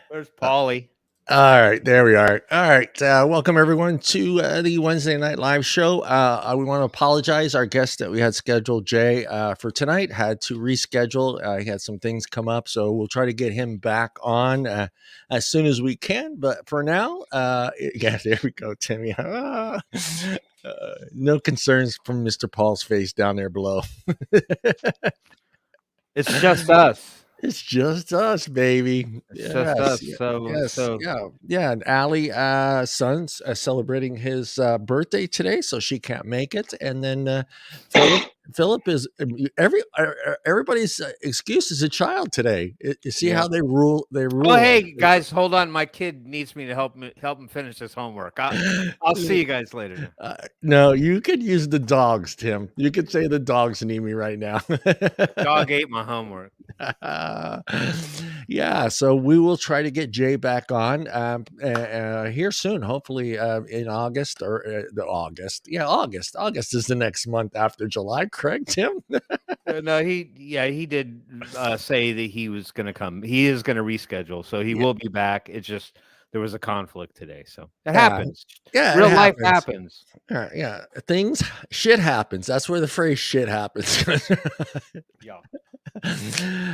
Where's Paulie? All right, there we are. All right, welcome everyone to the Wednesday Night Live show. We want to apologize. Our guest that we had scheduled, Jay, for tonight had to reschedule. He had some things come up, so we'll try to get him back on as soon as we can. But for now, yeah, there we go, Timmy. No concerns from Mr. Paul's face down there below. It's just us. It's just us, baby. It's just us. So Yeah. And Allie, son's celebrating his birthday today, so she can't make it. And then Philip is everybody's excuse is a child today. You see how they rule? They rule. Oh, hey guys, hold on. My kid needs me to help him finish his homework. I'll see you guys later. No, you could use the dogs, Tim. You could say the dogs need me right now. Dog ate my homework. Yeah, so we will try to get Jay back on here soon, hopefully in August or August. Yeah, August. August is the next month after July, correct, Tim? No, he did say that he was going to come. He is going to reschedule, so he will be back. It's just there was a conflict today, so it happens. Yeah, real life happens. Yeah, shit happens. That's where the phrase "shit happens." Yeah.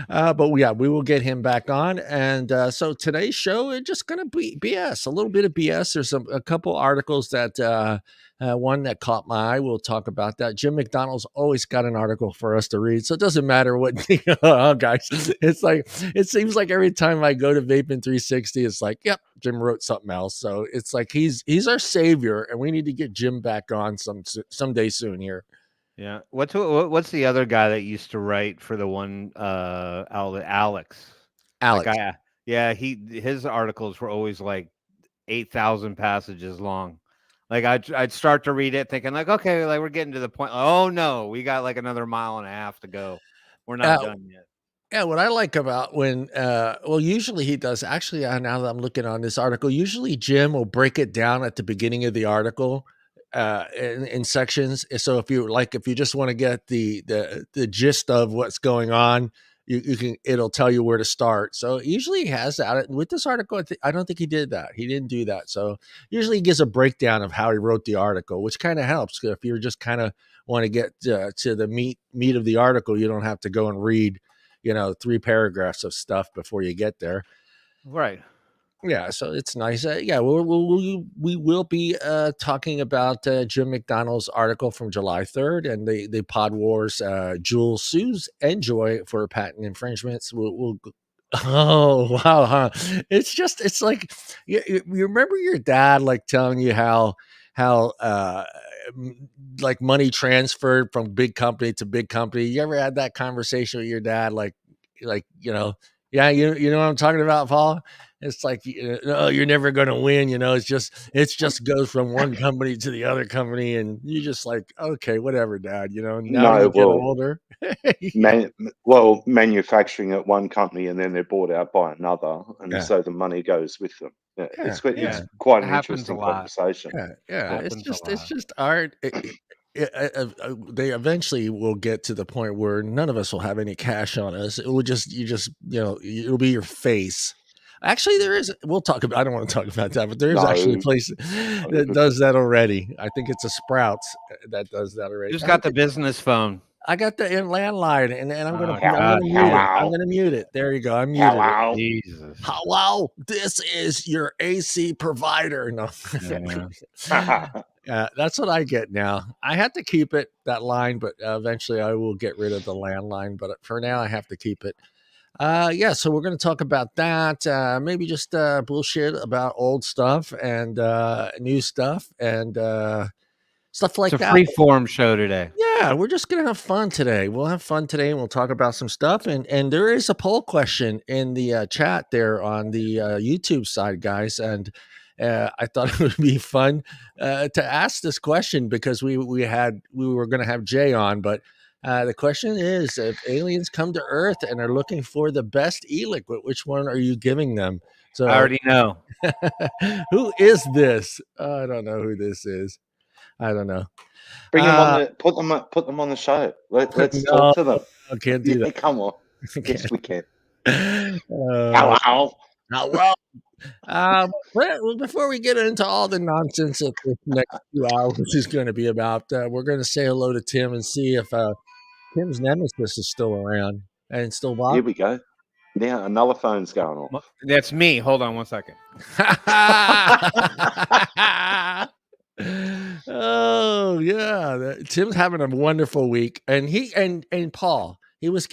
But we will get him back on. And so today's show is just going to be BS, a little bit of BS. There's a couple articles that one that caught my eye. We'll talk about that. Jim McDonald's always got an article for us to read, so it doesn't matter what. Guys, it's like it seems like every time I go to Vaping 360, it's like, yep, Jim wrote something else. So it's like he's our savior, and we need to get Jim back on someday soon here. Yeah. What's the other guy that used to write for the one outlet, Alex? Guy, yeah, his articles were always like 8,000 passages long. Like I'd start to read it thinking like, okay, like we're getting to the point. Oh no, we got like another mile and a half to go. We're not done yet. Yeah, what I like about when, usually he does. Actually, now that I'm looking on this article, usually Jim will break it down at the beginning of the article in sections. So if you just want to get the gist of what's going on, you can. It'll tell you where to start. So usually he has that. With this article, I don't think he did that. He didn't do that. So usually he gives a breakdown of how he wrote the article, which kind of helps if you're just kind of want to get to the meat of the article. You don't have to go and read 3 paragraphs of stuff before you get there. Right. Yeah. So it's nice. Yeah. We will be talking about Jim McDonald's article from July 3rd and the Pod Wars Jules sues Enjoy for patent infringements. We'll oh, wow. Huh? It's like, you remember your dad, like telling you how like money transferred from big company to big company. You ever had that conversation with your dad? Yeah, you know what I'm talking about, Paul? It's like, no, you're never going to win. It's just goes from one company to the other company. And you just like, okay, whatever, Dad, now you get older. Manufacturing at one company and then they're bought out by another. And so the money goes with them. Yeah, it's quite an interesting conversation. Yeah. It's just art. They eventually will get to the point where none of us will have any cash on us. It will it'll be your face. Actually, there is. We'll talk about. I don't want to talk about that, but there is actually a place that does that already. I think it's a Sprouts that does that already. Who's got the business phone? I got the landline, and I'm going to mute it. There you go. I'm muted. Hello. Jesus. Hello. This is your AC provider. No. That's what I get now. I have to keep it, that line, but eventually I will get rid of the landline. But for now, I have to keep it. So we're going to talk about that. Maybe just bullshit about old stuff and new stuff and stuff like that. It's a free form show today. Yeah, we're just going to have fun today. We'll have fun today and we'll talk about some stuff. And there is a poll question in the chat there on the YouTube side, guys. And I thought it would be fun to ask this question because we were going to have Jay on, but the question is, if aliens come to Earth and are looking for the best e-liquid, which one are you giving them? So I already know. Who is this? I don't know who this is. I don't know. Bring them on. Put them on the show. Let's talk to them. I can't do that. Come on. Yes, we can. Hello. Well, before we get into all the nonsense that this next 2 hours is going to be about, we're going to say hello to Tim and see if Tim's nemesis is still around and still Bob. Here we go. Now another phone's going off. That's me. Hold on 1 second. Oh yeah, Tim's having a wonderful week, and Paul, he was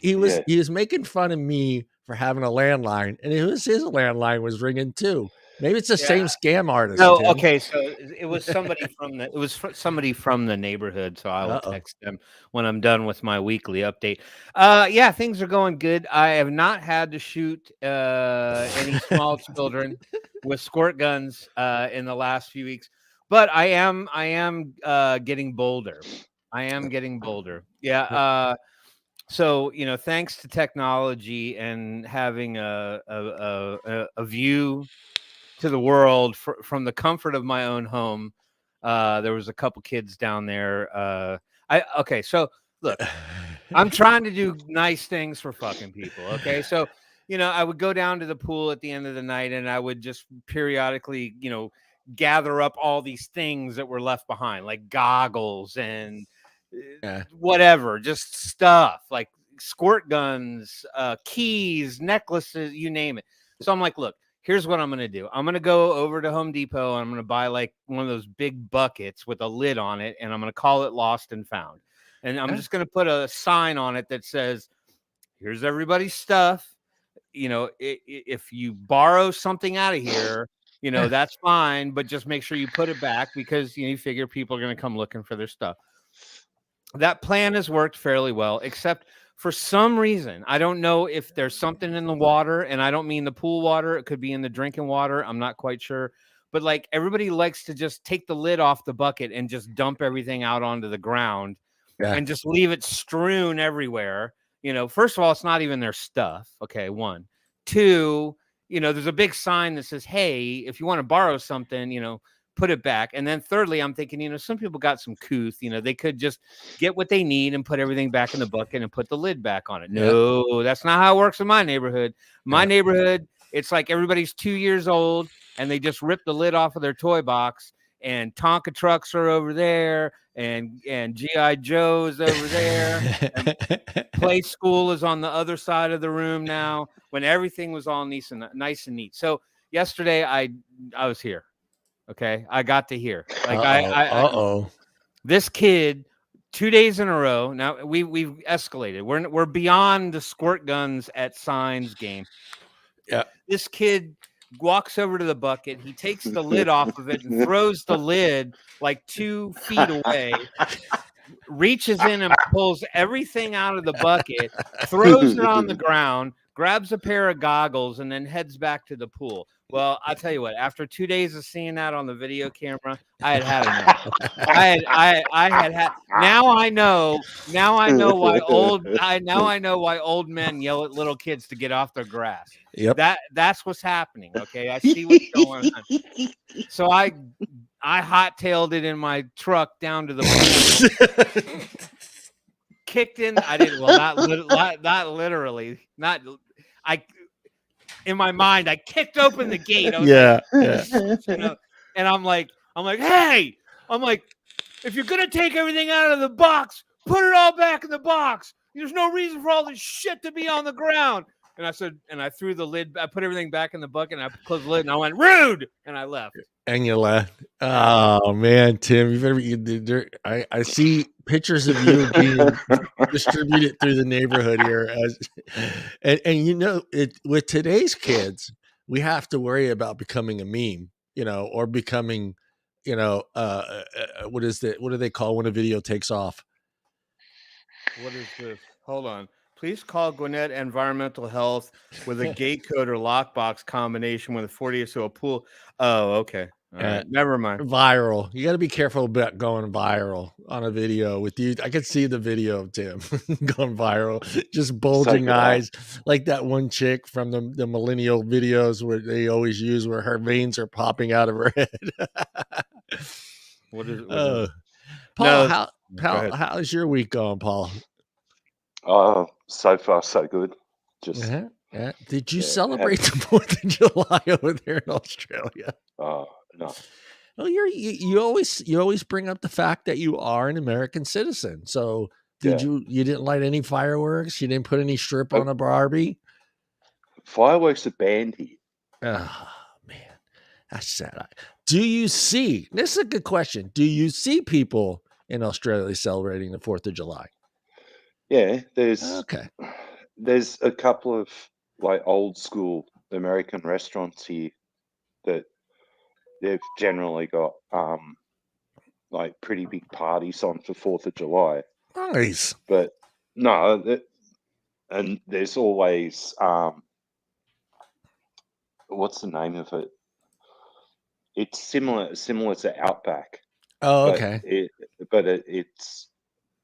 making fun of me for having a landline, and his landline was ringing too. Maybe it's the same scam artist. No, Tim. Okay, so it was somebody from the neighborhood, so I will text them when I'm done with my weekly update. Yeah, things are going good. I have not had to shoot any small children with squirt guns in the last few weeks, but I am getting bolder. Yeah. So thanks to technology and having a view to the world from the comfort of my own home. There was a couple kids down there. So look, I'm trying to do nice things for fucking people. Okay. So, I would go down to the pool at the end of the night and I would just periodically, gather up all these things that were left behind, like goggles and whatever, just stuff like squirt guns, keys, necklaces, you name it. So I'm like, look, here's what I'm going to do. I'm going to go over to Home Depot and I'm going to buy like one of those big buckets with a lid on it. And I'm going to call it Lost and Found. And I'm just going to put a sign on it that says, here's everybody's stuff. If you borrow something out of here, that's fine. But just make sure you put it back because, you figure people are going to come looking for their stuff. That plan has worked fairly well, except for some reason, I don't know if there's something in the water, and I don't mean the pool water. It could be in the drinking water. I'm not quite sure. But like everybody likes to just take the lid off the bucket and just dump everything out onto the ground and just leave it strewn everywhere. First of all, it's not even their stuff. Okay, 1. 2, there's a big sign that says, hey, if you want to borrow something, put it back. And then thirdly, I'm thinking, some people got some couth, they could just get what they need and put everything back in the bucket and put the lid back on it. No, that's not how it works in my neighborhood. My neighborhood, it's like everybody's 2 years old and they just rip the lid off of their toy box, and Tonka trucks are over there and G.I. Joe's over there. And play school is on the other side of the room now, when everything was all nice and neat. So yesterday I was here. Okay, I got to hear. Like this kid 2 days in a row. Now we've escalated. We're beyond the squirt guns at signs game. Yeah. This kid walks over to the bucket. He takes the lid off of it and throws the lid like 2 feet away. Reaches in and pulls everything out of the bucket, throws it on the ground, grabs a pair of goggles, and then heads back to the pool. Well, I'll tell you what, after 2 days of seeing that on the video camera, I had enough. I had now I know why old men yell at little kids to get off their grass. Yep. That's what's happening. Okay. I see what's going on. So I hot-tailed it in my truck down to the pool. Kicked in. I didn't. Well, not literally. In my mind, I kicked open the gate. And I'm like, hey, if you're gonna take everything out of the box, put it all back in the box. There's no reason for all this shit to be on the ground. And I said, and I threw the lid. I put everything back in the bucket, and I closed the lid, and I went, rude, and I left. And you left. Oh man, Tim, I see pictures of you being distributed through the neighborhood here, and with today's kids, we have to worry about becoming a meme, or becoming, what do they call when a video takes off? What is this? Hold on. Please call Gwinnett Environmental Health with a gate code or lockbox combination with a 40 so a pool. Oh, okay. All right. Never mind. Viral. You got to be careful about going viral on a video with you. I could see the video of Tim going viral, just bulging eyes, like that one chick from the millennial videos where they always use where her veins are popping out of her head. What is it? Paul, how's your week going, Paul? So far so good. Just Yeah. Did you celebrate the 4th of July over there in Australia? No. Well, you always bring up the fact that you are an American citizen. So you didn't light any fireworks? You didn't put any strip on a Barbie? Fireworks are banned here. Oh man, that's sad. Do you see? This is a good question. Do you see people in Australia celebrating the 4th of July? Yeah, there's a couple of like old school American restaurants here that they've generally got like pretty big parties on for 4th of July. Nice. But no, and there's always what's the name of it? It's similar to Outback. Oh, okay. It's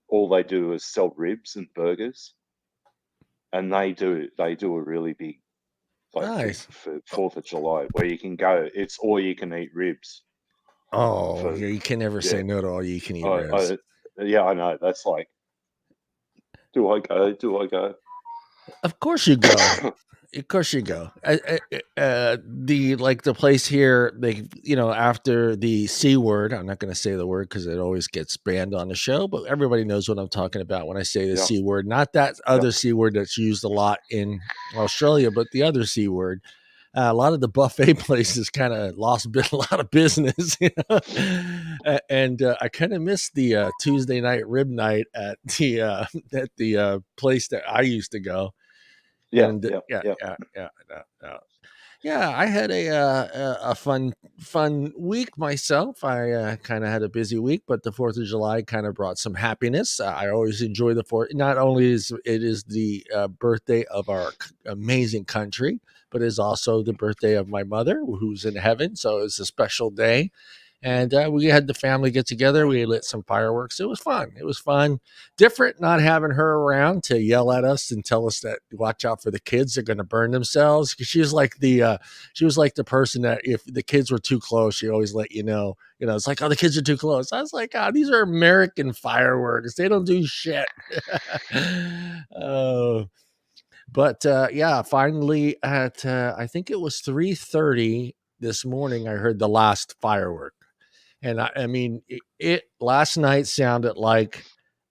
all they do is sell ribs and burgers, and they do a really big nice for 4th of July where you can go. It's all you can eat ribs. Oh, you can never say no to all you can eat ribs. Yeah, I know. That's like, do I go? Do I go? Of course you go. Of course you go. The place here, they after the C word, I'm not going to say the word because it always gets banned on the show, but everybody knows what I'm talking about when I say the C word. Not that other C word that's used a lot in Australia, but the other C word. A lot of the buffet places kind of lost a lot of business, and I kind of missed the Tuesday night rib night at the place that I used to go. Yeah. I had a fun week myself. I kind of had a busy week, but the 4th of July kind of brought some happiness. I always enjoy the 4th. Not only is the birthday of our amazing country, but it's also the birthday of my mother, who's in heaven. So it's a special day. And we had the family get together. We lit some fireworks. It was fun. Different not having her around to yell at us and tell us that watch out for the kids. They're going to burn themselves. She was like the person that if the kids were too close, she always let you know. It's like, oh, the kids are too close. I was like, oh, these are American fireworks. They don't do shit. But finally at I think it was 3:30 this morning, I heard the last firework. And I mean, it last night sounded like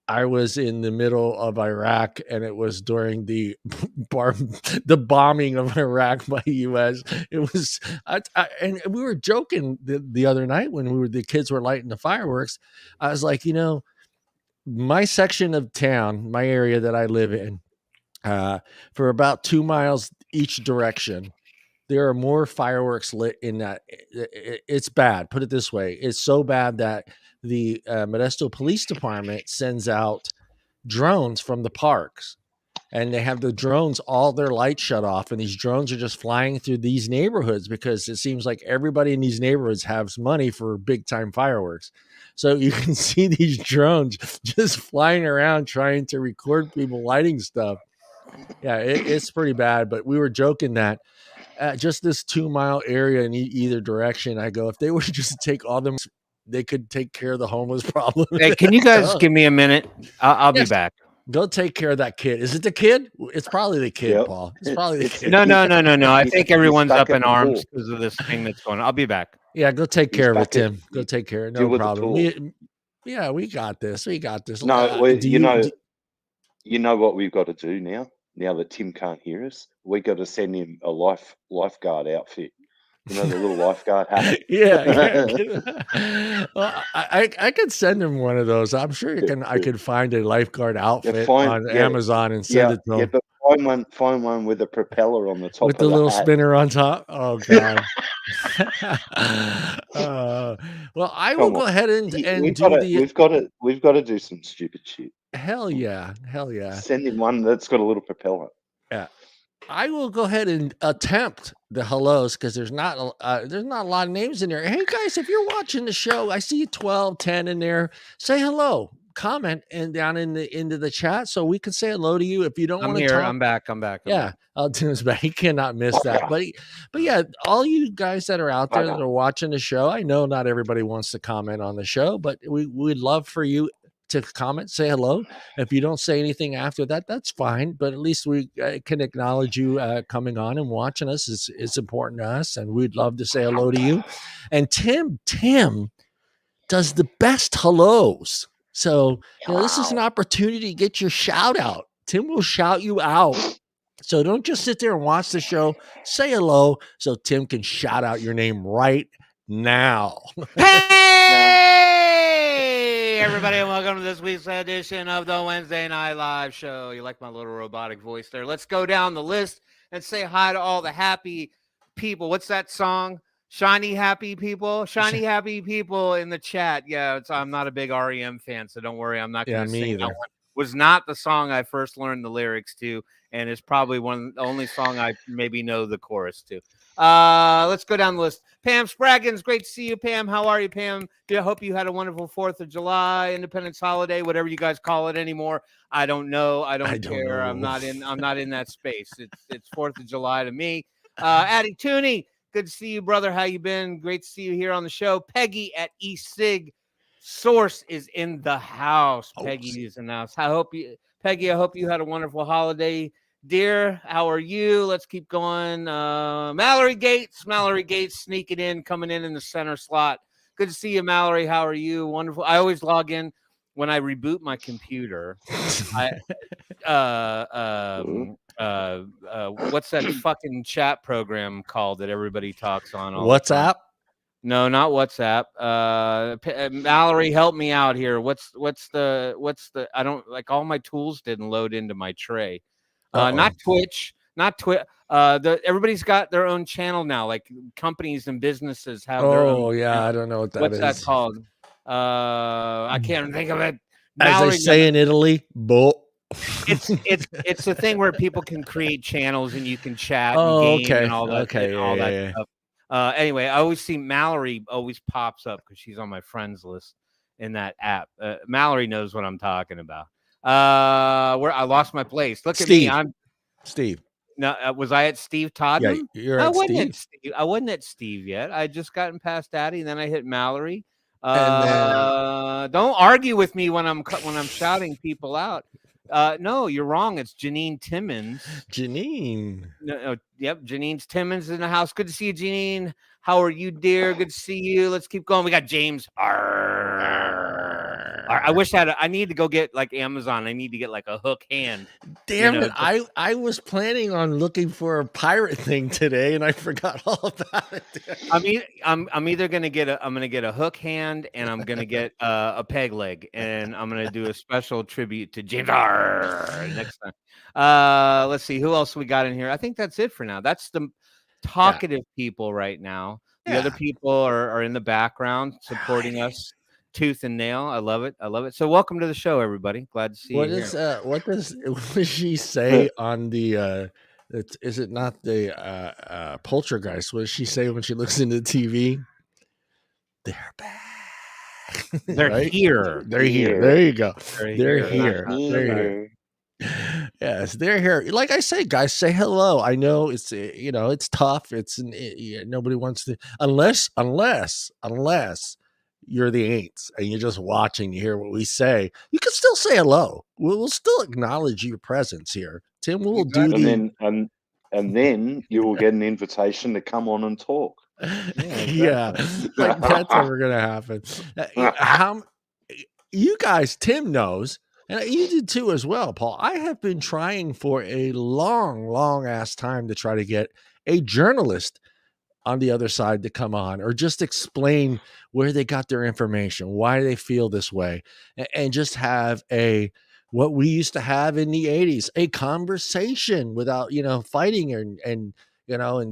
I was in the middle of Iraq, and it was during the bombing of Iraq by the U.S. It was, and we were joking the other night when the kids were lighting the fireworks. I was like, my section of town, my area that I live in, for about 2 miles each direction, there are more fireworks lit in that. It's bad. Put it this way. It's so bad that the Modesto Police Department sends out drones from the parks, and they have the drones, all their lights shut off, and these drones are just flying through these neighborhoods because it seems like everybody in these neighborhoods has money for big time fireworks. So you can see these drones just flying around trying to record people lighting stuff. Yeah, it's pretty bad, but we were joking that just this 2 mile area in either direction, I go, if they were just to take all them, they could take care of the homeless problem. Hey, can you guys give me a minute? I'll be back. Go take care of that kid. Is it the kid? It's probably the kid, Paul. It's probably the kid. No. I think everyone's up in arms because of this thing that's going on. I'll be back. Yeah, go take care of it, Tim. Go take care of it. No problem. We got this. No, you know what we've got to do now? Now that Tim can't hear us, we got to send him a lifeguard outfit. The little lifeguard hat. Yeah. Well, I could send him one of those. I'm sure I could find a lifeguard outfit on Amazon and send it to him. Yeah, but find one with a propeller on the top with the little spinner on top. Oh God. Well, I will go ahead and we've got to do some stupid shit. Hell yeah. Send him one that's got a little propeller. Yeah. I will go ahead and attempt the hellos because there's not a lot of names in there. Hey guys, if you're watching the show, I see 12, 10 in there. Say hello, comment and down into the chat so we can say hello to you. If you don't want to talk, I'm back. Yeah, Tim's back. He cannot miss that. But yeah, all you guys that are out there that are watching the show, I know not everybody wants to comment on the show, but we'd love for you to comment, say hello. If you don't say anything after that, that's fine. But at least we can acknowledge you coming on and watching us. It's important to us, and we'd love to say hello to you. And Tim does the best hellos. So, this is an opportunity to get your shout out. Tim will shout you out. So don't just sit there and watch the show. Say hello so Tim can shout out your name right now. Hey, everybody, and welcome to this week's edition of the Wednesday Night Live Show. You like my little robotic voice there? Let's go down the list and say hi to all the happy people. What's that song? Shiny happy people in the chat. Yeah, I'm not a big REM fan, so don't worry. I'm not going to sing that one. Was not the song I first learned the lyrics to, and it's probably the only song I maybe know the chorus to. Let's go down the list. Pam Spraggins, great to see you, Pam. How are you, Pam? I hope you had a wonderful 4th of July, Independence holiday, whatever you guys call it anymore. I don't know. I don't care. I'm not in that space. It's 4th of July to me. Addie Tooney, good to see you, brother. How you been? Great to see you here on the show. Peggy at eSig Source is in the house. Peggy is in the house. Peggy, I hope you had a wonderful holiday, dear. How are you? Let's keep going. Mallory Gates sneaking in, coming in the center slot. Good to see you, Mallory. How are you? Wonderful. I always log in when I reboot my computer. What's that fucking chat program called that everybody talks on? WhatsApp? No, not WhatsApp. Mallory, help me out here. What's the? I don't like, all my tools didn't load into my tray. Not Twitch, everybody's got their own channel now. Like companies and businesses have their own. Yeah, I don't know what that is. What's that called? I can't think of it. Mallory, as they say in Italy, bull. It's a thing where people can create channels and you can chat and game and all that. That stuff. Anyway, I always see Mallory always pops up because she's on my friends list in that app. Mallory knows what I'm talking about. Where I lost my place. Look Steve. at me. I'm Steve. No, was I at Steve Todman? Yeah, I wasn't at Steve yet. I just gotten past Daddy, and then I hit Mallory. Don't argue with me when I'm shouting people out. No, you're wrong. It's Janine Timmons. Janine. No, yep, Janine's Timmons in the house. Good to see you, Janine. How are you, dear? Good to see you. Let's keep going. We got James. I wish I need to go get like Amazon. I need to get like a hook hand. Damn it. I was planning on looking for a pirate thing today and I forgot all about it. I'm either going to get a hook hand and I'm going to get a peg leg, and I'm going to do a special tribute to James next time. Let's see who else we got in here. I think that's it for now. That's the talkative people right now. The other people are in the background supporting us tooth and nail. I love it. So welcome to the show, everybody. Glad to see you here. What does she say on the is it not the poltergeist? What does she say when she looks into the TV? They're back. They're here. They're here. There you go. They're here. Yes, they're here. Like I say, guys, say hello. I know it's it's tough. Nobody wants to unless you're the Aints and you're just watching to hear what we say. You can still say hello. We'll still acknowledge your presence here. Tim will do and then you will get an invitation to come on and talk. Yeah, like that's never gonna happen. You guys, Tim knows, and you did too as well, Paul. I have been trying for a long ass time to try to get a journalist on the other side to come on or just explain where they got their information, why they feel this way, and just have what we used to have in the 80s, a conversation without, fighting and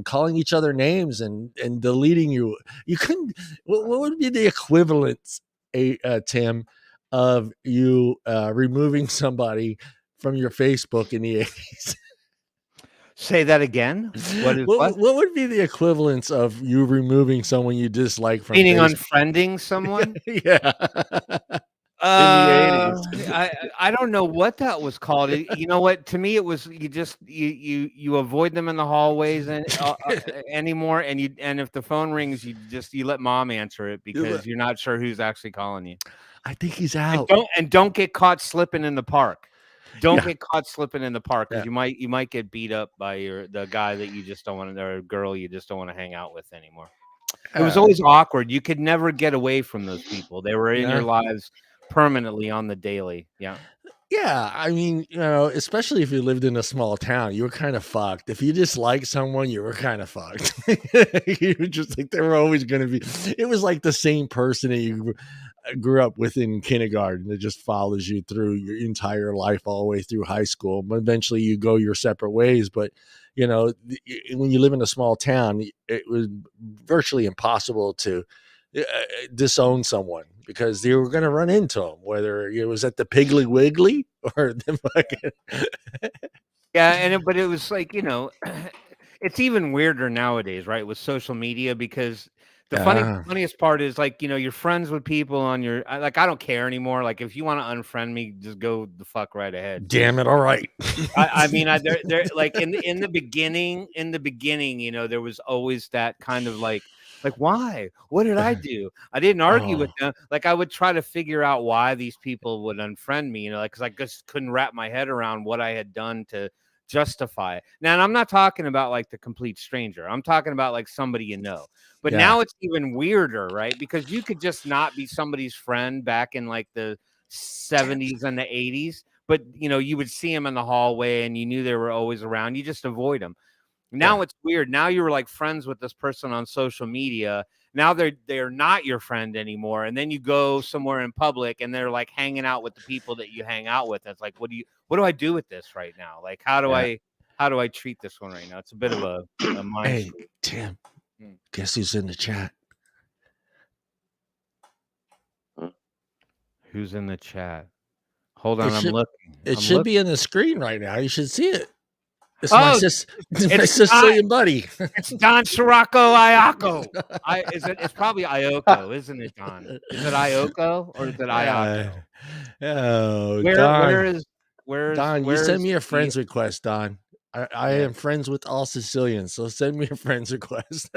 calling each other names and deleting you. You couldn't, what would be the equivalent, Tim, of you removing somebody from your Facebook in the 80s? Say that again. What would be the equivalence of you removing someone you dislike from meaning Facebook? Unfriending someone? Yeah. In the 80s. I don't know what that was called. You know what? To me, it was you avoid them in the hallways anymore, and if the phone rings, you let mom answer it because you're not sure who's actually calling you. I think he's out. And don't get caught slipping in the park. Don't get caught slipping in the park because you might get beat up by the guy that you just don't want to, or girl you just don't want to hang out with anymore. It was always awkward. You could never get away from those people. They were in your lives permanently on the daily. Yeah. Yeah, I mean, especially if you lived in a small town, you were kind of fucked. If you disliked someone, you were kind of fucked. You were just like, they were always going to be. It was like the same person that you grew up with in kindergarten that just follows you through your entire life, all the way through high school. But eventually, you go your separate ways. But when you live in a small town, it was virtually impossible to disown someone because they were going to run into them, whether it was at the Piggly Wiggly or the fucking but it was like, it's even weirder nowadays, right, with social media, because the funniest part is, like, you're friends with people on your, like, I don't care anymore. Like, if you want to unfriend me, just go the fuck right ahead. Damn it. All right. I mean, they're like in the beginning, there was always that kind of like, why? What did I do? I didn't argue with them. Like, I would try to figure out why these people would unfriend me, like, because I just couldn't wrap my head around what I had done to justify it. Now, and I'm not talking about like the complete stranger. I'm talking about like somebody But now it's even weirder, right? Because you could just not be somebody's friend back in like the 70s and the 80s, but you would see them in the hallway and you knew they were always around. You just avoid them. Now it's weird. Now you were like friends with this person on social media. Now they're not your friend anymore. And then you go somewhere in public and they're like hanging out with the people that you hang out with. It's like, what do I do with this right now? Like, how do I treat this one right now? It's a bit of a mind. Hey, Tim, guess who's in the chat? Who's in the chat? Hold on, I'm looking. It should be in the screen right now. You should see it. It's my Sicilian buddy. It's Don Scirocco Iocco. It's probably Iocco, isn't it, Don? Is it Iocco or is it Iocco? Oh, where is Don? You send me a friend's request, Don. I am friends with all Sicilians, so send me a friend's request.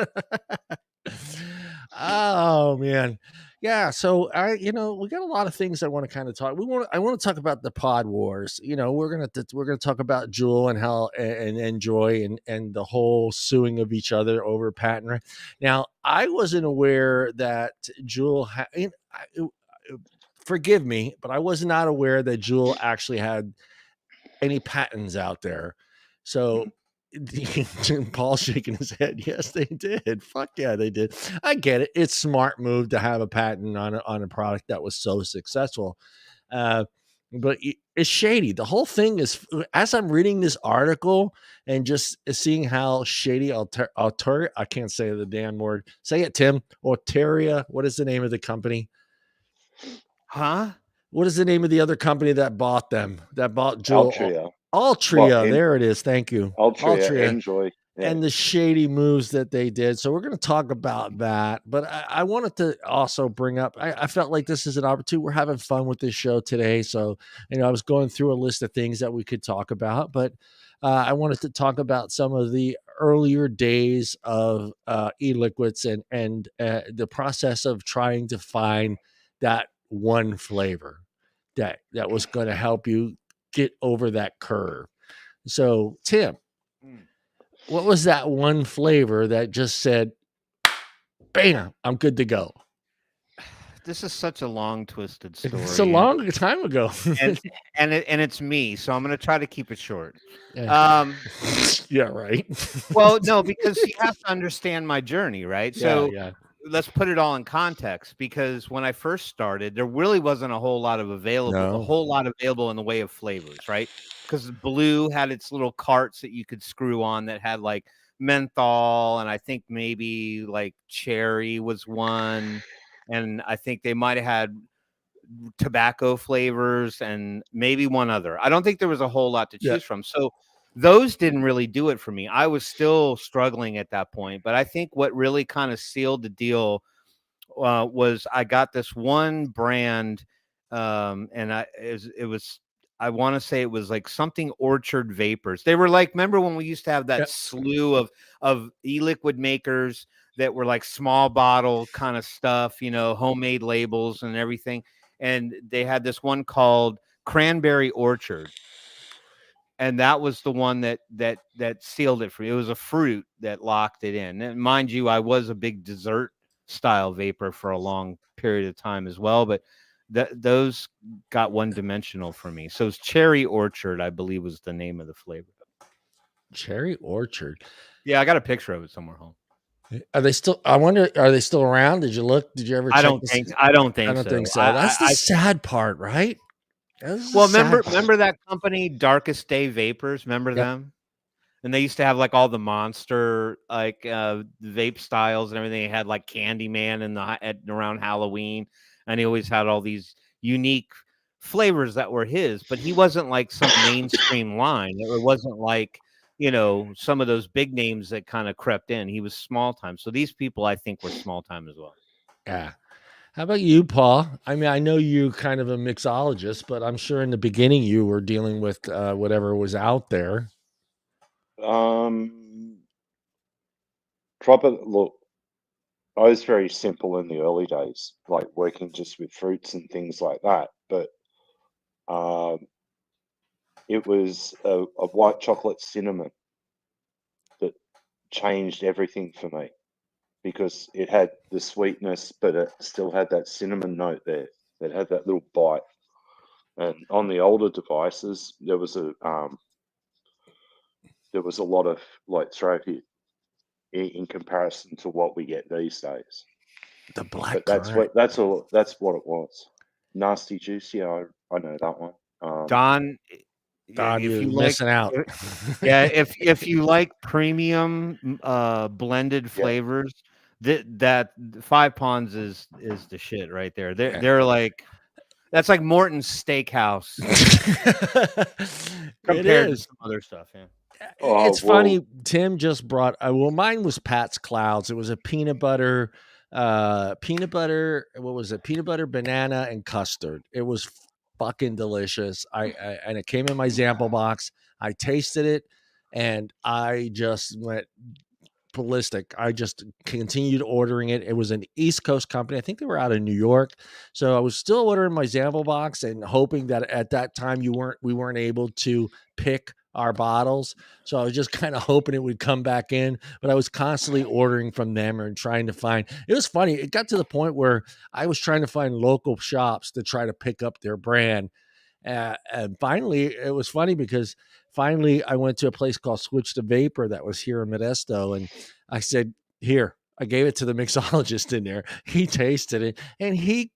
Oh man. Yeah, so we got a lot of things I want to kind of talk. I want to talk about the pod wars. We're gonna talk about Jewel and how and Joy and the whole suing of each other over patent right. Now, I wasn't aware that Jewel forgive me, but I was not aware that Jewel actually had any patents out there. So Paul's shaking his head. Yes, they did. Fuck yeah, they did. I get it. It's a smart move to have a patent on a product that was so successful. But it's shady. The whole thing is, as I'm reading this article and just seeing how shady I can't say the damn word. Say it, Tim. Alteria. What is the name of the company? Huh? What is the name of the other company that bought them? That bought Jewel? Altria. There it is. Thank you. Altria. Enjoy. Yeah. And the shady moves that they did. So we're going to talk about that. But I wanted to also bring up, I felt like this is an opportunity. We're having fun with this show today. So, I was going through a list of things that we could talk about. But I wanted to talk about some of the earlier days of e-liquids and the process of trying to find that one flavor that was going to help you get over that curve. So, Tim, what was that one flavor that just said, bam, I'm good to go? This is such a long, twisted story. It's a long time ago. and it's me, so I'm going to try to keep it short. Yeah, right. Well, no, because you have to understand my journey, right? So let's put it all in context, because when I first started, there really wasn't a whole lot available in the way of flavors, right? Because Blue had its little carts that you could screw on that had like menthol, and I think maybe like cherry was one, and I think they might have had tobacco flavors and maybe one other. I don't think there was a whole lot to choose from. So those didn't really do it for me. I was still struggling at that point. But I think what really kind of sealed the deal was I got this one brand, and I want to say it was like something Orchard Vapors. They were like, remember when we used to have that slew of e-liquid makers that were like small bottle kind of stuff, homemade labels and everything. and they had this one called Cranberry Orchard, and that was the one that sealed it for me. It was a fruit that locked it in. And mind you, I was a big dessert style vapor for a long period of time as well, but those got one dimensional for me. So it's Cherry Orchard, I believe, was the name of the flavor. Cherry Orchard. Yeah, I got a picture of it somewhere home. Are they still? I wonder. Are they still around? Did you look? Did you ever? I don't think. I don't think. I don't think so. That's the sad part, right? Well, remember that company, Darkest Day Vapors? Remember them? And they used to have like all the monster like vape styles and everything. They had like Candyman around Halloween, and he always had all these unique flavors that were his. But he wasn't like some mainstream line. It wasn't like, you know, some of those big names that kind of crept in. He was small time. So these people, I think, were small time as well. Yeah. How about you, Paul? I mean, I know you're kind of a mixologist, but I'm sure in the beginning you were dealing with whatever was out there. Probably, look, I was very simple in the early days, like working just with fruits and things like that. But it was a white chocolate cinnamon that changed everything for me, because it had the sweetness, but it still had that cinnamon note there. It had that little bite. And on the older devices, there was a lot of like throat hit in comparison to what we get these days. The black. But that's what it was. Nasty Juicy. I know that one. Don, if you're missing out. Yeah, if you like premium blended flavors, that Five Ponds is the shit right there. They're like, that's like Morton's Steakhouse compared to some other stuff. Yeah. It's funny. Tim just brought. Well, mine was Pat's Clouds. It was a peanut butter. What was it? Peanut butter, banana, and custard. It was fucking delicious. And it came in my sample box. I tasted it, and I just went ballistic. I just continued ordering it. It was an East Coast company. I think they were out of New York. So I was still ordering my sample box and hoping that at that time we weren't able to pick our bottles. So I was just kind of hoping it would come back in, but I was constantly ordering from them and trying to find. It was funny. It got to the point where I was trying to find local shops to try to pick up their brand. And finally, it was funny because finally I went to a place called Switch to Vapor that was here in Modesto. And I said, here, I gave it to the mixologist in there. He tasted it and he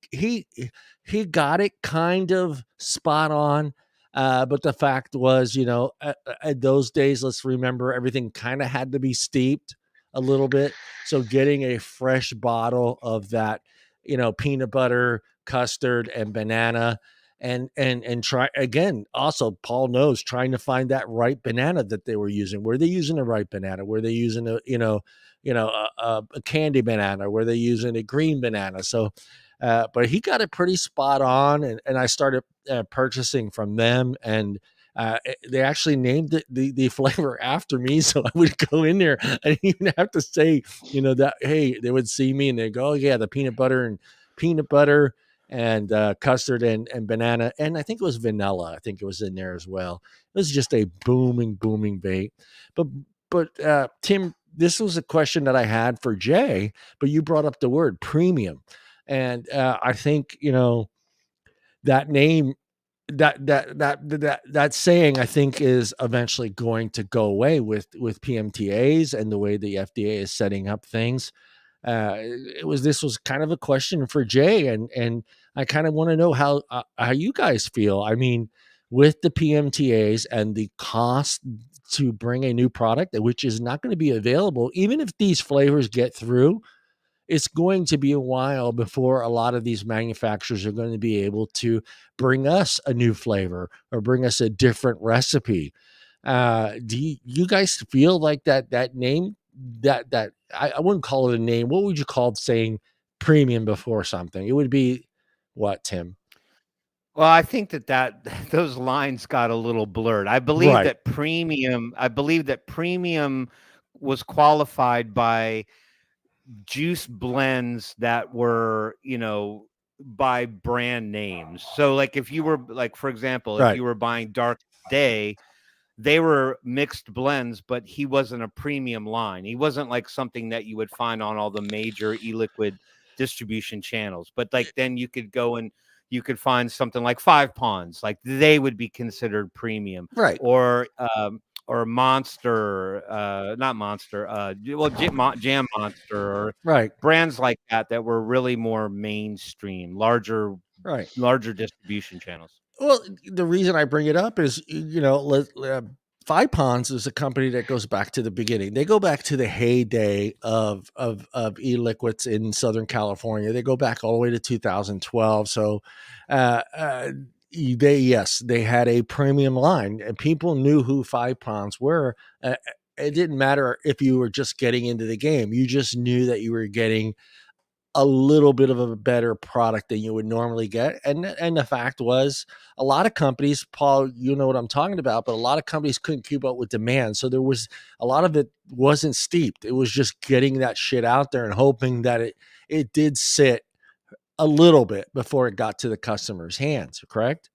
got it kind of spot on. But the fact was, you know, at those days, let's remember everything kind of had to be steeped a little bit. So getting a fresh bottle of that, you know, peanut butter, custard, and banana, and try again. Also, Paul knows, trying to find that right banana that they were using. Were they using the right banana? Were they using a candy banana? Were they using a green banana? So, but he got it pretty spot on, and I started purchasing from them, and they actually named the flavor after me. So I would go in there, I didn't even have to say, you know, that, hey, they would see me and they go, oh yeah, the peanut butter and custard and banana, and I think it was vanilla. I think it was in there as well. It was just a booming vape. But Tim, this was a question that I had for Jay, but you brought up the word premium, and I think, you know, that name, that saying, I think is eventually going to go away with PMTAs and the way the FDA is setting up things. This was kind of a question for Jay, and I kind of want to know how you guys feel. I mean, with the PMTAs and the cost to bring a new product, which is not going to be available, even if these flavors get through, it's going to be a while before a lot of these manufacturers are going to be able to bring us a new flavor or bring us a different recipe. Do you guys feel like that name, that I wouldn't call it a name. What would you call saying premium before something? It would be what, Tim? Well, I think that those lines got a little blurred. I believe that premium was qualified by juice blends that were, you know, by brand names. So like if you were like, for example, if Right. you were buying Dark Day, they were mixed blends, but he wasn't a premium line. He wasn't like something that you would find on all the major e-liquid distribution channels. But like then you could go and you could find something like Five Ponds, like they would be considered premium, Right. Or Monster, not Monster, well, Jam Monster, or Right. brands like that were really more mainstream, larger Right. distribution channels. Well, the reason I bring it up is, Five Ponds is a company that goes back to the beginning. They go back to the heyday of e-liquids in Southern California. They go back all the way to 2012. So, they had a premium line, and people knew who Five Ponds were. It didn't matter if you were just getting into the game; you just knew that you were getting a little bit of a better product than you would normally get. And the fact was, a lot of companies, Paul, you know what I'm talking about, but a lot of companies couldn't keep up with demand. So there was a lot of it wasn't steeped. It was just getting that shit out there and hoping that it did sit a little bit before it got to the customer's hands, correct?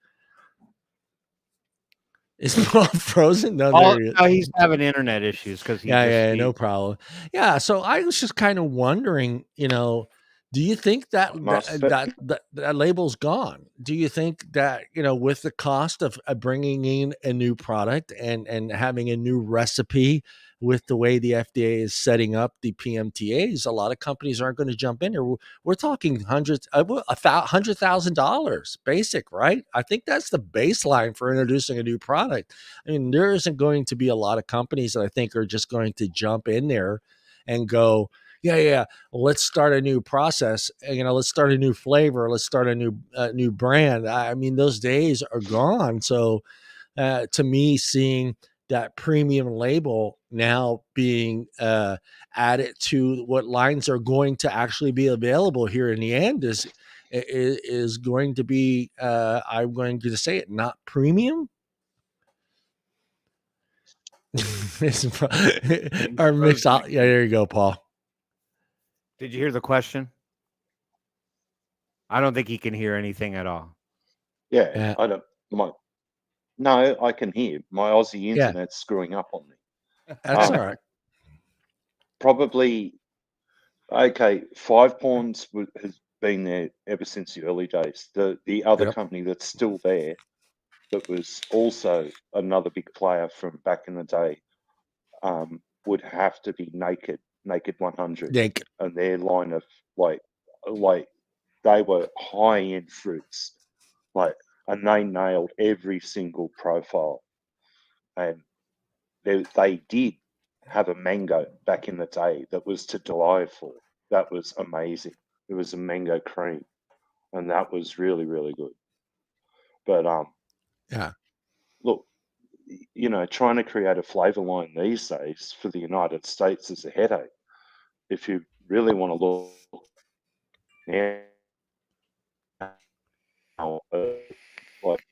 Is Paul frozen? No, there he is. No, he's having internet issues because no problem. Yeah, so I was just kind of wondering, do you think that label's gone? Do you think that, with the cost of bringing in a new product and having a new recipe with the way the FDA is setting up the PMTAs, a lot of companies aren't going to jump in here. We're talking $100,000 basic, right? I think that's the baseline for introducing a new product. I mean, there isn't going to be a lot of companies that I think are just going to jump in there and go, yeah, let's start a new process. Let's start a new flavor. Let's start a new brand. I mean, those days are gone. So, to me, seeing that premium label now being added to what lines are going to actually be available here in the end is going to be, I'm going to say it, not premium. Or mix out. Yeah, there you go, Paul. Did you hear the question? I don't think he can hear anything at all. Yeah. I don't. No, I can hear. My Aussie internet's screwing up on me. That's all right. Probably, okay, Five Ponds has been there ever since the early days. The other company that's still there, that was also another big player from back in the day, would have to be Naked 100. Naked. And their line of like they were high-end fruits, and they nailed every single profile. And they did have a mango back in the day that was to die for. That was amazing. It was a mango cream, and that was really, really good. But look, trying to create a flavor line these days for the United States is a headache. If you really want to look now, like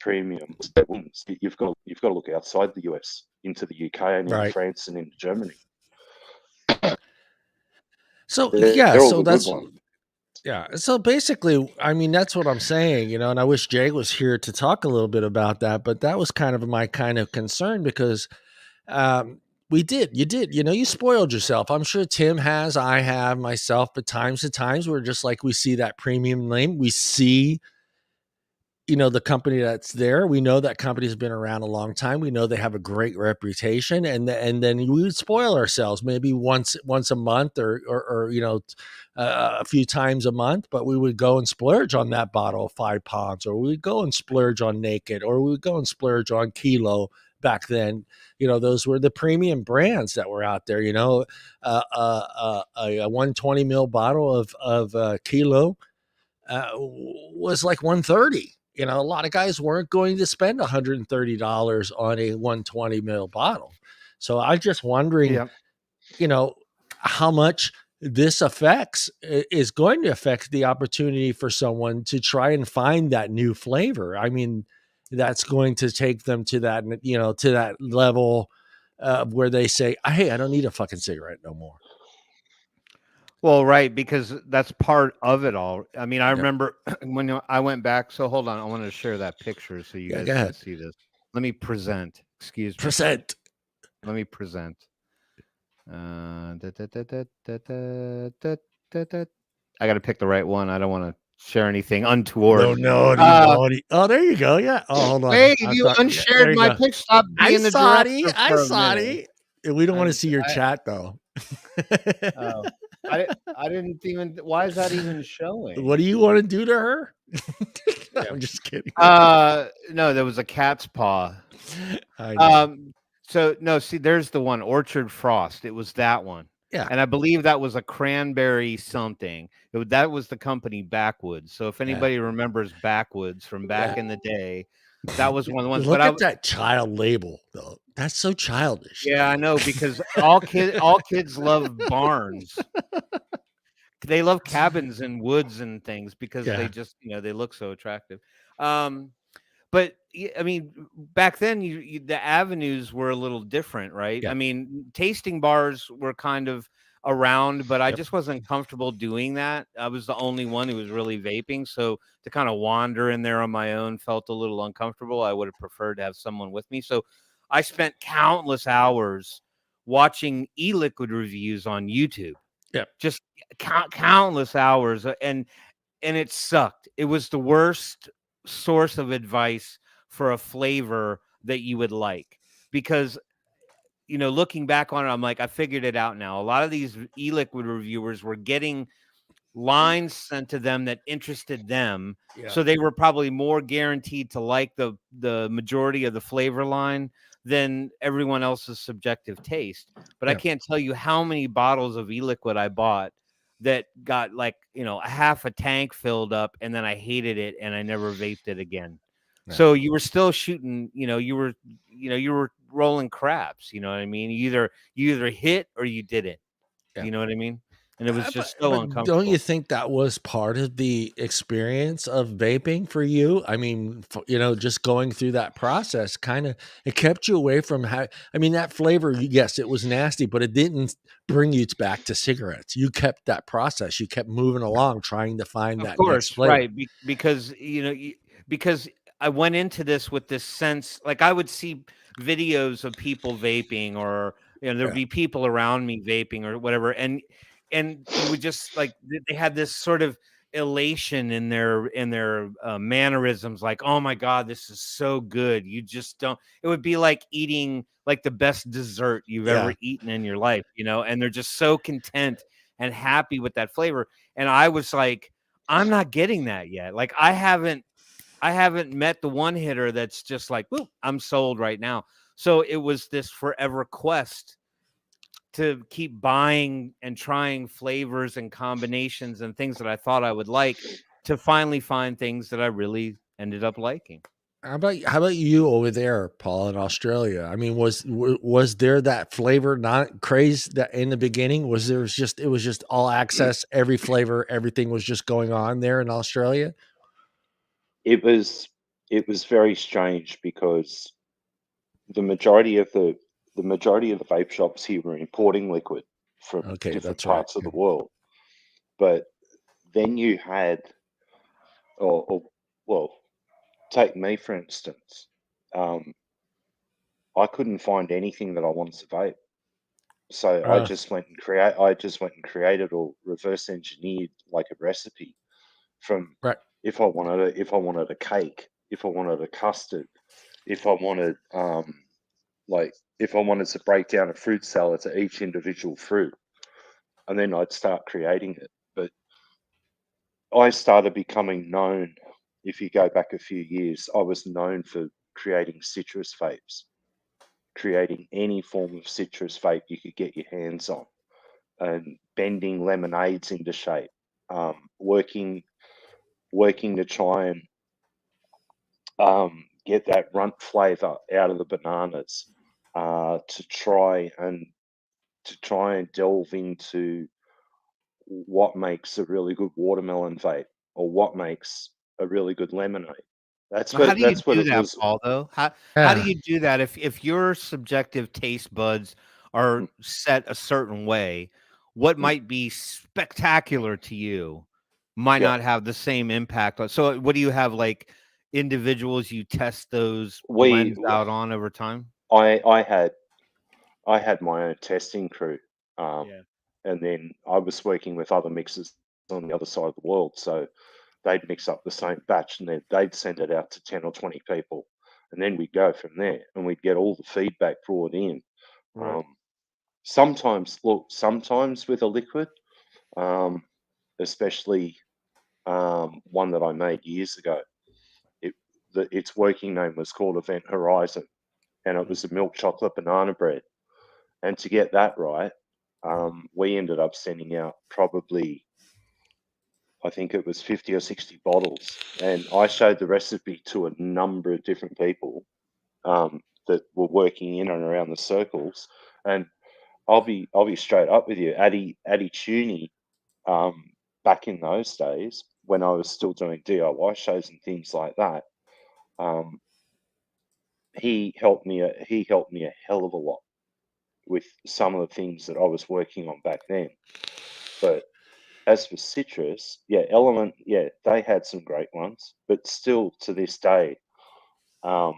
premium wins, you've got to look outside the US, into the UK and into France and into Germany. So so basically, I mean, that's what I'm saying, and I wish Jay was here to talk a little bit about that, but that was kind of my kind of concern because you spoiled yourself. I'm sure Tim has, I have, myself, but times we're just like, we see that premium name, we see the company that's there. We know that company's been around a long time. We know they have a great reputation, and then we would spoil ourselves maybe once a month or a few times a month, but we would go and splurge on that bottle of 5 Ponds, or we would go and splurge on Naked, or we would go and splurge on Kilo. Back then, those were the premium brands that were out there. A 120 ml bottle of Kilo was like $130. A lot of guys weren't going to spend $130 on a 120 ml bottle. So I'm just wondering, how much this is going to affect the opportunity for someone to try and find that new flavor. I mean, that's going to take them to that, to that level where they say, hey, I don't need a fucking cigarette no more. Well, right, because that's part of it all. I mean, I remember when I went back. So hold on, I want to share that picture so you guys go can ahead. see this. Let me present. Excuse me. Present. Let me present. Da, da, da, da, da, da, da, da, da. I got to pick the right one. I don't want to share anything untoward. No, naughty, naughty. Oh, there you go. Yeah. Oh, hold on. Wait, I you thought, yeah, there unshared you my go. picture. Stop I being the saw it. director I for a saw minute. it. We don't want to see your I, chat though. oh, I didn't even. Why is that even showing? What do you want to do to her? Yeah. I'm just kidding. No, there was a cat's paw. I know. So no, see, there's the one, Orchard Frost. It was that one. Yeah. And I believe that was a cranberry something. That was the company Backwoods. So if anybody remembers Backwoods from back in the day, that was one of the ones. Look at that child label though. That's so childish. Yeah, I know, because all kids love barns. They love cabins and woods and things because they just, they look so attractive. But I mean, back then, the avenues were a little different, right? Yeah. I mean, tasting bars were kind of around, but I just wasn't comfortable doing that. I was the only one who was really vaping, so to kind of wander in there on my own felt a little uncomfortable. I would have preferred to have someone with me. So I spent countless hours watching e-liquid reviews on YouTube. Yeah, just countless hours, and it sucked. It was the worst source of advice for a flavor that you would like, because looking back on it, I'm like, I figured it out now. A lot of these e-liquid reviewers were getting lines sent to them that interested them, so they were probably more guaranteed to like the majority of the flavor line than everyone else's subjective taste. But I can't tell you how many bottles of e-liquid I bought that got like a half a tank filled up, and then I hated it and I never vaped it again. So you were still shooting, you were rolling craps, you know what I mean? You either hit or you didn't. You know what I mean? And it was just so uncomfortable. Don't you think that was part of the experience of vaping for you? I mean, just going through that process, it kept you away from that flavor. Yes, it was nasty, but it didn't bring you back to cigarettes. You kept that process. You kept moving along, trying to find that next flavor. Right? Because because I went into this with this sense, like I would see videos of people vaping, or there'd be people around me vaping or whatever, and you would just like, they had this sort of elation in their mannerisms, like, oh my god, this is so good. You just don't. It would be like eating like the best dessert you've ever eaten in your life, and they're just so content and happy with that flavor. And I was like, I'm not getting that yet. Like I haven't met the one hitter that's just like, whoop, I'm sold right now. So it was this forever quest to keep buying and trying flavors and combinations and things that I thought I would like, to finally find things that I really ended up liking. How about you over there, Paul, in Australia? I mean, was there that flavor not craze that in the beginning? It was just all access, every flavor, everything was just going on there in Australia? It was very strange, because the majority of the vape shops here were importing liquid from different parts of the world. But then you had, well, take me for instance. I couldn't find anything that I wanted to vape, so I just went and created or reverse engineered like a recipe from, if I wanted a cake, if I wanted a custard, if I wanted if I wanted to break down a fruit salad to each individual fruit, and then I'd start creating it. But I started becoming known. If you go back a few years, I was known for creating citrus vapes, creating any form of citrus vape you could get your hands on, and bending lemonades into shape, working to try and get that runt flavor out of the bananas, to try and delve into what makes a really good watermelon vape, or what makes a really good lemonade. How do you do that, Paul, though? How do you do that if your subjective taste buds are set a certain way? what might be spectacular to you might not have the same impact. So what do you have, like individuals you test those blends out on over time? I had my own testing crew, and then I was working with other mixers on the other side of the world, so they'd mix up the same batch and then they'd send it out to 10 or 20 people, and then we'd go from there and we'd get all the feedback brought in. Right. Sometimes with a liquid, especially one that I made years ago, its working name was called Event Horizon, and it was a milk chocolate banana bread. And to get that right, we ended up sending out probably, I think it was 50 or 60 bottles, and I showed the recipe to a number of different people that were working in and around the circles. And I'll be straight up with you, Addy Tuney, back in those days when I was still doing DIY shows and things like that, he helped me a hell of a lot with some of the things that I was working on back then. But as for citrus, Element, they had some great ones, but still to this day, it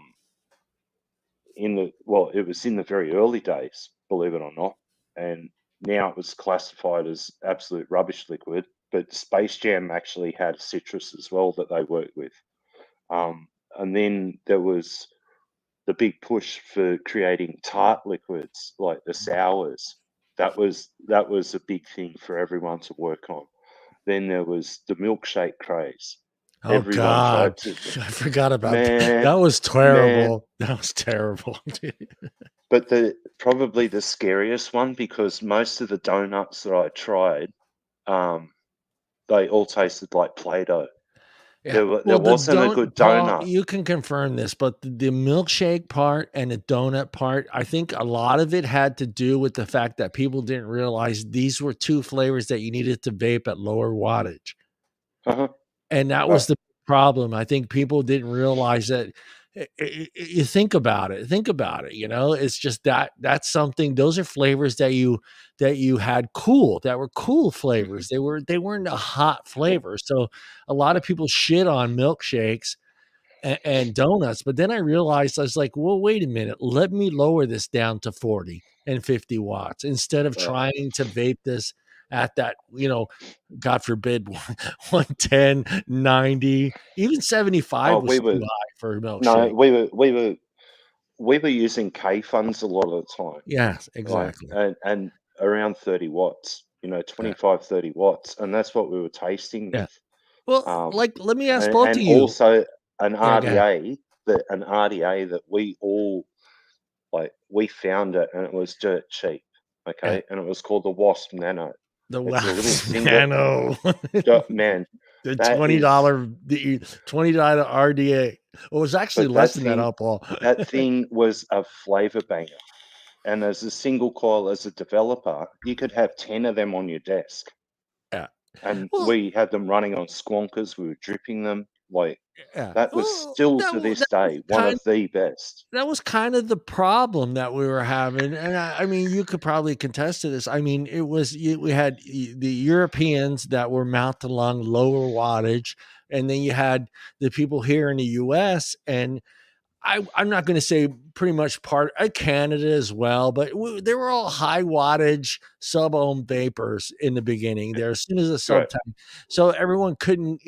was in the very early days, believe it or not, and now it was classified as absolute rubbish liquid. But Space Jam actually had citrus as well that they worked with, and then there was the big push for creating tart liquids like the sours. That was a big thing for everyone to work on. Then there was the milkshake craze. Oh Everyone God, tried to. I forgot about that. That was terrible. That was terrible. But probably the scariest one, because most of the donuts that I tried, they all tasted like Play-Doh. Yeah. There wasn't a good donut. You can confirm this, but the milkshake part and the donut part, I think a lot of it had to do with the fact that people didn't realize these were two flavors that you needed to vape at lower wattage. And that was the problem. I think people didn't realize that. You think about it, you know, it's just that's something, those are flavors that you had that were cool flavors. They weren't a hot flavor. So a lot of people shit on milkshakes and donuts, but then I realized, I was like, well, wait a minute, let me lower this down to 40 and 50 watts instead of trying to vape this at that, you know, God forbid, 110, 90, even 75 was too high for a milkshake. No, we were using K funds a lot of the time. Yes, exactly. And around 30 watts, 25, 30 watts. And that's what we were tasting with. Well, let me ask both of you. And also an RDA that we all, we found it and it was dirt cheap. Okay. And it was called the Wasp Nano. The Wasp Nano. Man. The $20 RDA. It was actually less than that, Paul. That thing was a flavor banger. And as a single coil, as a developer, you could have 10 of them on your desk. Yeah. And we had them running on squonkers. We were dripping them. That was still to this day one of the best. That was kind of the problem that we were having. And I mean, you could probably contest to this. I mean, we had the Europeans that were mount to lung, lower wattage, and then you had the people here in the US, and I'm not going to say pretty much part of Canada as well, but they were all high wattage sub-ohm vapors in the beginning there, as soon as the sub time. So everyone couldn't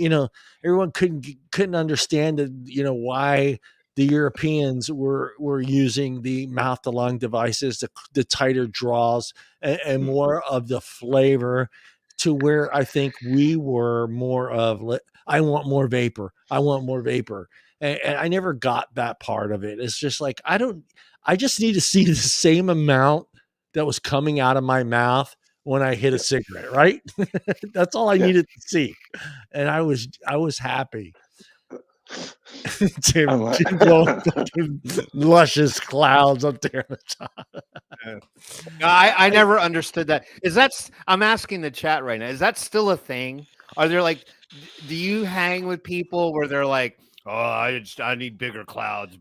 understand why the Europeans were using the mouth to lung devices, the tighter draws and more of the flavor, to where I think we were more of, I want more vapor. And I never got that part of it. It's just like, I just need to see the same amount that was coming out of my mouth when I hit a cigarette, right? That's all I needed to see. And I was happy. Jim blowing luscious clouds up there on the top. I never understood that. I'm asking the chat right now, is that still a thing? Are there do you hang with people where they're like, oh, I need bigger clouds,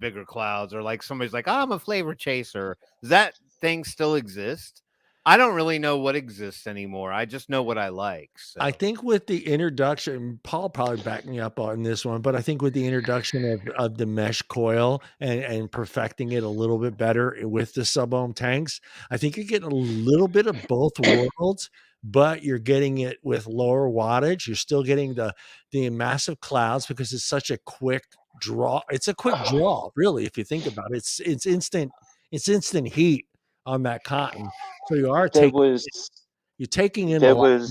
or like somebody's like, oh, I'm a flavor chaser? Does that thing still exist? I don't really know what exists anymore. I just know what I like. So. I think with the introduction, Paul probably backed me up on this one, but I think with the introduction of the mesh coil and perfecting it a little bit better with the sub-ohm tanks, I think you're getting a little bit of both worlds, but you're getting it with lower wattage. You're still getting the massive clouds because it's such a quick draw. It's a quick draw, really, if you think about it. It's instant heat on that cotton. So you are you're taking in a lot.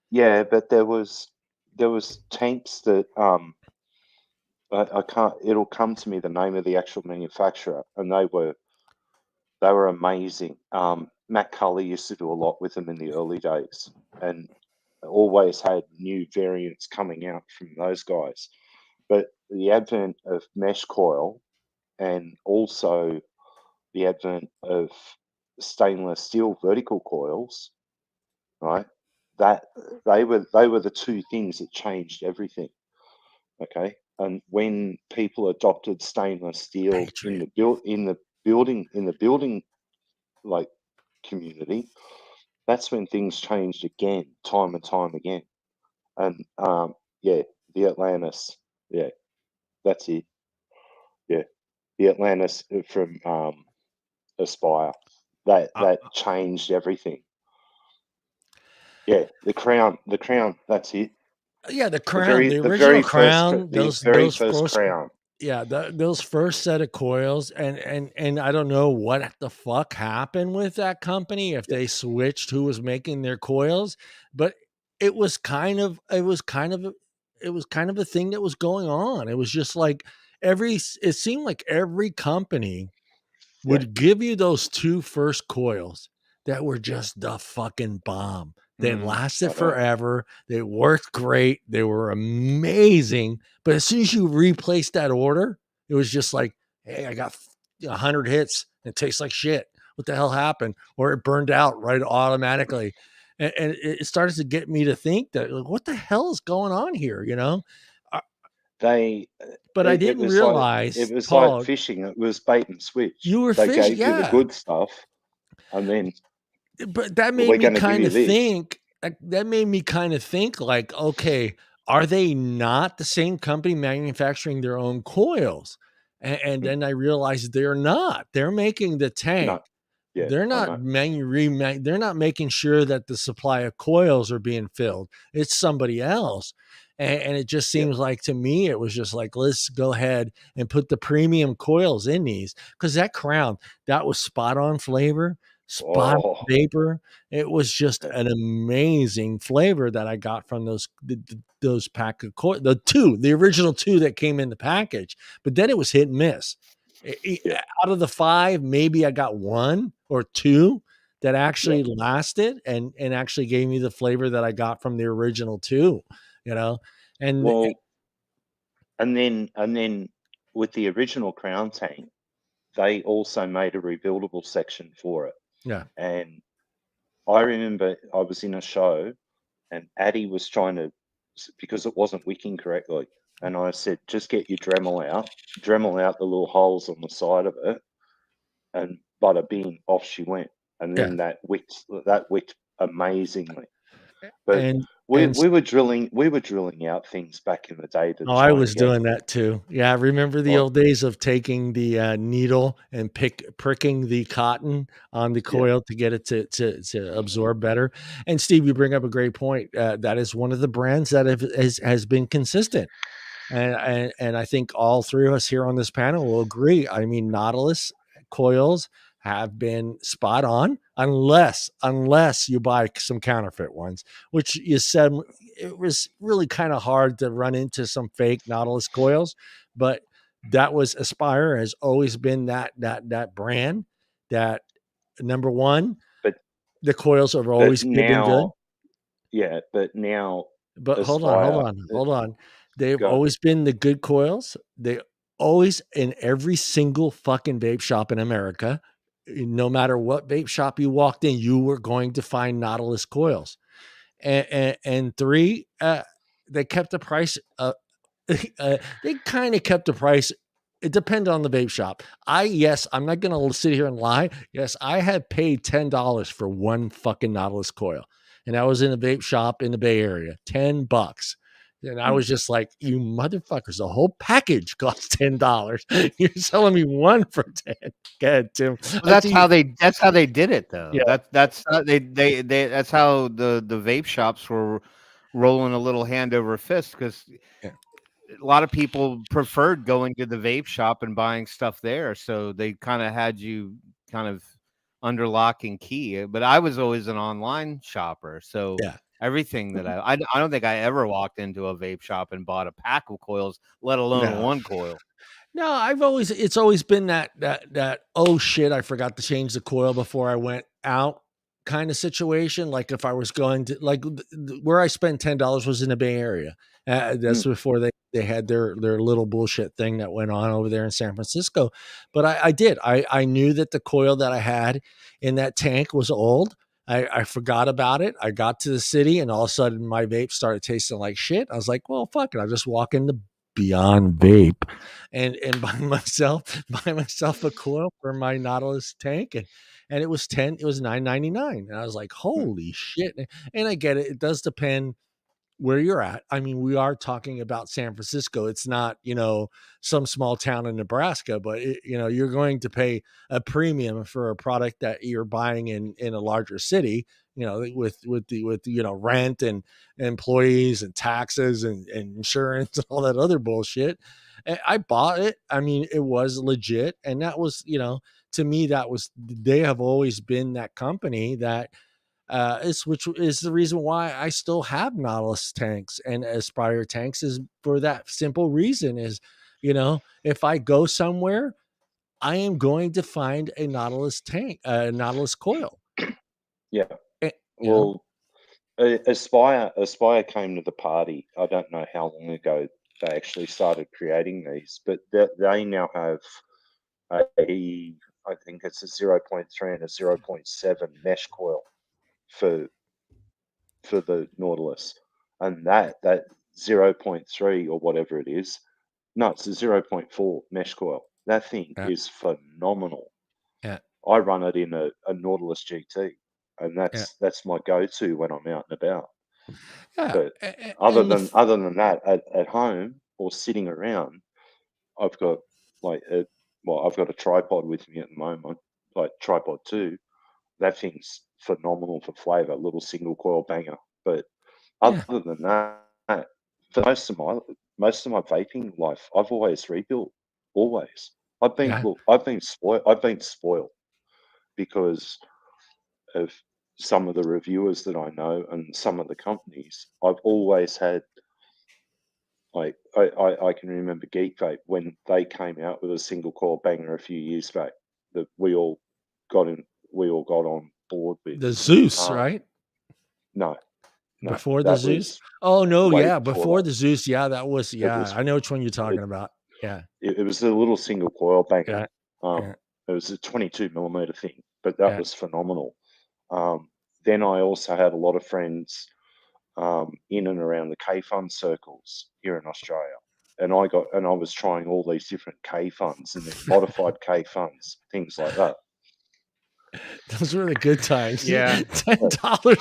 Yeah, but there was tanks that I can't. It'll come to me the name of the actual manufacturer, and they were amazing. Matt Cully used to do a lot with them in the early days, and always had new variants coming out from those guys. But the advent of mesh coil, and also the advent of stainless steel vertical coils, right? That they were the two things that changed everything. Okay, and when people adopted stainless steel in the building like community, that's when things changed again, time and time again. And yeah, the Atlantis, yeah, that's it. Yeah, the Atlantis from Aspire, that changed everything. Yeah, the crown, that's it. Yeah, the crown, the original crown, those first crown. Yeah, those first set of coils, and I don't know what the fuck happened with that company, if they switched who was making their coils, but it was kind of a thing that was going on. It was just like it seemed like every company would give you those two first coils that were just the fucking bomb. They lasted forever. They worked great. They were amazing. But as soon as you replaced that order, it was just like, hey, I got 100 hits. It tastes like shit. What the hell happened? Or it burned out right automatically. And it started to get me to think that, like, what the hell is going on here? You know? But I didn't realize it was Paul, like fishing. It was bait and switch. You were they fishing, gave you the good stuff, and then. But that made me kind of think. That made me kind of think, like, okay, are they not the same company manufacturing their own coils? And then I realized they're not. They're making the tank. No. Yeah, they're not they're not making sure that the supply of coils are being filled. It's somebody else. And it just seems like, to me, it was just like, let's go ahead and put the premium coils in these, because that crown, that was spot on flavor, spot on vapor. It was just an amazing flavor that I got from those pack of coils, the original two that came in the package. But then it was hit and miss. Out of the 5, maybe I got 1 or 2 that actually lasted and actually gave me the flavor that I got from the original 2, you know. And and then with the original crown tank, they also made a rebuildable section for it. Yeah. And I remember I was in a show, and Addy was trying to, because it wasn't wicking correctly, and I said, just get your Dremel out the little holes on the side of it, and bada bing, off she went. And then that wicked amazingly. But we were drilling out things back in the day. I was doing that too. Yeah, I remember the old days of taking the needle and pricking the cotton on the coil to get it to absorb better. And Steve, you bring up a great point. That is one of the brands that has been consistent. And I think all three of us here on this panel will agree. I mean, Nautilus coils have been spot on, unless you buy some counterfeit ones, which you said it was really kind of hard to run into some fake Nautilus coils. But that was Aspire has always been that brand, that number one. But the coils have always been good. Yeah, but now. But Aspire, hold on. They've always been the good coils. They always, in every single fucking vape shop in America, no matter what vape shop you walked in, you were going to find Nautilus coils. And 3, they kept the price. They kind of kept the price It depended on the vape shop. Yes, I'm not going to sit here and lie. Yes, I had paid $10 for one fucking Nautilus coil. And I was in a vape shop in the Bay Area, $10. And I was just like, you motherfuckers, the whole package costs $10. You're selling me one for 10. Go ahead, Tim. Well, that's how they did it though. Yeah. That's how that's how the vape shops were rolling a little hand over fist, because a lot of people preferred going to the vape shop and buying stuff there. So they kind of had you kind of under lock and key. But I was always an online shopper. So everything that I don't think I ever walked into a vape shop and bought a pack of coils, let alone one coil. No, it's always been that oh shit, I forgot to change the coil before I went out kind of situation. Like if I was going to, like, where I spent $10 was in the Bay Area. That's before they had their little bullshit thing that went on over there in San Francisco. But I knew that the coil that I had in that tank was old. I forgot about it. I got to the city and all of a sudden my vape started tasting like shit. I was like, well, fuck it. I'll just walk into Beyond Vape and buy myself a coil for my Nautilus tank, and it was $9.99, and I was like, holy shit. And I get it, it does depend where you're at. I mean, we are talking about San Francisco. It's not, some small town in Nebraska, but you're going to pay a premium for a product that you're buying in a larger city, with rent and employees and taxes and insurance and all that other bullshit. And I bought it. I mean, it was legit. And that was, to me, they have always been that company that, which is the reason why I still have Nautilus tanks and Aspire tanks, is for that simple reason is, if I go somewhere, I am going to find a Nautilus tank, a Nautilus coil. Yeah. Well, Aspire came to the party. I don't know how long ago they actually started creating these, but they now have I think it's a 0.3 and a 0.7 mesh coil for the Nautilus, and that 0.3 or whatever it is, no, it's a 0.4 mesh coil. That thing is phenomenal. Yeah, I run it in a Nautilus GT, and that's my go-to when I'm out and about. Yeah. But other than that, at home or sitting around, I've got I've got a tripod with me at the moment, like tripod 2. That thing's phenomenal for flavor, little single coil banger. But other than that, for most of my vaping life, I've always rebuilt. Always. I've been spoiled because of some of the reviewers that I know and some of the companies. I've always had, like, I can remember Geek Vape when they came out with a single coil banger a few years back that we all got on board with. The Zeus, right? No. Before the Zeus? Oh no, before the Zeus. Yeah, that was I know which one you're talking about. Yeah. It was a little single coil banger. It was a 22 millimeter thing, but that was phenomenal. Then I also had a lot of friends in and around the K-Fund circles here in Australia. And I was trying all these different K-Funds and then modified K-Funds, things like that. Those were the good times. Yeah. $10.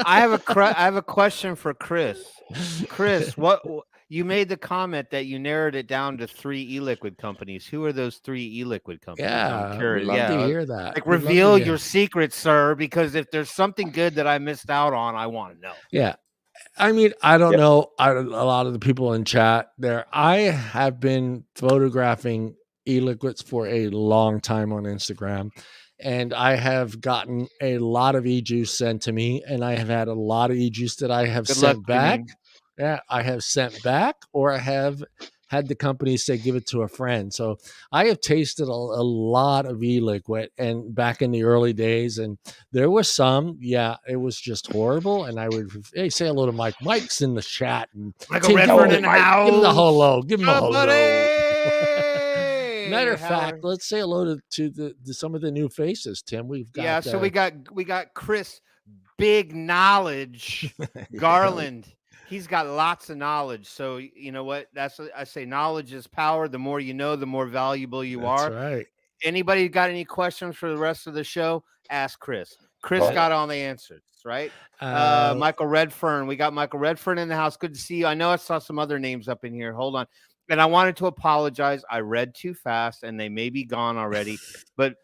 I have a question for Chris. Chris, what you made the comment that you narrowed it down to 3 e-liquid companies. Who are those 3 e-liquid companies? Yeah, we'd love to hear that. Like, reveal your secret, sir, because if there's something good that I missed out on, I want to know. Yeah. I mean, I don't know. A lot of the people in chat there, I have been photographing e-liquids for a long time on Instagram. And I have gotten a lot of e-juice sent to me, and I have had a lot of e-juice that I have sent back. Yeah, I have sent back, or I have had the company say give it to a friend. So I have tasted a lot of e-liquid, and back in the early days, and there was some, it was just horrible. And I would say hello to Mike. Mike's in the chat, and Michael Redford in the house. Give him the hello. Give him a hello. Matter of fact, let's say hello to some of the new faces, Tim. We've got so we got Chris Big Knowledge Garland he's got lots of knowledge. So you know what? That's what I say. Knowledge is power. The more you know, the more valuable you That's are. right. Anybody got any questions for the rest of the show? Ask Chris. Chris got all the answers, right? Michael Redfern. We got Michael Redfern in the house. Good to see you. I know I saw some other names up in here. Hold on. And I wanted to apologize. I read too fast and they may be gone already. But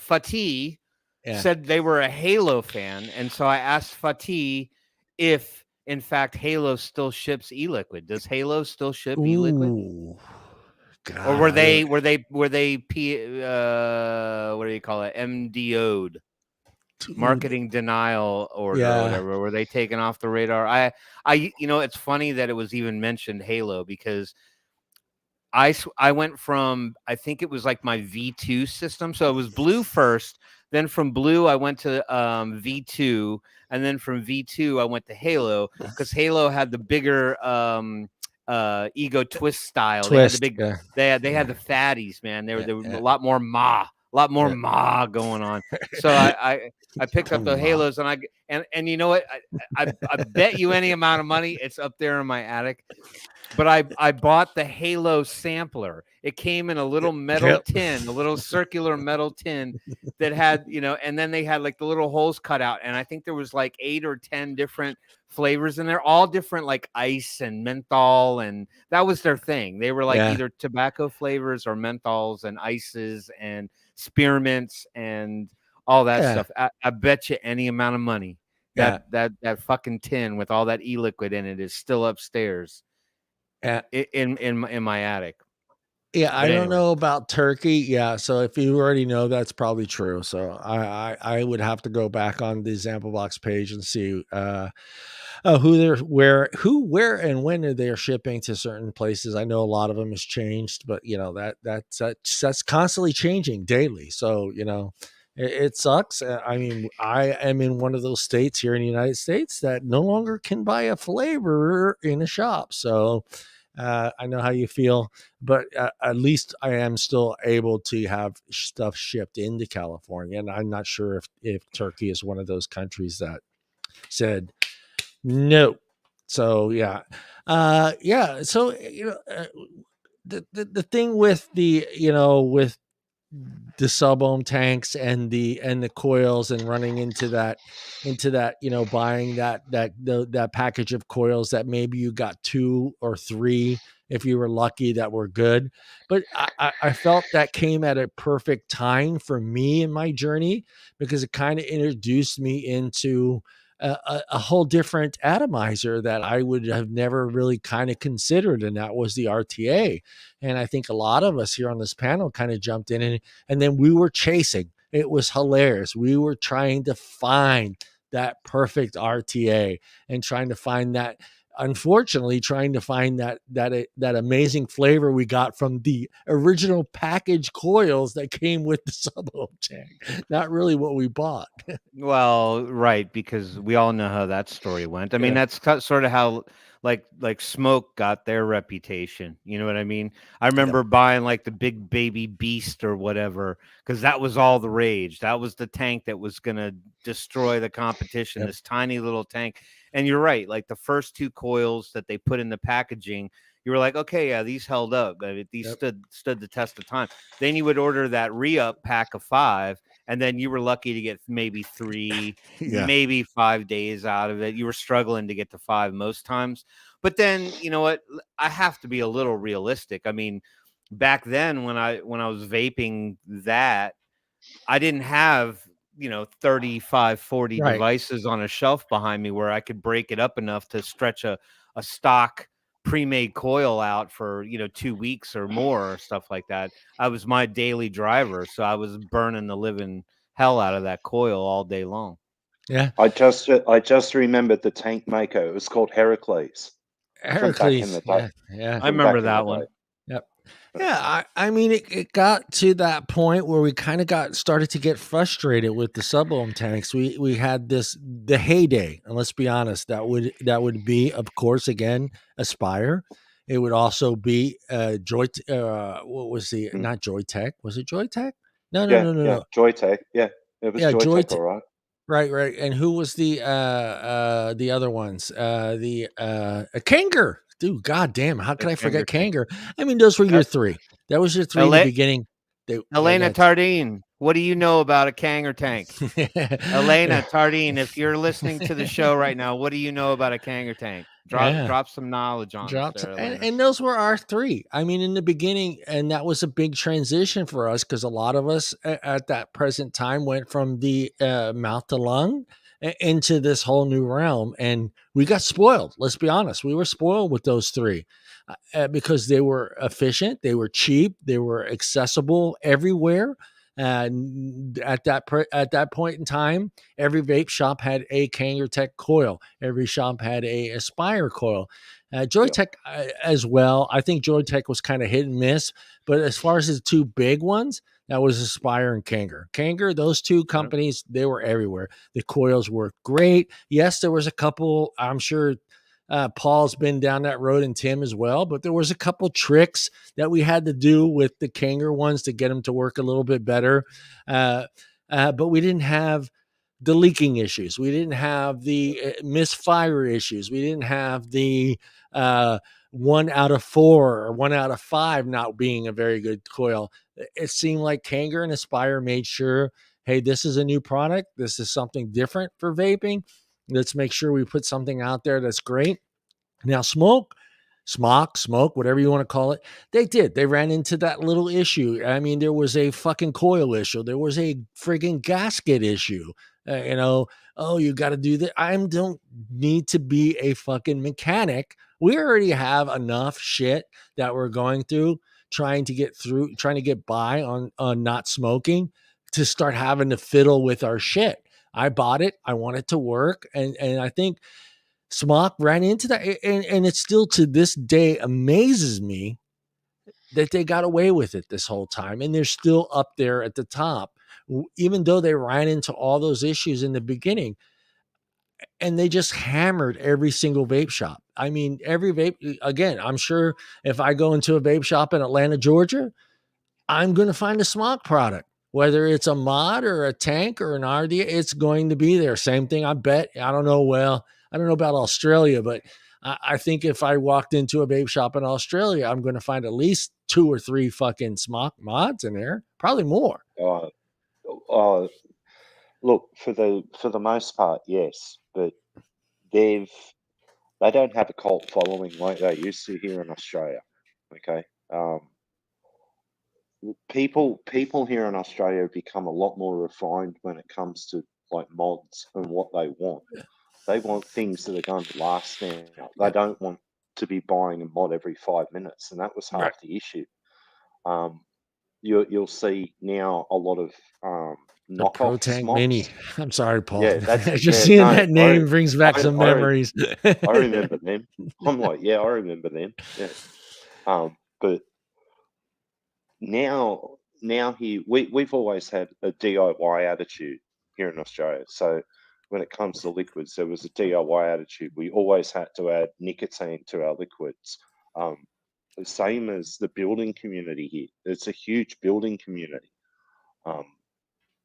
Fatih said they were a Halo fan. And so I asked Fatih if, in fact, Halo still ships e-liquid. Does Halo still ship e-liquid? God, or were they what do you call it? MDO'd, marketing denial order or whatever. Were they taken off the radar? I it's funny that it was even mentioned Halo because I went from, I think it was like my V2 system. So it was Blue first. Then from Blue, I went to V2. And then from V2, I went to Halo because Halo had the bigger Ego Twist style. They had the big, they had the fatties, man. They were a lot more ma going on. So I picked up the Halos and and you know what? I bet you any amount of money it's up there in my attic. But I bought the Halo sampler. It came in a little metal tin, a little circular metal tin that had, and then they had like the little holes cut out. And I think there was like 8 or 10 different flavors in there, all different, like ice and menthol. And that was their thing. They were like either tobacco flavors or menthols and ices and spearmints and all that stuff. I bet you any amount of money that fucking tin with all that e-liquid in it is still upstairs. In my attic. Yeah, I don't know about turkey. Yeah, so if you already know, that's probably true. So I would have to go back on the Example Box page and see where, and when are they shipping to certain places. I know a lot of them has changed, but that's constantly changing daily. So it sucks. I mean, I am in one of those states here in the United States that no longer can buy a flavor in a shop. So I know how you feel, but at least I am still able to have stuff shipped into California. And I'm not sure if Turkey is one of those countries that said no. So, yeah. So, the thing with with the sub-ohm tanks and the coils and running into that buying that package of coils that maybe you got 2 or 3 if you were lucky that were good, but I felt that came at a perfect time for me in my journey because it kind of introduced me into a whole different atomizer that I would have never really kind of considered, and that was the RTA. And I think a lot of us here on this panel kind of jumped in and then we were chasing. It was hilarious. We were trying to find that perfect RTA and trying to find that, unfortunately, that amazing flavor we got from the original package coils that came with the sub-ohm tank. Not really what we bought. Well, right, because we all know how that story went. I mean, that's sort of how like Smoke got their reputation. You know what I mean? I remember buying like the Big Baby Beast or whatever because that was all the rage. That was the tank that was going to destroy the competition. This tiny little tank. And you're right. Like the first 2 coils that they put in the packaging, you were like, okay, yeah, these held up. These stood the test of time. Then you would order that re-up pack of 5. And then you were lucky to get maybe 3, maybe 5 days out of it. You were struggling to get to 5 most times. But then, you know what? I have to be a little realistic. I mean, back then when I was vaping that, I didn't have, 35, 40 devices on a shelf behind me where I could break it up enough to stretch a stock pre-made coil out for 2 weeks or more or stuff like that. I was my daily driver, so I was burning the living hell out of that coil all day long. Yeah, I just remembered the tank maker. It was called Heracles. Heracles. Yeah. I remember that one. Yep. Yeah, I mean, it got to that point where we kind of started to get frustrated with the sub-ohm tanks. We had the heyday, and let's be honest, that would be, of course, again, Aspire. It would also be Joy. What was not Joytech? Was it Joytech? No. Joytech. Yeah, it was Joytech, all right. Right. And who was the other ones? Kanger. Dude, goddamn, how could I forget Kanger? I mean, those were your three. That was your three in the beginning. Elena Tardine, what do you know about a Kanger tank? Elena Tardine, if you're listening to the show right now, what do you know about a Kanger tank? Drop some knowledge on us there, and those were our three. I mean, in the beginning, and that was a big transition for us because a lot of us at that present time went from the mouth to lung into this whole new realm, and we got spoiled. Let's be honest, we were spoiled with those three because they were efficient, they were cheap, they were accessible everywhere. And at that point in time, every vape shop had a Kangertech coil. Every shop had a Aspire coil. Joytech as well. I think Joytech was kind of hit and miss, but as far as the two big ones, that was Aspire and Kanger. Kanger, those two companies, they were everywhere. The coils were great. Yes, there was a couple, I'm sure Paul's been down that road and Tim as well, but there was a couple tricks that we had to do with the Kanger ones to get them to work a little bit better. But we didn't have the leaking issues. We didn't have the misfire issues. We didn't have the 1 out of 4 or 1 out of 5 not being a very good coil. It seemed like Kanger and Aspire made sure, hey, this is a new product. This is something different for vaping. Let's make sure we put something out there that's great. Now, smoke, whatever you want to call it, they did. They ran into that little issue. I mean, there was a fucking coil issue. There was a friggin' gasket issue. You got to do that. I don't need to be a fucking mechanic. We already have enough shit that we're going through, trying to get by on not smoking, to start having to fiddle with our shit. I bought it. I want it to work. And I think Smock ran into that. And it still to this day amazes me that they got away with it this whole time. And they're still up there at the top, even though they ran into all those issues in the beginning. And they just hammered every single vape shop. I mean, every vape, again, I'm sure if I go into a vape shop in Atlanta, Georgia, I'm going to find a Smock product. Whether it's a mod or a tank or an RD, it's going to be there. Same thing, I bet. I don't know about Australia, but I think if I walked into a vape shop in Australia, I'm going to find at least 2 or 3 fucking Smock mods in there. Probably more. Look, for the most part, yes, but they don't have a cult following like they used to here in Australia. Okay. People here in Australia have become a lot more refined when it comes to like mods and what they want. They want things that are going to last now. They don't want to be buying a mod every 5 minutes, and that was half the issue. You'll see now a lot of knockoff Tank Mini. I'm sorry, Paul. Yeah, just seeing that name brings back some memories. I remember them. I'm like, yeah, I remember them. Yeah. But now here we've always had a DIY attitude here in Australia. So when it comes to liquids, there was a DIY attitude. We always had to add nicotine to our liquids. The same as the building community here. It's a huge building community.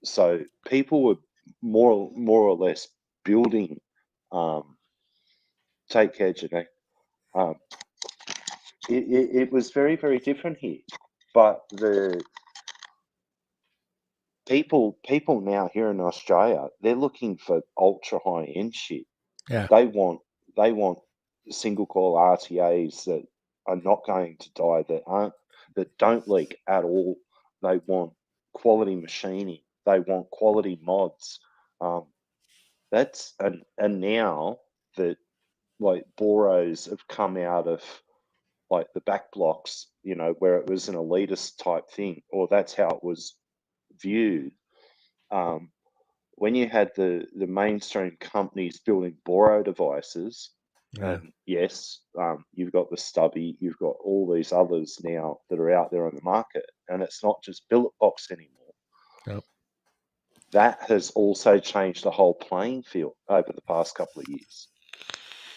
So people were more or less building. Take care, Janae. It was very, very different here. But the people now here in Australia, they're looking for ultra high end shit. Yeah. They want single coil RTAs that are not going to die, that don't leak at all. They want quality machining. They want quality mods. And now that like Boros have come out of like the back blocks, where it was an elitist type thing, or that's how it was viewed. When you had the mainstream companies building Boro devices, yes, you've got the Stubby, you've got all these others now that are out there on the market, and it's not just billet box anymore. Yep. That has also changed the whole playing field over the past couple of years.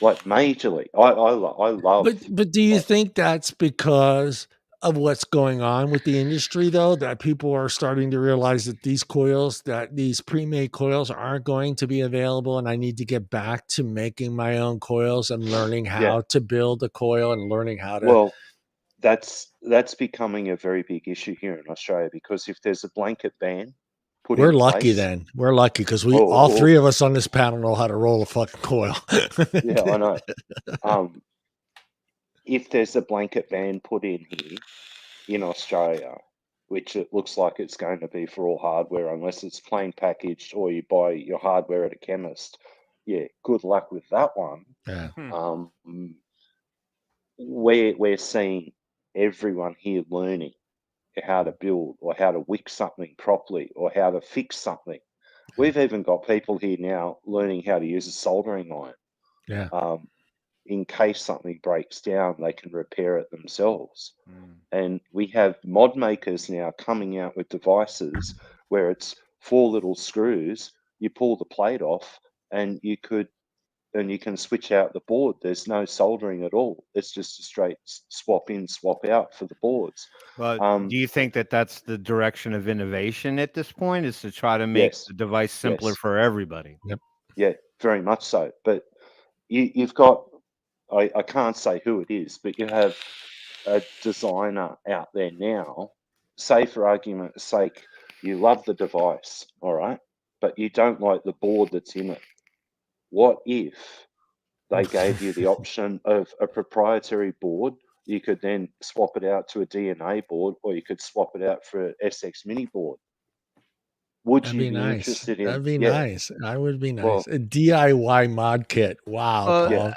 Like majorly. I love. But do you think that's because of what's going on with the industry, though, that people are starting to realize that these pre-made coils aren't going to be available, and I need to get back to making my own coils and learning how to build a coil and learning how to. Well, that's becoming a very big issue here in Australia, because if there's a blanket ban put We're in lucky place, then. We're lucky because all three of us on this panel know how to roll a fucking coil. Yeah, I know. If there's a blanket ban put in here in Australia, which it looks like it's going to be for all hardware, unless it's plain packaged or you buy your hardware at a chemist, yeah, good luck with that one. Yeah. We're seeing everyone here learning how to build or how to wick something properly or how to fix something. We've even got people here now learning how to use a soldering iron. Yeah. In case something breaks down, they can repair it themselves. And we have mod makers now coming out with devices where it's 4 little screws, you pull the plate off, and you can switch out the board. There's no soldering at all. It's just a straight swap in, swap out for the boards. Well, do you think that that's the direction of innovation at this point, is to try to make the device simpler for everybody? Yep. Yeah, very much so. But you've got, I can't say who it is, but you have a designer out there now, say for argument's sake, you love the device, all right, but you don't like the board that's in it. What if they gave you the option of a proprietary board? You could then swap it out to a DNA board, or you could swap it out for an SX Mini board. Would you be interested in? That'd be nice. I would be nice. A DIY mod kit. Wow, Paul.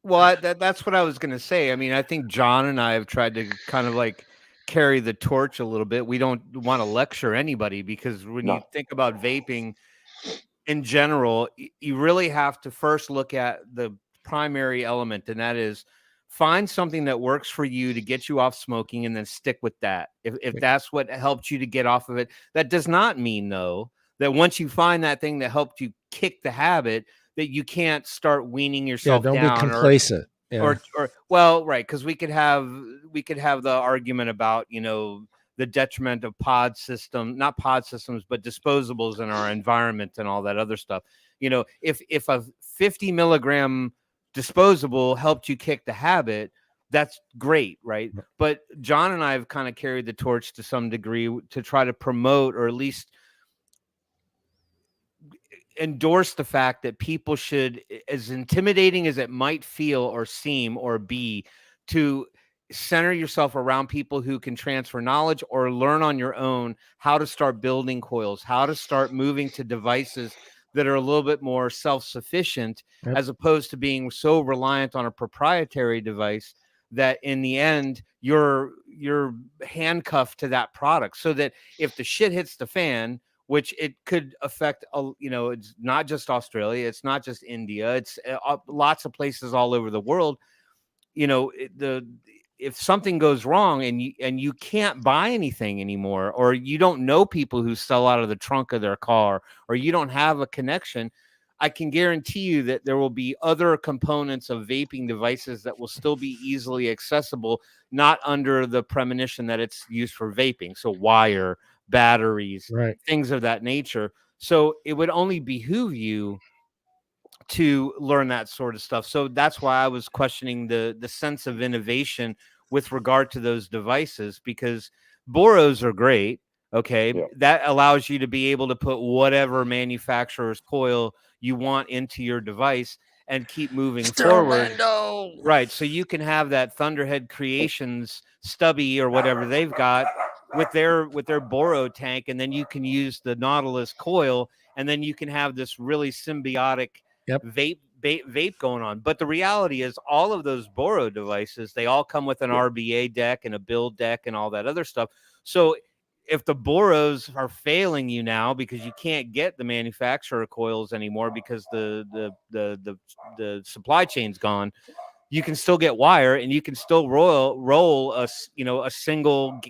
Well, that's what I was going to say. I mean, I think John and I have tried to kind of like carry the torch a little bit. We don't want to lecture anybody, because when you think about vaping in general, you really have to first look at the primary element, and that is find something that works for you to get you off smoking, and then stick with that. If that's what helped you to get off of it. That does not mean, though, that once you find that thing that helped you kick the habit, that you can't start weaning yourself down. Don't be complacent. Or well, right, because we could have the argument about, the detriment of not pod systems, but disposables in our environment and all that other stuff. If a 50 milligram disposable helped you kick the habit, that's great, right? But John and I have kind of carried the torch to some degree to try to promote, or at least endorse the fact that people should, as intimidating as it might feel or seem or be, to center yourself around people who can transfer knowledge or learn on your own how to start building coils, how to start moving to devices that are a little bit more self-sufficient, as opposed to being so reliant on a proprietary device that in the end you're handcuffed to that product. So that if the shit hits the fan, which it could affect, it's not just Australia, it's not just India, it's lots of places all over the world. If something goes wrong and you can't buy anything anymore, or you don't know people who sell out of the trunk of their car, or you don't have a connection, I can guarantee you that there will be other components of vaping devices that will still be easily accessible, not under the premonition that it's used for vaping. So wire, batteries, things of that nature. So it would only behoove you to learn that sort of stuff. So that's why I was questioning the sense of innovation with regard to those devices, because Boros are great. Okay. Yeah. That allows you to be able to put whatever manufacturer's coil you want into your device and keep moving forward. Right. So you can have that Thunderhead Creations stubby or whatever they've got with their Boro tank, and then you can use the Nautilus coil, and then you can have this really symbiotic vape going on. But the reality is, all of those Boro devices, they all come with an RBA deck and a build deck and all that other stuff. So if the Boros are failing you now because you can't get the manufacturer coils anymore because the supply chain's gone, you can still get wire, and you can still roll a single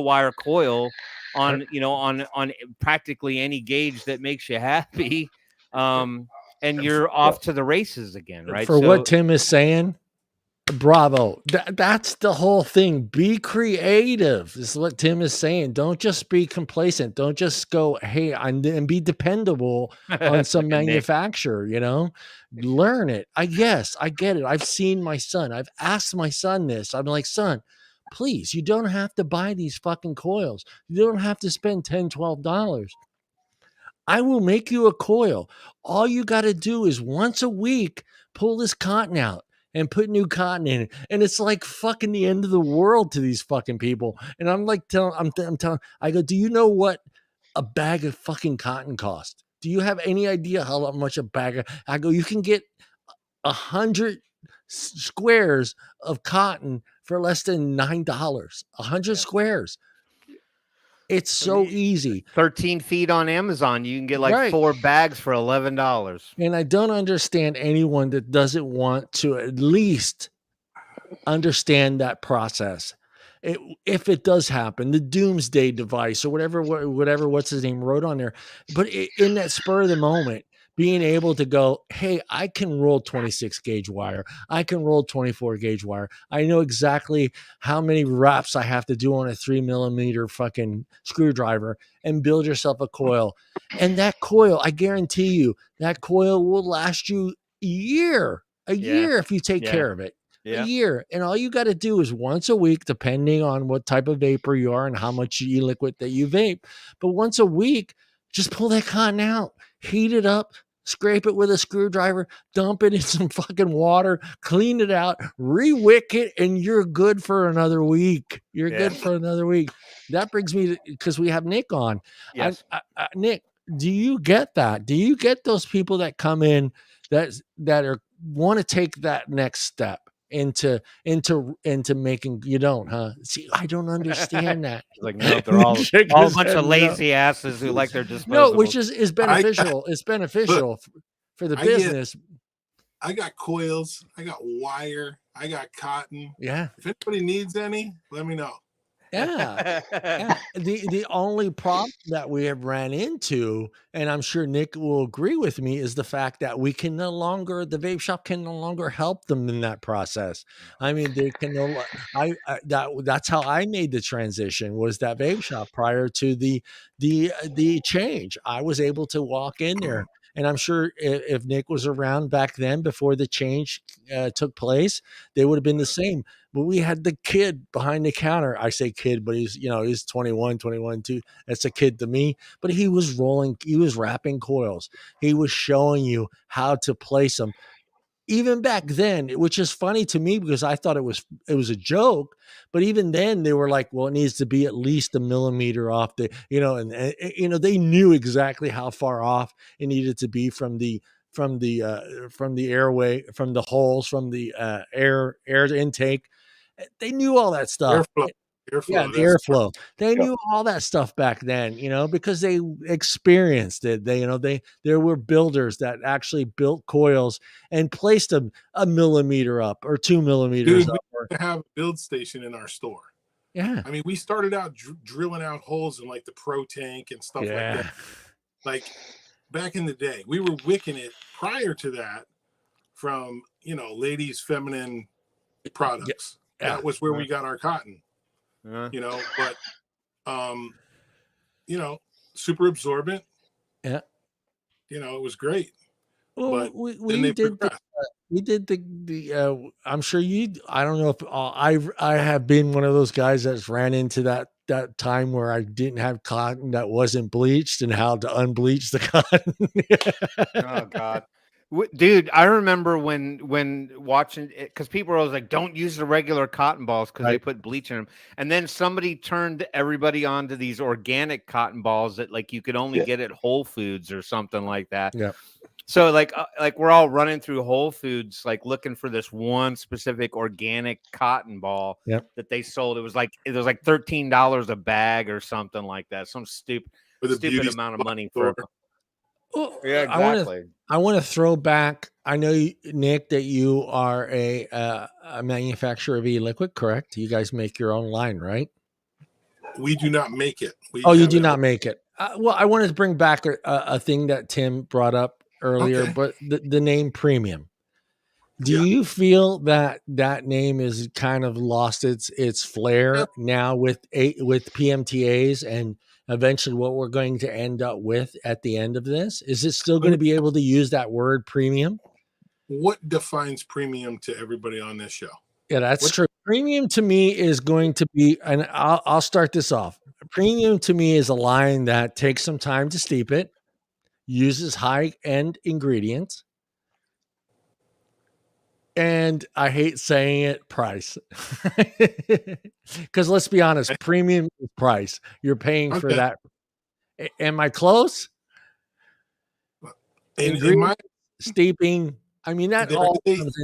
wire coil on on practically any gauge that makes you happy, and you're off to the races again, right? For what Tim is saying, Bravo. That's the whole thing. Be creative. This is what Tim is saying. Don't just be complacent. Don't just go, hey, and be dependable on some manufacturer, you know? Learn it. Yes, I get it. I've seen my son. I've asked my son this. I'm like, son, please, you don't have to buy these fucking coils. You don't have to spend $10, $12. I will make you a coil. All you got to do is once a week, pull this cotton out and put new cotton in it. And it's like fucking the end of the world to these fucking people. And I'm like, I'm telling, I go, do you know what a bag of fucking cotton costs? Do you have any idea how much a bag of, I go, you can get 100 squares of cotton for less than $9, 100 squares. It's so easy. 13 feet on Amazon. You can get like 4 bags for $11. And I don't understand anyone that doesn't want to at least understand that process. If it does happen, the doomsday device or whatever, what's his name wrote on there. But in that spur of the moment, being able to go, hey, I can roll 26 gauge wire. I can roll 24 gauge wire. I know exactly how many wraps I have to do on a 3mm fucking screwdriver and build yourself a coil. And that coil, I guarantee you, that coil will last you a year if you take care of it. A year. And all you got to do is once a week, depending on what type of vapor you are and how much e-liquid that you vape. But once a week, just pull that cotton out, heat it up, scrape it with a screwdriver, dump it in some fucking water, clean it out, re-wick it, and you're good for another week. You're good for another week. That brings me to, because we have Nick on. Yes. Nick, do you get that? Do you get those people that come in that want to take that next step into making? You don't, huh? See, I don't understand that. Like, no, they're all a bunch of lazy asses who like their disposable. No, which is beneficial. It's beneficial for the business. I got coils, I got wire, I got cotton. Yeah. If anybody needs any, let me know. Yeah. The only problem that we have ran into, and I'm sure Nick will agree with me, is the fact that the vape shop can no longer help them in that process. I mean, they can that's how I made the transition, was that vape shop prior to the change. I was able to walk in there. And I'm sure if Nick was around back then before the change took place, they would have been the same. But we had the kid behind the counter. I say kid, but he's 21 too. That's a kid to me. But he was wrapping coils. He was showing you how to place them. Even back then, which is funny to me because I thought it was a joke, but even then they were like, well, it needs to be at least a millimeter off the, and they knew exactly how far off it needed to be from the airway, from the holes, from the air intake. They knew all that stuff. Airflow. They knew all that stuff back then, because they experienced it. There were builders that actually built coils and placed them a millimeter up or 2 millimeters up. We have a build station in our store. Yeah. I mean, we started out drilling out holes in like the Pro Tank and stuff like that. Like back in the day, we were wicking it prior to that from, ladies' feminine products. Yeah. That was where we got our cotton. But super absorbent. Yeah. It was great. Well, but we did the I'm sure I don't know if I have been one of those guys that's ran into that time where I didn't have cotton that wasn't bleached and how to unbleach the cotton. Oh God. Dude, I remember when watching it, because people were always like, don't use the regular cotton balls because they put bleach in them. And then somebody turned everybody onto these organic cotton balls that like you could only get at Whole Foods or something like that. Yeah. So like we're all running through Whole Foods, like looking for this one specific organic cotton ball that they sold. It was like $13 a bag or something like that. Some stupid amount of money for. Well, yeah, exactly. I want to throw back. I know, Nick, that you are a manufacturer of e-liquid, correct? You guys make your own line, right? We do not make it. You do not make it. Well, I wanted to bring back a thing that Tim brought up earlier, but the name Premium. Do you feel that that name is kind of lost its flair now with PMTAs and eventually what we're going to end up with at the end of this? Is it still going to be able to use that word premium? What defines premium to everybody on this show? Yeah, that's true. Premium to me is going to be, and I'll start this off. Premium to me is a line that takes some time to steep it, uses high-end ingredients, and I hate saying it, price. Because let's be honest, premium is price. You're paying for that. Am I close? In my steeping, I mean, that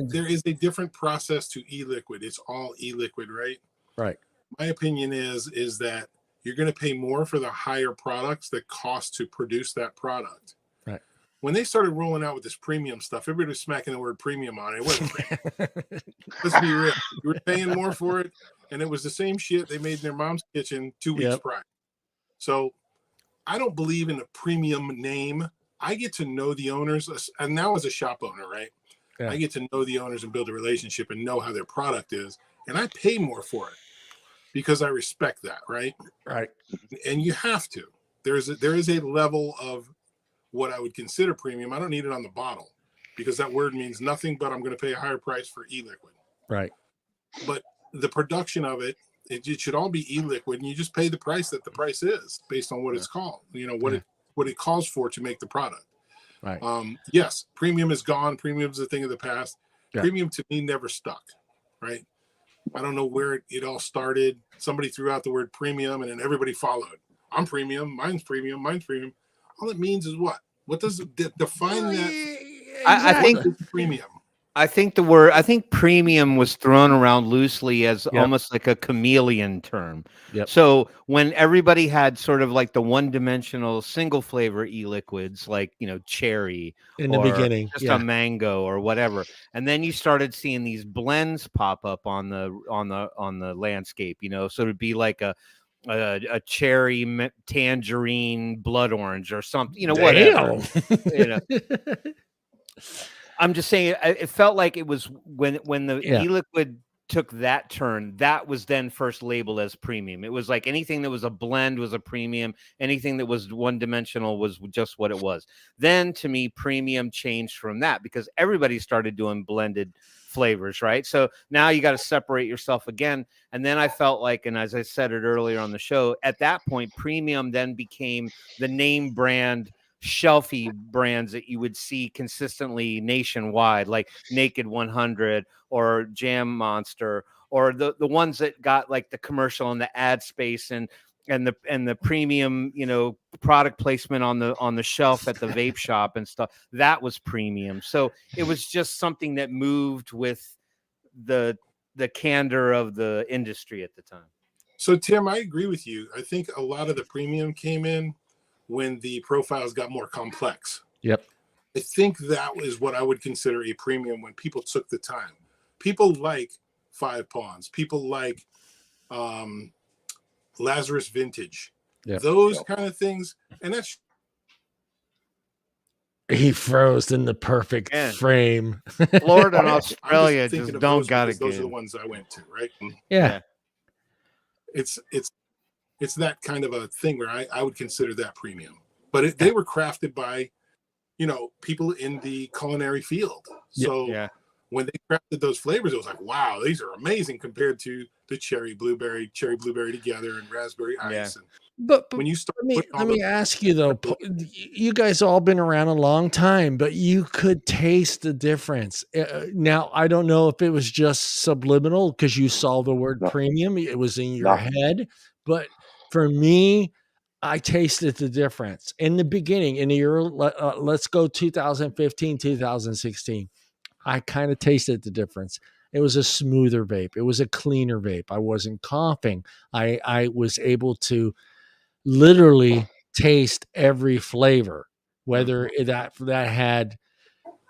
there is a different process to e-liquid. It's all e-liquid, right? Right. My opinion is that you're going to pay more for the higher products that cost to produce that product. Right. When they started rolling out with this premium stuff, everybody was smacking the word premium on it. It wasn't premium. Let's be real. You were paying more for it, and it was the same shit they made in their mom's kitchen 2 weeks prior. So I don't believe in a premium name. I get to know the owners, and now as a shop owner, right? Yeah. I get to know the owners and build a relationship and know how their product is, and I pay more for it because I respect that, right? Right. And you have to. There is a level of what I would consider premium. I don't need it on the bottle because that word means nothing, but I'm going to pay a higher price for e-liquid. Right. But the production of it should all be e-liquid, and you just pay the price that the price is based on what it's called. You know, what it calls for to make the product. Right. Yes, premium is gone. Premium is a thing of the past. Yeah. Premium to me never stuck, right? I don't know where it all started. Somebody threw out the word premium and then everybody followed. I'm premium. Mine's premium. Mine's premium. All it means is what? What does it define that? I think premium. I think premium was thrown around loosely as almost like a chameleon term. Yep. So when everybody had sort of like the one-dimensional single flavor e-liquids, like, you know, cherry in the beginning, just a mango or whatever, and then you started seeing these blends pop up on the landscape, you know, so it'd be like a cherry tangerine blood orange or something, you know, whatever. You know. I'm just saying, it felt like it was when the e-liquid took that turn, that was then first labeled as premium. It was like anything that was a blend was a premium. Anything that was one-dimensional was just what it was. Then, to me, premium changed from that because everybody started doing blended flavors, right? So now you got to separate yourself again. And then I felt like, and as I said it earlier on the show, at that point, premium then became the name brand shelfie brands that you would see consistently nationwide, like Naked 100 or Jam Monster, or the ones that got like the commercial and the ad space and the premium, you know, product placement on the shelf at the vape shop and stuff. That was premium. So it was just something that moved with the candor of the industry at the time. So Tim, I agree with you. I think a lot of the premium came in when the profiles got more complex. Yep. I think that is what I would consider a premium when people took the time. People like Five Ponds. People like Lazarus Vintage. Yep. Those kind of things. And that's... He froze in the perfect frame. Florida and Australia just don't got it. Those are the ones I went to, right? Yeah. It's that kind of a thing where I would consider that premium. But they were crafted by, you know, people in the culinary field. So when they crafted those flavors, it was like, wow, these are amazing compared to the cherry blueberry together and raspberry ice. And but when you start, let me ask you though, you guys all been around a long time, but you could taste the difference. Now, I don't know if it was just subliminal because you saw the word premium, it was in your head, but for me, I tasted the difference in the beginning, in the year, let's go 2015, 2016. I kind of tasted the difference. It was a smoother vape. It was a cleaner vape. I wasn't coughing. I was able to literally taste every flavor, whether that had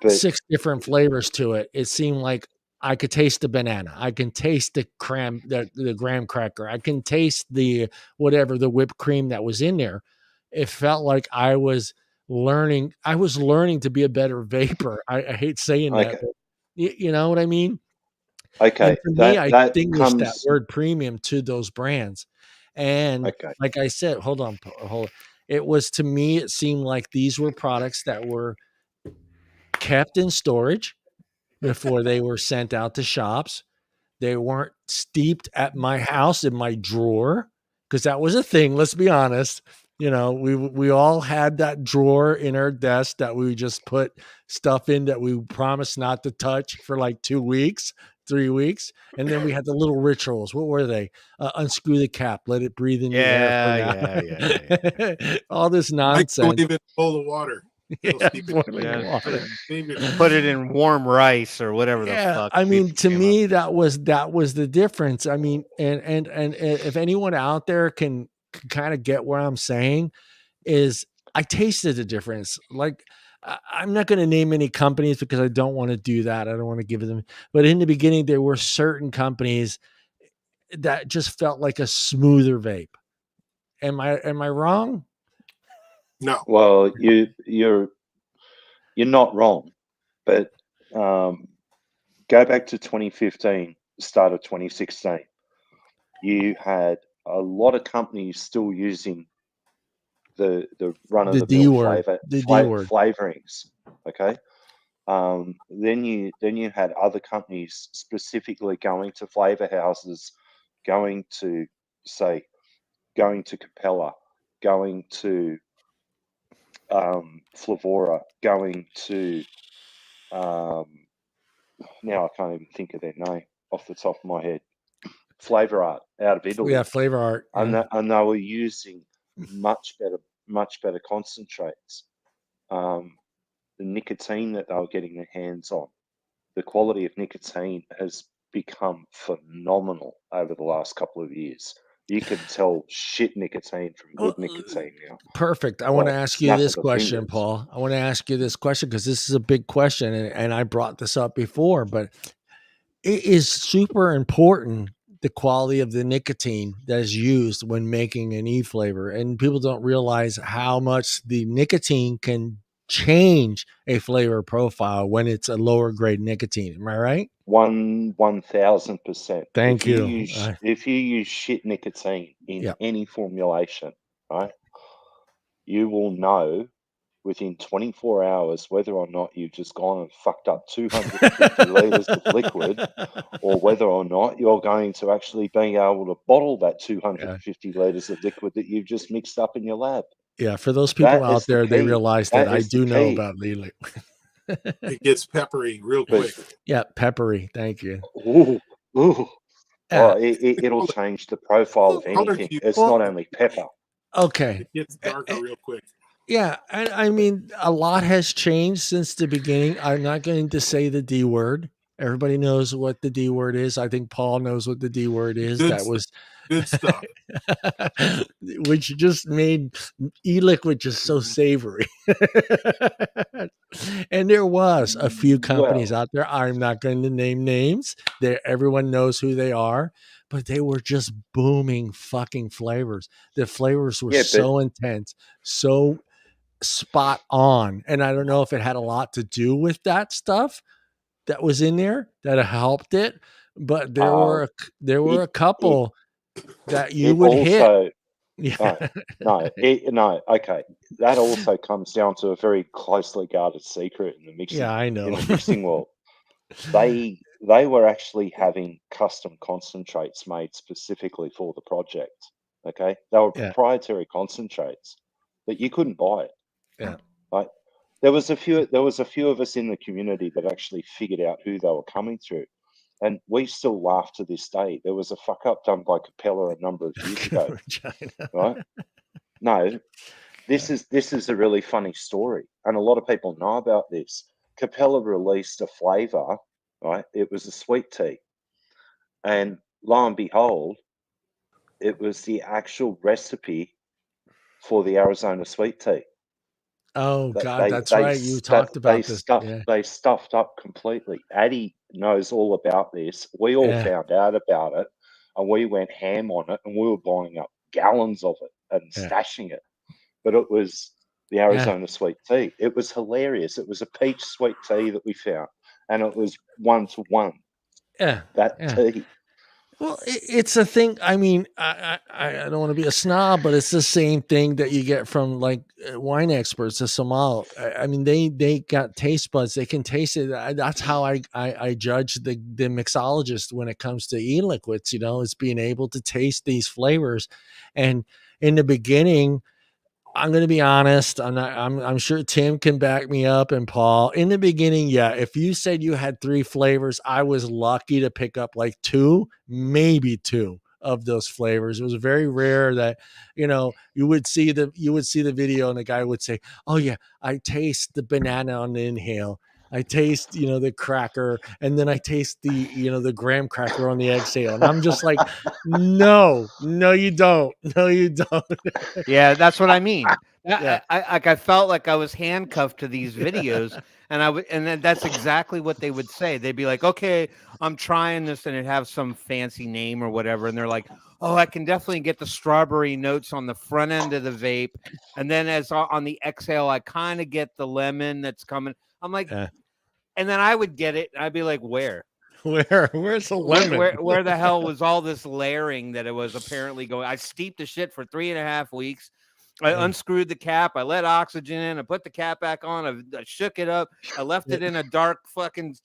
6 different flavors to it. It seemed like I could taste the banana. I can taste the graham cracker. I can taste the whipped cream that was in there. It felt like I was learning to be a better vapor. I hate saying that. But You know what I mean? Okay, And for me, I that distinguish that comes. word premium to those brands. And Okay, like I said, hold on. It was, to me, it seemed like these were products that were kept in storage before they were sent out to shops. They weren't steeped at my house in my drawer, because that was a thing. Let's be honest. You know, we all had that drawer in our desk that we just put stuff in that we promised not to touch for like 2 weeks, 3 weeks. And then we had the little rituals. What were they? Unscrew the cap, let it breathe in the air for an hour. All this nonsense. Microwave it in a bowl of water. Yeah, boiling water. Put it in warm rice or whatever the Yeah, fuck. I mean, people to came me, up that was the difference. I mean, and if anyone out there can kind of get where I'm saying, is I tasted the difference. Like, I'm not going to name any companies because I don't want to do that. I don't want to give them. But in the beginning, there were certain companies that just felt like a smoother vape. Am I wrong? No. Well, you're not wrong, but go back to 2015, start of 2016. You had a lot of companies still using the run of the D mill word, the D word. flavorings. Okay. Then you had other companies specifically going to flavor houses, going to Capella, going to Flavora, going to now I can't even think of their name off the top of my head. Flavor Art out of Italy. Yeah, Flavor Art. Yeah. And they were using much better concentrates. The nicotine that they were getting their hands on, the quality of nicotine has become phenomenal over the last couple of years. You can tell shit nicotine from good nicotine now. Perfect. I want to ask you this question, Paul. I want to ask you this question because this is a big question, and I brought this up before, but it is super important, the quality of the nicotine that is used when making an e-flavor, and people don't realize how much the nicotine can change a flavor profile when it's a lower grade nicotine. Am I right? 1,000%. Thank you. If you use shit nicotine in any formulation, right, you will know within 24 hours whether or not you've just gone and fucked up 250 liters of liquid, or whether or not you're going to actually be able to bottle that 250 liters of liquid that you've just mixed up in your lab. Yeah, for those people out there, they realize that I do know about Lily. It gets peppery real quick. Yeah, peppery. Thank you. Ooh. Oh, it'll change the profile of anything. It's not only pepper. Okay. It gets darker real quick. Yeah, and I mean, a lot has changed since the beginning. I'm not going to say the D word. Everybody knows what the D word is. I think Paul knows what the D word is. Good stuff. Which just made e-liquid just so savory. And there was a few companies out there. I'm not going to name names. Everyone knows who they are, but they were just booming fucking flavors. The flavors were so intense, so spot on. And I don't know if it had a lot to do with that stuff that was in there that helped it, but there were a couple that you would hit. Yeah. No. Okay. That also comes down to a very closely guarded secret in the mixing. Yeah, I know. In the mixing world, they were actually having custom concentrates made specifically for the project. Okay, they were proprietary concentrates that you couldn't buy it. Yeah. Right. There was a few of us in the community that actually figured out who they were coming through. And we still laugh to this day. There was a fuck up done by Capella a number of years ago. Right? No, this is a really funny story. And a lot of people know about this. Capella released a flavor, right? It was a sweet tea. And lo and behold, it was the actual recipe for the Arizona sweet tea. Oh God, that's right. You talked about this. They stuffed up completely. Addie knows all about this. We all found out about it, and we went ham on it, and we were buying up gallons of it and stashing it. But it was the Arizona sweet tea. It was hilarious. It was a peach sweet tea that we found, and it was 1-to-1. Yeah, tea. Well, it's a thing. I mean, I don't want to be a snob, but it's the same thing that you get from like wine experts, the Somal. I mean, they got taste buds; they can taste it. That's how I judge the mixologist when it comes to e-liquids. Is being able to taste these flavors, and in the beginning, I'm going to be honest. I'm sure Tim can back me up, and Paul. In the beginning, yeah, if you said you had 3 flavors, I was lucky to pick up like 2, maybe 2 of those flavors. It was very rare that, you would see the video and the guy would say, "Oh yeah, I taste the banana on the inhale. I taste, the cracker, and then I taste the graham cracker on the exhale." And I'm just like, no, you don't. No, you don't. Yeah, that's what I mean. Yeah. I felt like I was handcuffed to these videos, and then that's exactly what they would say. They'd be like, "Okay, I'm trying this," and it'd have some fancy name or whatever, and they're like, "Oh, I can definitely get the strawberry notes on the front end of the vape, and then as on the exhale, I kind of get the lemon that's coming." I'm like, and then I would get it, and I'd be like, "Where? Where's the lemon? Where the hell was all this layering that it was apparently going?" I steeped the shit for 3.5 weeks. I unscrewed the cap. I let oxygen in. I put the cap back on. I shook it up. I left it in a dark fucking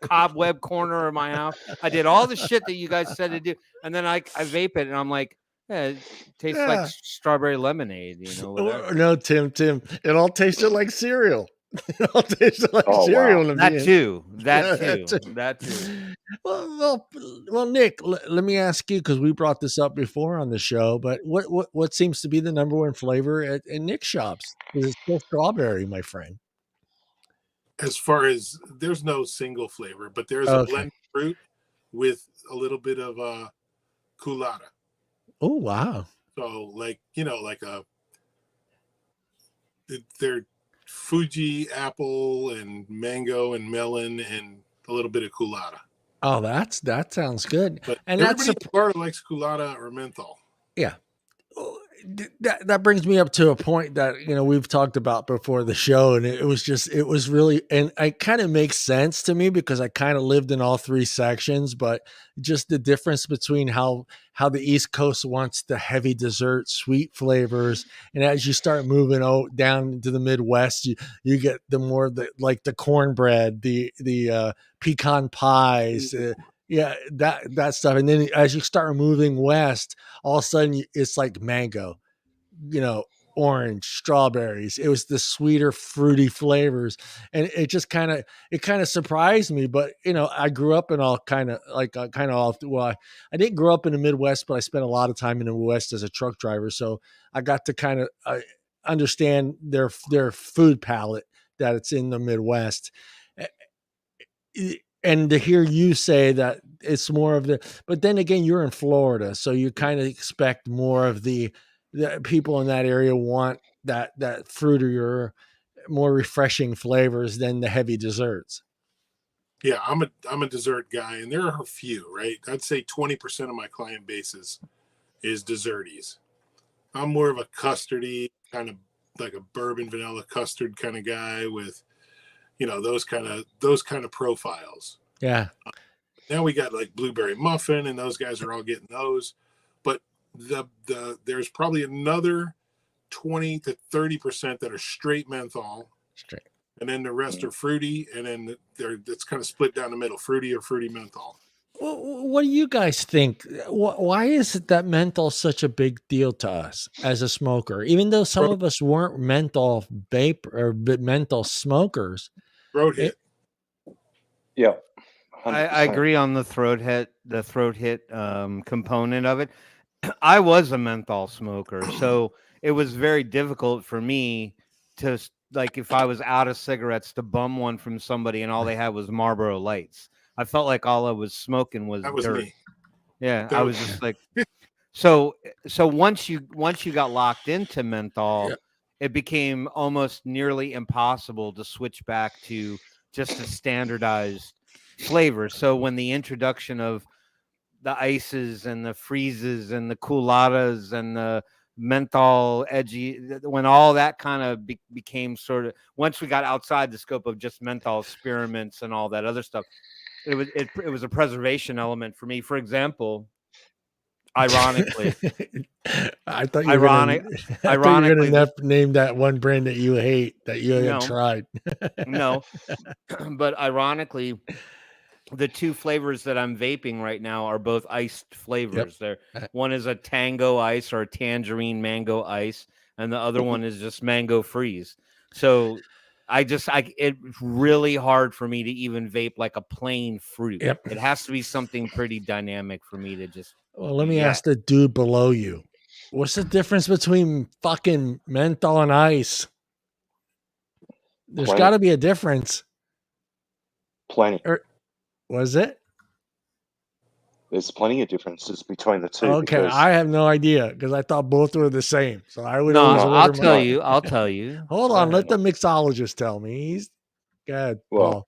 cobweb corner of my house. I did all the shit that you guys said to do, and then I vape it, and I'm like, yeah, it tastes like strawberry lemonade, whatever. No, Tim, it all tasted like cereal. It all tasted like cereal. Wow. That too. Well, Nick, let me ask you, because we brought this up before on the show, but what seems to be the number one flavor at Nick's shops? Is it still strawberry, my friend? As far as, there's no single flavor, but there's a blended fruit with a little bit of culotta. Oh, wow. So they're Fuji apple and mango and melon and a little bit of culotta. Oh, that sounds good. But and everybody in Florida likes culotta or menthol. Yeah. That brings me up to a point that, we've talked about before the show, and it was really, and it kind of makes sense to me because I kind of lived in all 3 sections, but just the difference between how the East Coast wants the heavy dessert, sweet flavors, and as you start moving down to the Midwest, you get the more like the cornbread, the pecan pies, that stuff. And then as you start moving west, all of a sudden it's like mango, orange, strawberries. It was the sweeter, fruity flavors, and it just kind of surprised me. But I grew up in all I didn't grow up in the Midwest, but I spent a lot of time in the West as a truck driver, so I got to kind of understand their food palette, that it's in the Midwest. And to hear you say that it's more of but then again, you're in Florida, so you kind of expect more of the people in that area want that fruitier, more refreshing flavors than the heavy desserts. Yeah, I'm a dessert guy, and there are a few, right? I'd say 20% of my client base is desserties. I'm more of a custardy, kind of like a bourbon vanilla custard kind of guy with those kind of profiles. Yeah. Now we got like blueberry muffin, and those guys are all getting those. But there's probably another 20 to 30% that are straight menthol. And then the rest are fruity, and then it's kind of split down the middle, fruity or fruity menthol. What do you guys think? Why is it that menthol such a big deal to us as a smoker? Even though some of us weren't menthol vape or menthol smokers. Throat hit. Yeah. I agree on the throat hit component of it. I was a menthol smoker, so it was very difficult for me to, like, if I was out of cigarettes, to bum one from somebody and all they had was Marlboro Lights. I felt like all I was smoking was dirt. Me. Yeah, I was just like, so once you got locked into menthol, it became almost nearly impossible to switch back to just a standardized flavor. So when the introduction of the ices and the freezes and the culottes and the menthol, edgy, when all that kind of became sort of, once we got outside the scope of just menthol experiments and all that other stuff, it was a preservation element for me. For example, ironically, I thought you were going to name that one brand that you hate that you had tried. No, but ironically, the two flavors that I'm vaping right now are both iced flavors. Yep. One is a tango ice or a tangerine mango ice, and the other one is just mango freeze. So it's really hard for me to even vape like a plain fruit. Yep. It has to be something pretty dynamic for me to just. Well, let me ask the dude below you. What's the difference between fucking menthol and ice? There's got to be a difference. Plenty. Was it? There's plenty of differences between the two. Okay, I have no idea because I thought both were the same. So I would. I'll tell you. I'll tell you. Hold on, let the mixologist tell me. He's good. Well,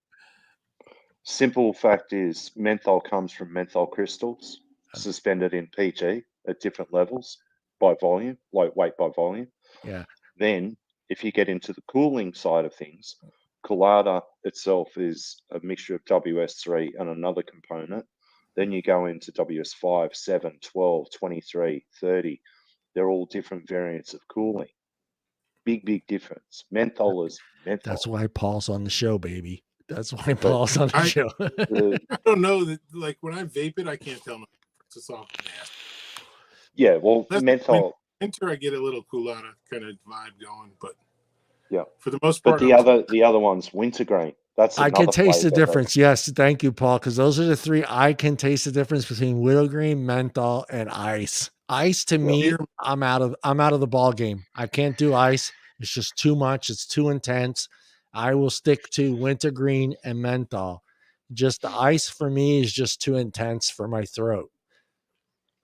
simple fact is, menthol comes from menthol crystals suspended in PG at different levels by volume, like weight by volume. Yeah. Then, if you get into the cooling side of things, colada itself is a mixture of WS3 and another component. Then you go into WS5, 7, 12, 23, 30. They're all different variants of cooling. Big difference. Menthol is menthol. That's why Paul's on the show, baby. That's why Paul's on the show. I don't know that, like, when I vape it, I can't tell. It's all nasty. Yeah, well, menthol. Winter, I get a little colada kind of vibe going, but yeah, for the most part. But the other one's wintergreen. I can taste the difference. Yes, thank you, Paul, because those are the three I can taste the difference between wintergreen, menthol, and ice. Ice to me, I'm out of the ball game. I can't do ice. It's just too much. It's too intense. I will stick to wintergreen and menthol. Just the ice for me is just too intense for my throat.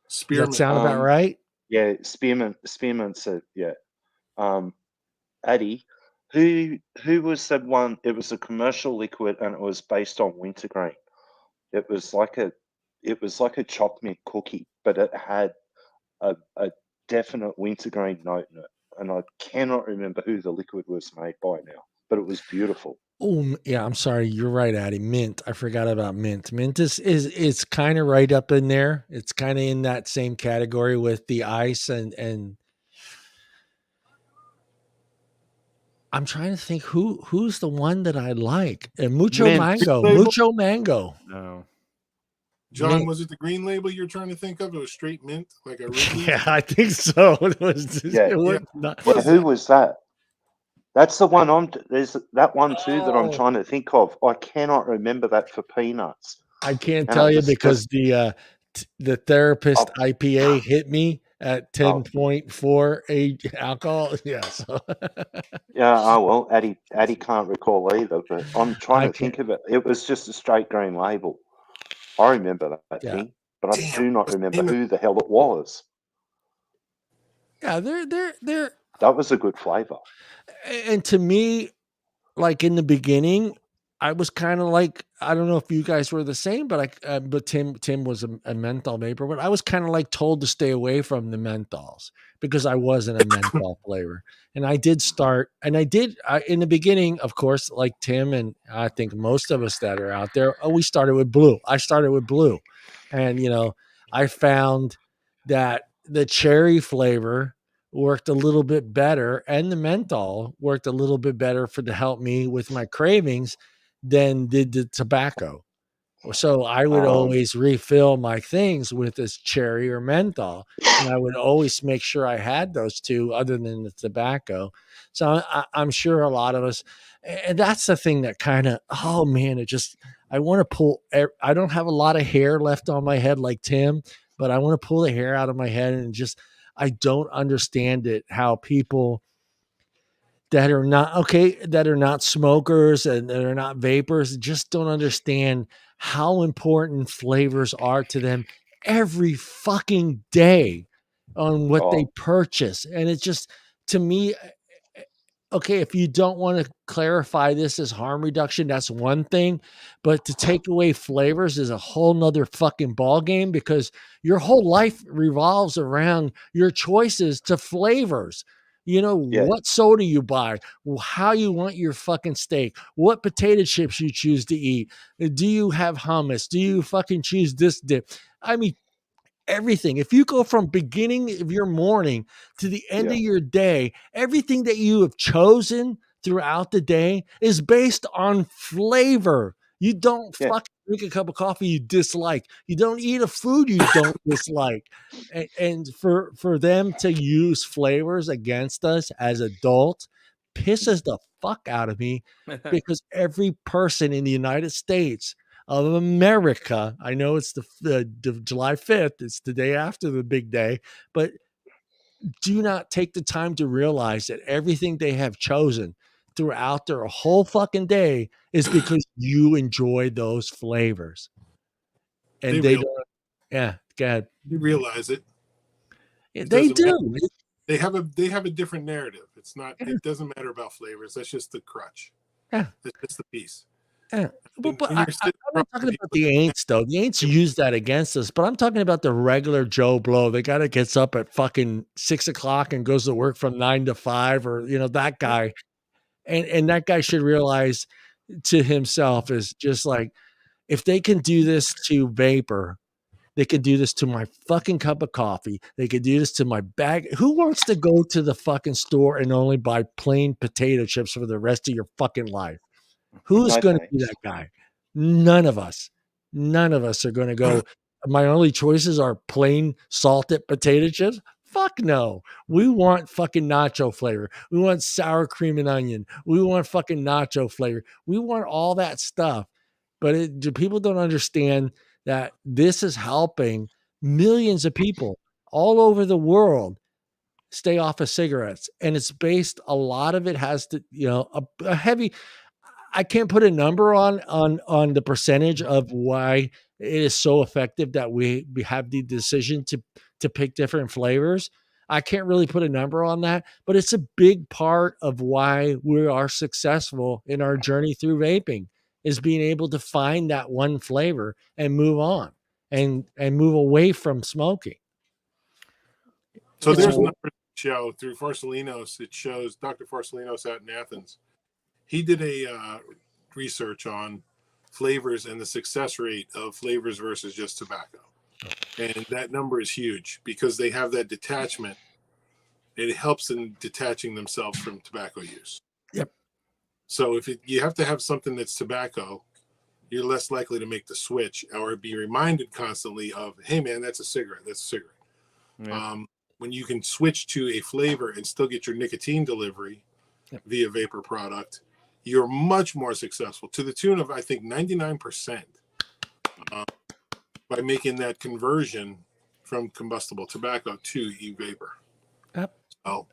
Spearmint. Does that sound about right? Yeah, spearmint said, yeah. Addy, who was that one? It was a commercial liquid and it was based on wintergreen. It was like a chocolate cookie, but it had a definite wintergreen note in it. And I cannot remember who the liquid was made by now, but it was beautiful. Oh yeah, I'm sorry. You're right, Addy. Mint. I forgot about mint. Mint is kind of right up in there. It's kind of in that same category with the ice and I'm trying to think who's the one that I like. Mucho mango. No. John, mint. Was it the green label you're trying to think of? It was straight mint, like a yeah, I think so. It was. Who was that? That's the one there's that one too that I'm trying to think of. I cannot remember that for peanuts. I can't tell you because the therapist IPA hit me at 10.4 alcohol. Yeah. So. Yeah. Oh well, Addy can't recall either. But I'm trying to think of it. It was just a straight green label. I remember that thing, but I do not remember who the hell it was. Yeah, they're. That was a good flavor. And to me, like in the beginning, I was kind of like, I don't know if you guys were the same, but but Tim was a menthol vapor, but I was kind of like told to stay away from the menthols because I wasn't a menthol flavor. And I did start, and I did in the beginning, of course, like Tim and I think most of us that are out there, we started with blue. I started with blue, and I found that the cherry flavor worked a little bit better, and the menthol worked a little bit better to help me with my cravings than did the tobacco. So I would always refill my things with this cherry or menthol, and I would always make sure I had those two other than the tobacco. So I'm sure a lot of us, and that's the thing that kind of, I want to pull, I don't have a lot of hair left on my head like Tim, but I want to pull the hair out of my head and just, I don't understand it, how people that are not smokers and that are not vapors just don't understand how important flavors are to them every fucking day on what they purchase. And it's just, to me, okay, if you don't want to clarify this as harm reduction, that's one thing. But to take away flavors is a whole nother fucking ball game, because your whole life revolves around your choices to flavors. You know, what soda you buy, how you want your fucking steak, what potato chips you choose to eat. Do you have hummus? Do you fucking choose this dip? I mean, everything. If you go from beginning of your morning to the end of your day, everything that you have chosen throughout the day is based on flavor. You don't fucking drink a cup of coffee you dislike. You don't eat a food you don't dislike. And for them to use flavors against us as adults pisses the fuck out of me, because every person in the United States of America, I know it's the July 5th, it's the day after the big day, but do not take the time to realize that everything they have chosen throughout their whole fucking day is because you enjoy those flavors. And they don't. Yeah, go ahead. You realize it. They do. They have a different narrative. It's not. It doesn't matter about flavors. That's just the crutch. Yeah, that's just the piece. Yeah. But I'm not talking about the ain'ts, though. The ain'ts use that against us, but I'm talking about the regular Joe Blow. The guy that gets up at fucking 6 o'clock and goes to work from 9 to 5, or that guy. And that guy should realize to himself is just like, if they can do this to vapor, they could do this to my fucking cup of coffee. They could do this to my bag. Who wants to go to the fucking store and only buy plain potato chips for the rest of your fucking life? Who's going to be that guy? None of us. None of us are going to go, my only choices are plain salted potato chips. Fuck no. We want fucking nacho flavor. We want sour cream and onion. We want fucking nacho flavor. We want all that stuff. But people don't understand that this is helping millions of people all over the world stay off of cigarettes. And it's based, a lot of it has to, a heavy, I can't put a number on the percentage of why it is so effective that we have the decision to pick different flavors. I can't really put a number on that, but it's a big part of why we are successful in our journey through vaping, is being able to find that one flavor and move on and move away from smoking. So there's another show through Farsalinos. It shows Dr. Farsalinos out in Athens. He did a research on flavors and the success rate of flavors versus just tobacco. And that number is huge because they have that detachment. It helps in detaching themselves from tobacco use. Yep. So if you have to have something that's tobacco, you're less likely to make the switch or be reminded constantly of, hey, man, that's a cigarette. That's a cigarette. Yeah. When you can switch to a flavor and still get your nicotine delivery via vapor product, you're much more successful, to the tune of, I think, 99%, by making that conversion from combustible tobacco to e-vapor. Well,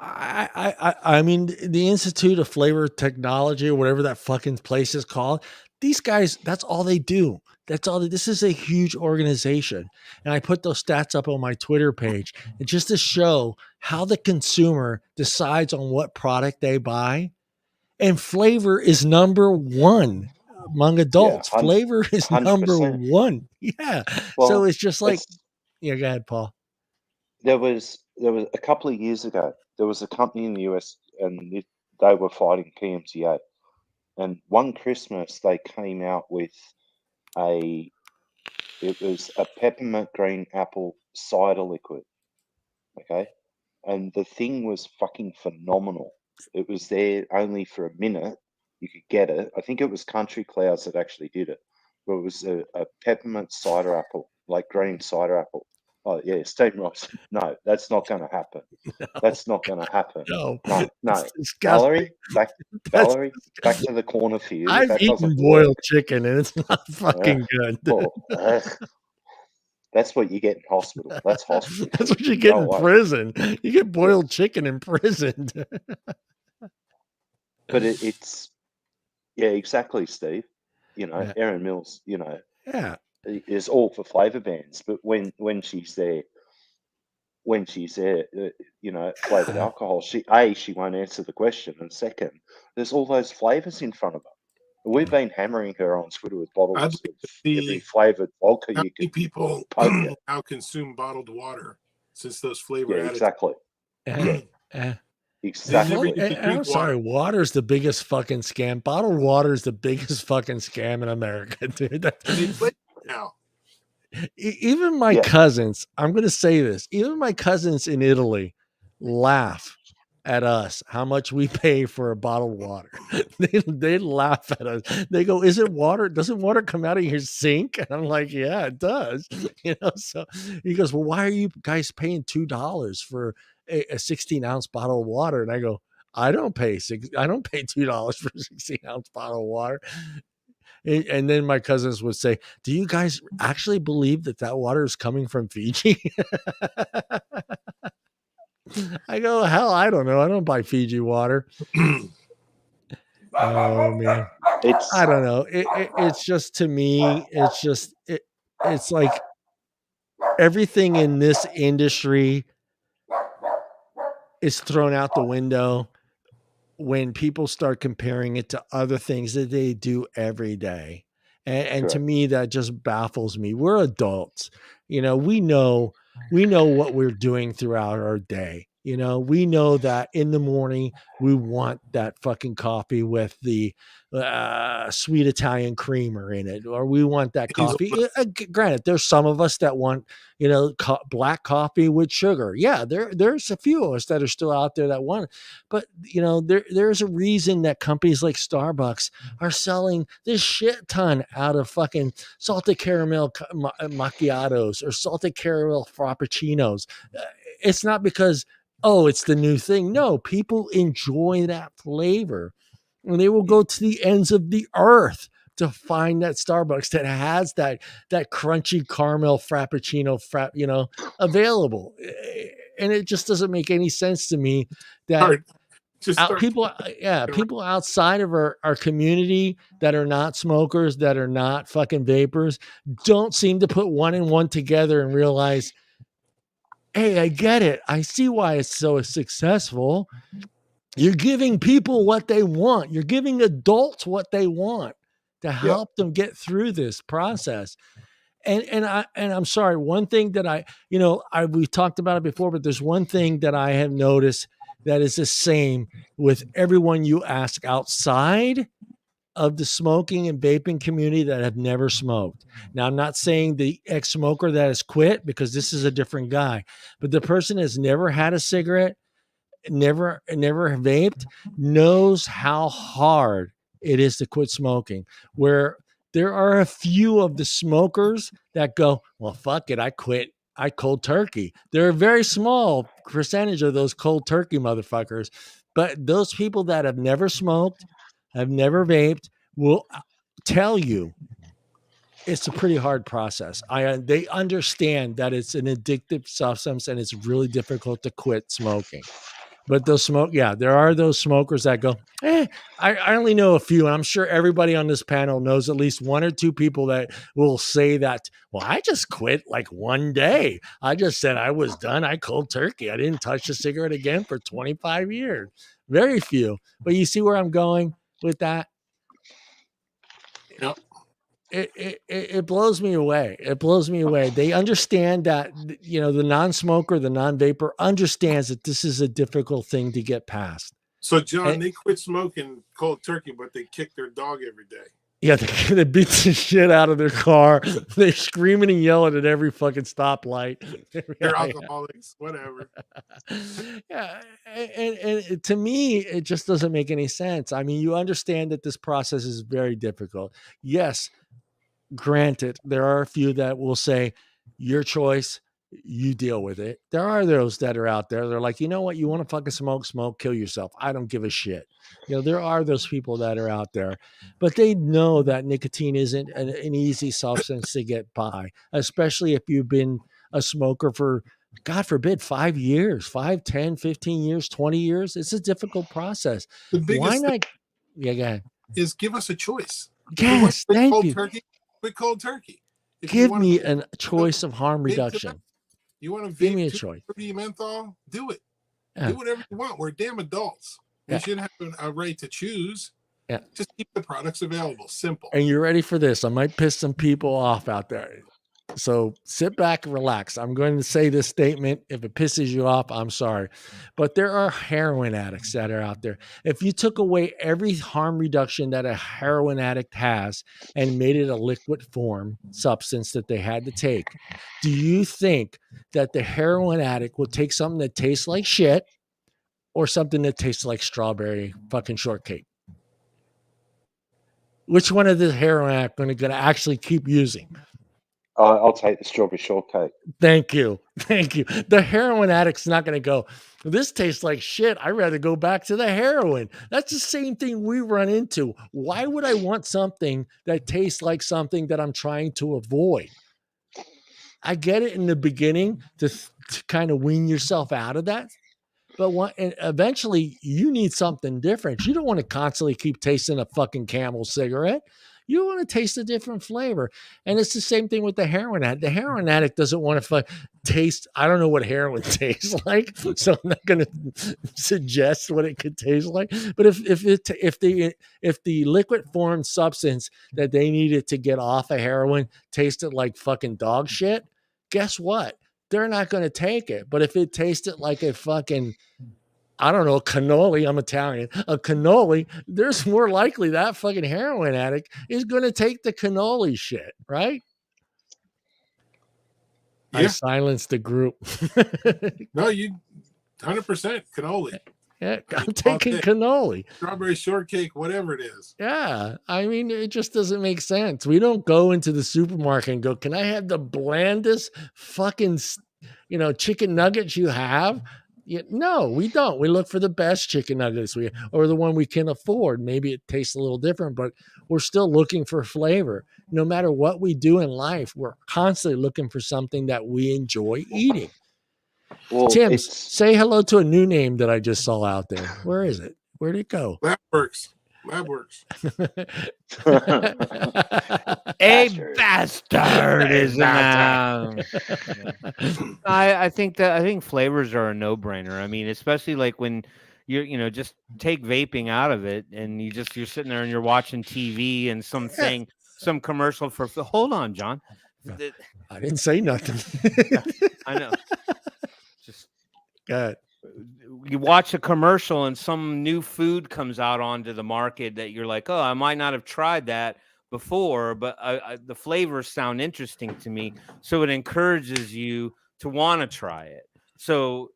I mean, the Institute of Flavor Technology, or whatever that fucking place is called, these guys, that's all they do. That's all. This is a huge organization. And I put those stats up on my Twitter page, and just to show how the consumer decides on what product they buy. And flavor is number one among adults. Yeah, flavor is 100%. Number one. Yeah. Well, so it's just like, go ahead, Paul. There was a couple of years ago, there was a company in the US, and they were fighting PMTA. And one Christmas, they came out with it was a peppermint green apple cider liquid. Okay. And the thing was fucking phenomenal. It was there only for a minute. You could get it. I think it was Country Clouds that actually did it. But it was a peppermint cider apple, like green cider apple. Oh, yeah, Steve Ross. No, that's not going to happen. No. That's not going to happen. No. Valerie, back to the corner for you. I've eaten boiled chicken, and it's not fucking good. That's what you get in hospital. That's hospital. That's what you get in prison. You get boiled chicken in prison. But it's, yeah, exactly, Steve. Erin Mills, is all for flavor bands. But when she's there, when she's there, flavored alcohol, she won't answer the question, and second, there's all those flavors in front of her. We've been hammering her on Twitter with bottles of every flavored vodka how you many can people poke now consume bottled water since those flavor Yeah, exactly. Exactly. I'm sorry, water's the biggest fucking scam. Bottled water is the biggest fucking scam in America, dude. Now. Even my cousins, I'm going to say this, even my cousins in Italy laugh at us how much we pay for a bottled water. They laugh at us. They go, "Is it water? Doesn't water come out of your sink?" And I'm like, "Yeah, it does." So he goes, "Well, why are you guys paying $2 for a 16-ounce bottle of water?" And I go, I don't pay $2 for a 16-ounce bottle of water. And then my cousins would say, "Do you guys actually believe that water is coming from Fiji?" I go, "Hell, I don't know. I don't buy Fiji water." Oh man, I don't know. It's just, to me, it's like everything in this industry is thrown out the window when people start comparing it to other things that they do every day. And to me, that just baffles me. We're adults. We know what we're doing throughout our day. We know that in the morning, we want that fucking coffee with the sweet Italian creamer in it, or we want that coffee. Granted, there's some of us that want, black coffee with sugar. Yeah, there's a few of us that are still out there that want it. But, there's a reason that companies like Starbucks are selling this shit ton out of fucking salted caramel macchiatos or salted caramel frappuccinos. It's not because, it's the new thing. No, people enjoy that flavor, and they will go to the ends of the earth to find that Starbucks that has that crunchy caramel frappuccino available. And it just doesn't make any sense to me that people outside of our community that are not smokers, that are not fucking vapors, don't seem to put one and one together and realize, hey, I get it. I see why it's so successful. You're giving people what they want. You're giving adults what they want to help them get through this process. And I'm sorry, one thing that we've talked about it before, but there's one thing that I have noticed that is the same with everyone you ask outside of the smoking and vaping community that have never smoked. Now, I'm not saying the ex-smoker that has quit, because this is a different guy, but the person has never had a cigarette, never vaped, knows how hard it is to quit smoking. Where there are a few of the smokers that go, well, fuck it, I quit. I cold turkey. They're a very small percentage of those cold turkey motherfuckers. But those people that have never smoked, have never vaped, will tell you it's a pretty hard process. They understand that it's an addictive substance and it's really difficult to quit smoking. But there are those smokers that go, I only know a few, and I'm sure everybody on this panel knows at least one or two people that will say that, well, I just quit like one day. I just said I was done. I cold turkey. I didn't touch a cigarette again for 25 years. Very few. But you see where I'm going with that? Yep. It blows me away. It blows me away. They understand that, the non-smoker, the non-vapor understands that this is a difficult thing to get past. So, John, they quit smoking cold turkey, but they kick their dog every day. Yeah, they beat the shit out of their car. They're screaming and yelling at every fucking stoplight. They're alcoholics, whatever. Yeah, and to me, it just doesn't make any sense. I mean, you understand that this process is very difficult. Yes, granted, there are a few that will say, your choice, you deal with it. There are those that are out there. They're like, you know what? You want to fucking smoke, kill yourself. I don't give a shit. There are those people that are out there, but they know that nicotine isn't an easy substance to get by, especially if you've been a smoker for, God forbid, 5 years, 5, 10, 15 years, 20 years. It's a difficult process. The biggest thing go ahead. Is give us a choice. Yes, thank you. Quit cold turkey. Give me a choice of harm reduction. You want to Give me a vape choice. 230 menthol? Do it. Yeah. Do whatever you want. We're damn adults. We should have a right to choose. Yeah. Just keep the products available. Simple. And you're ready for this. I might piss some people off out there. So sit back and relax. I'm going to say this statement. If it pisses you off, I'm sorry. But there are heroin addicts that are out there. If you took away every harm reduction that a heroin addict has and made it a liquid form substance that they had to take, do you think that the heroin addict would take something that tastes like shit or something that tastes like strawberry fucking shortcake? Which one of the heroin addict going to actually keep using? I'll take the strawberry shortcake. Thank you. The heroin addict's not going to go, this tastes like shit. I'd rather go back to the heroin. That's the same thing we run into. Why would I want something that tastes like something that I'm trying to avoid? I get it in the beginning to kind of wean yourself out of that. But eventually you need something different. You don't want to constantly keep tasting a fucking Camel cigarette. You want to taste a different flavor. And it's the same thing with the heroin addict. The heroin addict doesn't want to taste. I don't know what heroin tastes like, so I'm not going to suggest what it could taste like. But if the liquid form substance that they needed to get off of heroin tasted like fucking dog shit, guess what? They're not going to take it. But if it tasted like a fucking, I don't know, cannoli, I'm Italian, a cannoli, there's more likely that fucking heroin addict is going to take the cannoli shit, right? Yeah. I silenced the group. No, you 100% cannoli. Yeah, I'm taking cannoli. Strawberry shortcake, whatever it is. Yeah, I mean, it just doesn't make sense. We don't go into the supermarket and go, can I have the blandest fucking, chicken nuggets you have? No, we don't. We look for the best chicken nuggets or the one we can afford. Maybe it tastes a little different, but we're still looking for flavor. No matter what we do in life, we're constantly looking for something that we enjoy eating. Well, Tim, say hello to a new name that I just saw out there. Where is it? Where'd it go? LabWorks. A bastard is now. I think flavors are a no-brainer. I mean, especially like when you're just take vaping out of it and you're sitting there and you're watching TV and some commercial for hold on, John. I didn't say nothing. I know. Just good. You watch a commercial and some new food comes out onto the market that you're like, oh, I might not have tried that before, but the flavors sound interesting to me. So it encourages you to want to try it. So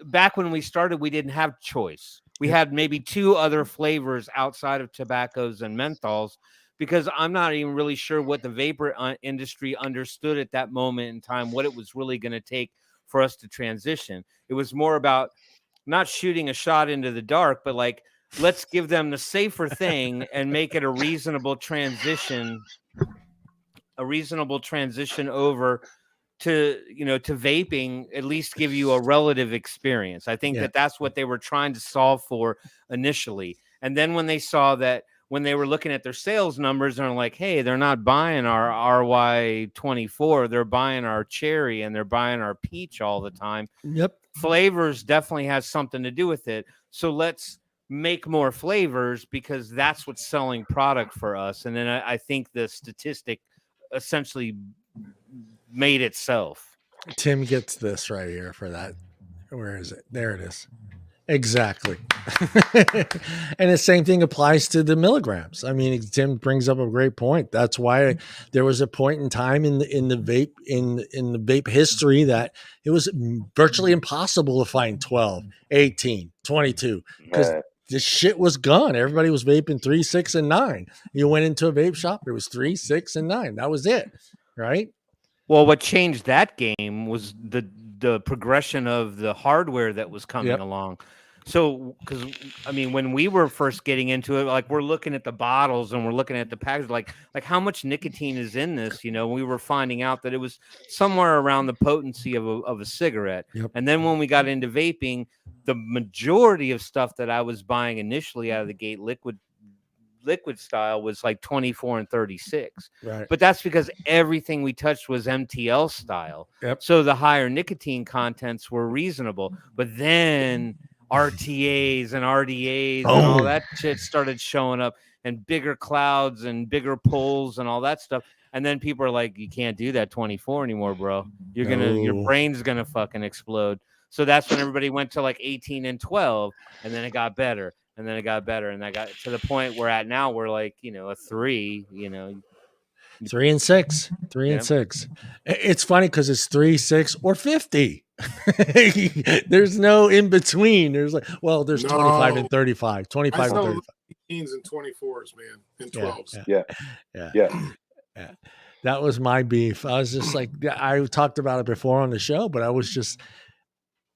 back when we started, we didn't have choice. We had maybe 2 other flavors outside of tobaccos and menthols, because I'm not even really sure what the vapor industry understood at that moment in time, what it was really going to take for us to transition. It was more about not shooting a shot into the dark, but like, let's give them the safer thing and make it a reasonable transition over to, to vaping, at least give you a relative experience. I think that's what they were trying to solve for initially. And then when they saw that, when they were looking at their sales numbers and are like, hey, they're not buying our RY24, they're buying our cherry and they're buying our peach all the time. Yep. Flavors definitely has something to do with it. So let's make more flavors because that's what's selling product for us. And then I think the statistic essentially made itself. Tim gets this right here for that. Where is it? There it is. Exactly. And the same thing applies to the milligrams. I mean, Tim brings up a great point. That's why there was a point in time in the vape history that it was virtually impossible to find 12, 18, 22 because this shit was gone. Everybody was vaping 3, 6, and 9. You went into a vape shop, it was 3, 6, and 9. That was it, right? Well, what changed that game was the progression of the hardware that was coming along. So, because I mean, when we were first getting into it, like we're looking at the bottles and we're looking at the package, like how much nicotine is in this? We were finding out that it was somewhere around the potency of a cigarette. Yep. And then when we got into vaping, the majority of stuff that I was buying initially out of the gate, liquid liquid style was like 24 and 36. Right. But that's because everything we touched was MTL style. Yep. So the higher nicotine contents were reasonable. But then RTAs and RDAs and all that shit started showing up, and bigger clouds and bigger pulls and all that stuff. And then people are like, you can't do that 24 anymore, bro. Your brain's gonna fucking explode. So that's when everybody went to like 18 and 12, and then it got better, and then it got better, and that got to the point we're at now. We're like, a 3, 3 and 6, 3 and 6. It's funny because it's 3, 6, or 50. There's no in between. There's there's 25 and 35, 25 and 35. 18s and 24s, man, and 12s. Yeah. That was my beef. I was just like, I talked about it before on the show, but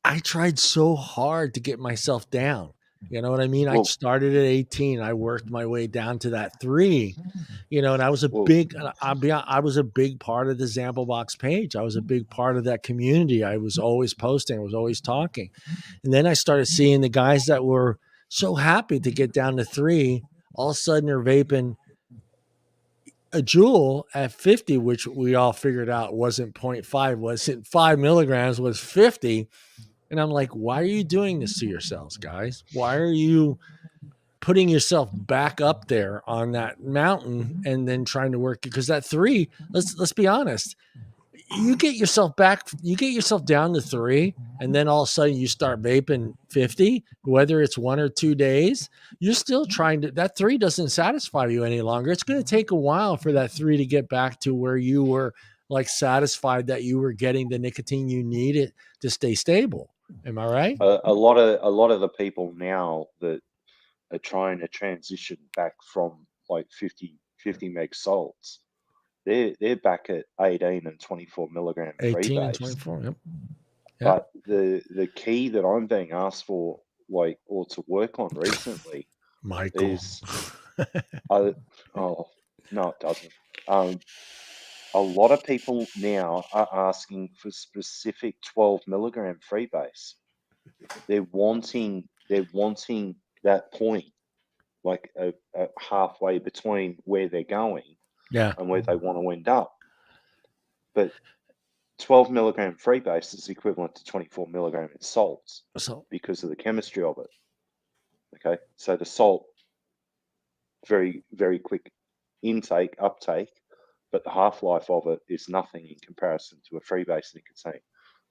I tried so hard to get myself down. You know what I mean? I started at 18. I worked my way down to that 3, and I was I was a big part of the Zambo Box page. I was a big part of that community. I was always posting. I was always talking. And then I started seeing the guys that were so happy to get down to 3. All of a sudden they're vaping a Juul at 50, which we all figured out wasn't 0.5, wasn't 5 milligrams, was 50. And I'm like, why are you doing this to yourselves, guys? Why are you putting yourself back up there on that mountain and then trying to work? Because that 3, let's be honest, you get yourself down to 3, and then all of a sudden you start vaping 50, whether it's 1 or 2 days, you're still that 3 doesn't satisfy you any longer. It's going to take a while for that 3 to get back to where you were like satisfied that you were getting the nicotine you needed to stay stable. Am I right? A lot of the people now that are trying to transition back from like 50 meg salts, they're back at 18 and 24 milligram 18 and 24. Yep. But the key that I'm being asked for, or to work on recently, Michael, is no, it doesn't. A lot of people now are asking for specific 12 milligram freebase. They're wanting that point, like a halfway between where they're going and where they want to end up. But 12 milligram freebase is equivalent to 24 milligram in salts because of the chemistry of it. Okay, so the salt, very, very quick intake, uptake, but the half-life of it is nothing in comparison to a freebase nicotine.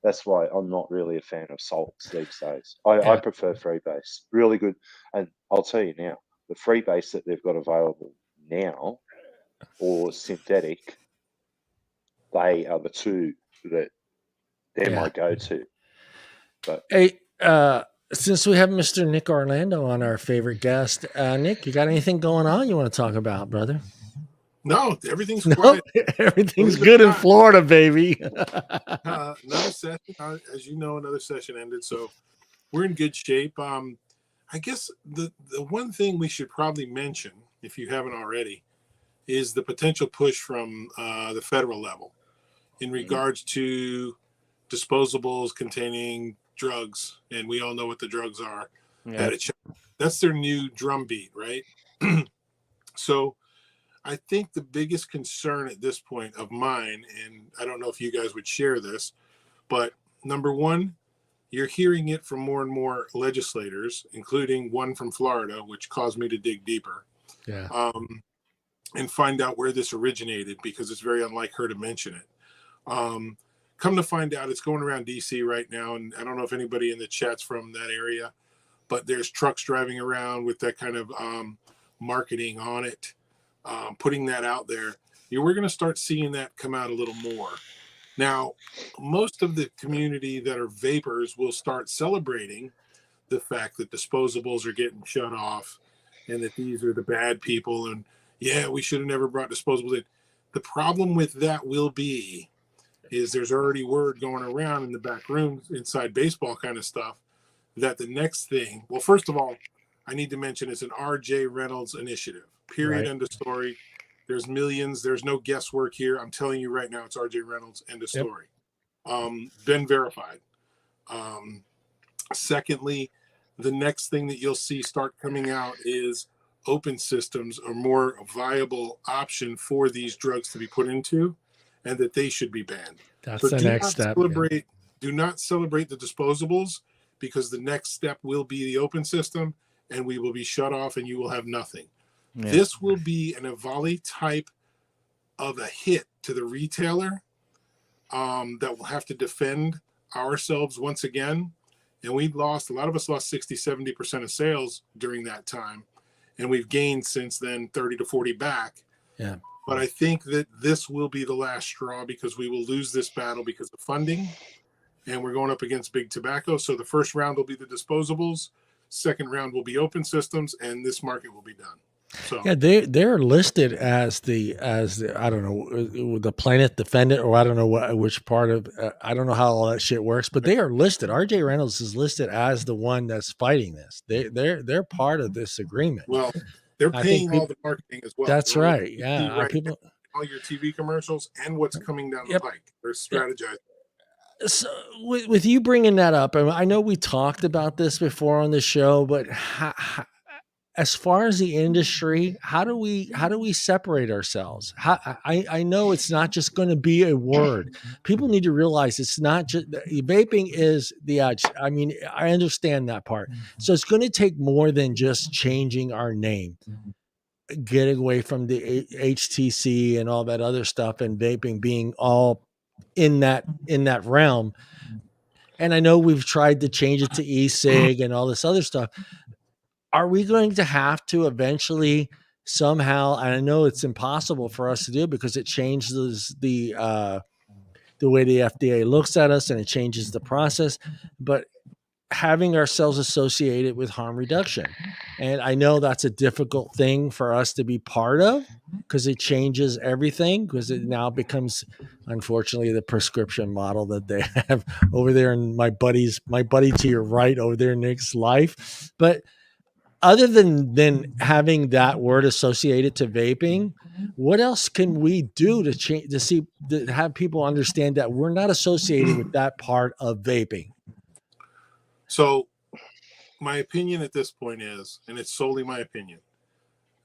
That's why I'm not really a fan of salts these days. I prefer freebase. Really good. And I'll tell you now, the freebase that they've got available now, or synthetic, they are the two that they're my go-to. But hey, since we have Mr. Nick Orlando on, our favorite guest, Nick, you got anything going on you want to talk about, brother? No, everything's quiet. Everything's good in Florida, baby. Another session, as you know, another session ended, so we're in good shape. I guess the one thing we should probably mention, if you haven't already, is the potential push from the federal level in regards to disposables containing drugs, and we all know what the drugs are. Yeah. That's their new drumbeat, right? So I think the biggest concern at this point of mine, and I don't know if you guys would share this, but number one, you're hearing it from more and more legislators, including one from Florida, which caused me to dig deeper. Yeah. And find out where this originated, because it's very unlike her to mention it. Come to find out, it's going around DC right now, and I don't know if anybody in the chat's from that area, but there's trucks driving around with that kind of marketing on it, putting that out there. We're going to start seeing that come out a little more. Now, most of the community that are vapors will start celebrating the fact that disposables are getting shut off and that these are the bad people, and yeah, we should have never brought disposables in. The problem with that will be is there's already word going around in the back rooms, inside baseball kind of stuff, that the next thing, well, first of all, I need to mention it's an R.J. Reynolds initiative, period, right. End of story. There's millions. There's no guesswork here. I'm telling you right now, it's R.J. Reynolds, end of story. Been verified. Secondly, the next thing that you'll see start coming out is open systems are more viable option for these drugs to be put into, and that they should be banned. That's the next step. Do not celebrate the disposables, because the next step will be the open system, and we will be shut off and you will have nothing. Yeah. This will be an EVALI type of a hit to the retailer that will have to defend ourselves once again. And a lot of us lost 60-70% of sales during that time. And we've gained since then 30 to 40 back. Yeah. But I think that this will be the last straw, because we will lose this battle because of funding. And we're going up against big tobacco. So the first round will be the disposables. Second round will be open systems, and this market will be done. So yeah, they're listed as the I don't know, the plaintiff defendant, or I don't know which part of I don't know how all that shit works, but they are listed. RJ Reynolds is listed as the one that's fighting this. They're part of this agreement. Well, they're paying all the marketing as well. That's right. Yeah, people, all your TV commercials and what's coming down the pike. They're strategizing. So with you bringing that up, I know we talked about this before on the show, but as far as the industry, how do we separate ourselves? I know it's not just going to be a word. People need to realize it's not just vaping is the edge. I mean, I understand that part. So it's going to take more than just changing our name, getting away from the HTC and all that other stuff, and vaping being all in that realm. And I know we've tried to change it to e-cig and all this other stuff. Are we going to have to eventually somehow, and I know it's impossible for us to do because it changes the way the FDA looks at us and it changes the process, but having ourselves associated with harm reduction. And I know that's a difficult thing for us to be part of because it changes everything, because it now becomes, unfortunately, the prescription model that they have over there. And my buddy to your right over there, Nick's Life. But other than having that word associated to vaping, what else can we do to change, to have people understand that we're not associated with that part of vaping? So my opinion at this point is, and it's solely my opinion,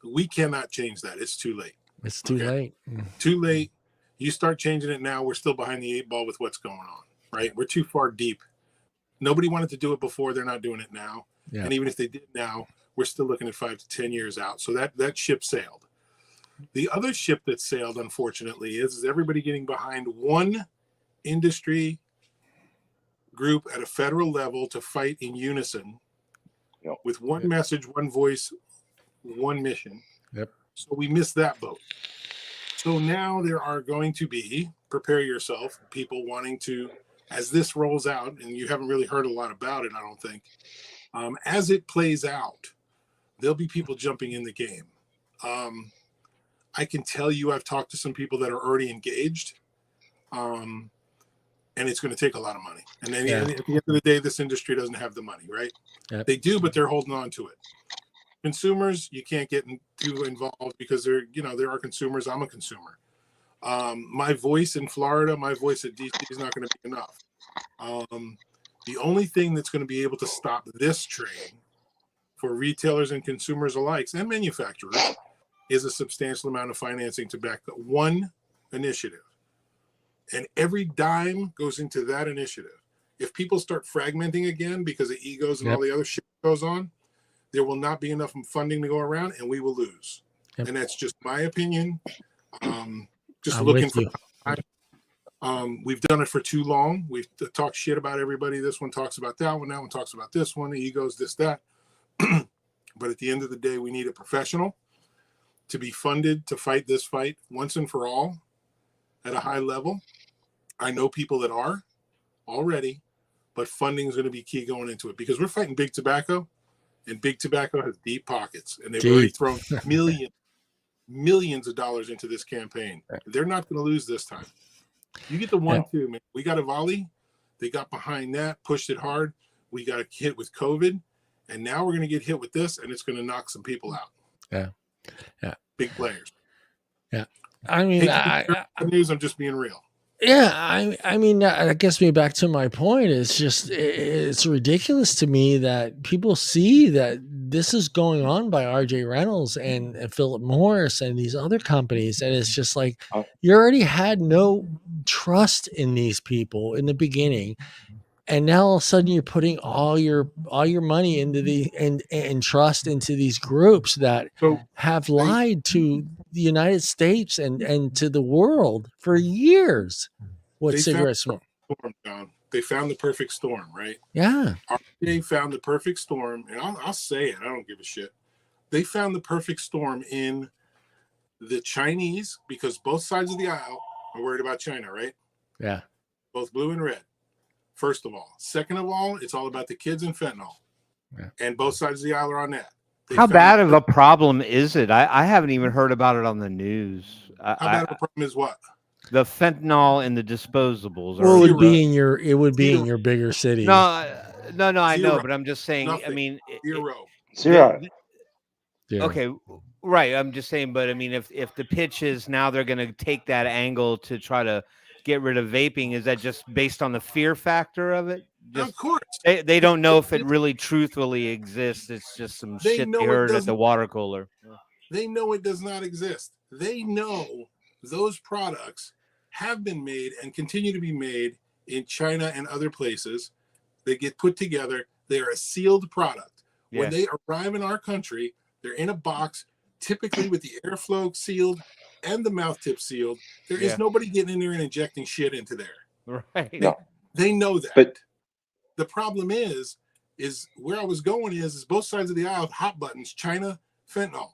we cannot change that. It's too late. It's too late. Too late. You start changing it now, we're still behind the 8 ball with what's going on, right? We're too far deep. Nobody wanted to do it before. They're not doing it now. Yeah. And even if they did now, we're still looking at 5 to 10 years out. So that ship sailed. The other ship that sailed, unfortunately, is everybody getting behind one industry group at a federal level to fight in unison with one message, one voice, one mission. Yep. So we missed that boat. So now there are going to be, prepare yourself, people wanting to, as this rolls out, and you haven't really heard a lot about it, I don't think, as it plays out, there'll be people jumping in the game. I can tell you, I've talked to some people that are already engaged, and it's going to take a lot of money. And then at the end of the day, this industry doesn't have the money, right? Yep. They do, but they're holding on to it. Consumers, you can't get too involved because there are consumers. I'm a consumer. My voice in Florida, my voice at DC is not going to be enough. The only thing that's going to be able to stop this train for retailers and consumers alike, and manufacturers, is a substantial amount of financing to back one initiative. And every dime goes into that initiative. If people start fragmenting again because of egos and all the other shit that goes on, there will not be enough funding to go around, and we will lose. And that's just my opinion. Just looking for time. We've done it for too long. We've talked shit about everybody. This one talks about that one. That one talks about this one. The egos, this, that. But at the end of the day, we need a professional to be funded to fight this fight once and for all at a high level. I know people that are already, but funding is going to be key going into it, because we're fighting big tobacco, and big tobacco has deep pockets, and they've already thrown millions of dollars into this campaign. They're not going to lose this time. You get the 1-2, man. We got EVALI. They got behind that, pushed it hard. We got hit with COVID, and now we're going to get hit with this, and it's going to knock some people out. Yeah. Big players. Yeah. I mean, news. I'm just being real. Yeah, I mean, that gets me back to my point. It's ridiculous to me that people see that this is going on by R.J. Reynolds and Philip Morris and these other companies, and it's just like you already had no trust in these people in the beginning, and now all of a sudden you're putting all your money into the and trust into these groups that have lied to the United States and to the world for years. What cigarette smoke? They found the perfect storm, right? Yeah. They found the perfect storm, and I'll say it. I don't give a shit. They found the perfect storm in the Chinese, because both sides of the aisle are worried about China, right? Yeah. Both blue and red. First of all. Second of all, it's all about the kids and fentanyl. Yeah. And both sides of the aisle are on that. How bad of a problem is it? I haven't even heard about it on the news. How bad of a problem is what? The fentanyl and the disposables. Well, it would be in your bigger cities. No, I know, but I'm just saying. Nothing. I mean, zero. Okay, right. I'm just saying, but I mean, if the pitch is now they're going to take that angle to try to get rid of vaping, is that just based on the fear factor of it? Of course. They don't know if it really truthfully exists. It's just some shit they heard at the water cooler. They know it does not exist. They know those products have been made and continue to be made in China and other places. They get put together. They are a sealed product. Yes. When they arrive in our country, they're in a box, typically with the airflow sealed and the mouth tip sealed. There is nobody getting in there and injecting shit into there. Right. They know that. But the problem is where I was going is both sides of the aisle have hot buttons, China, fentanyl.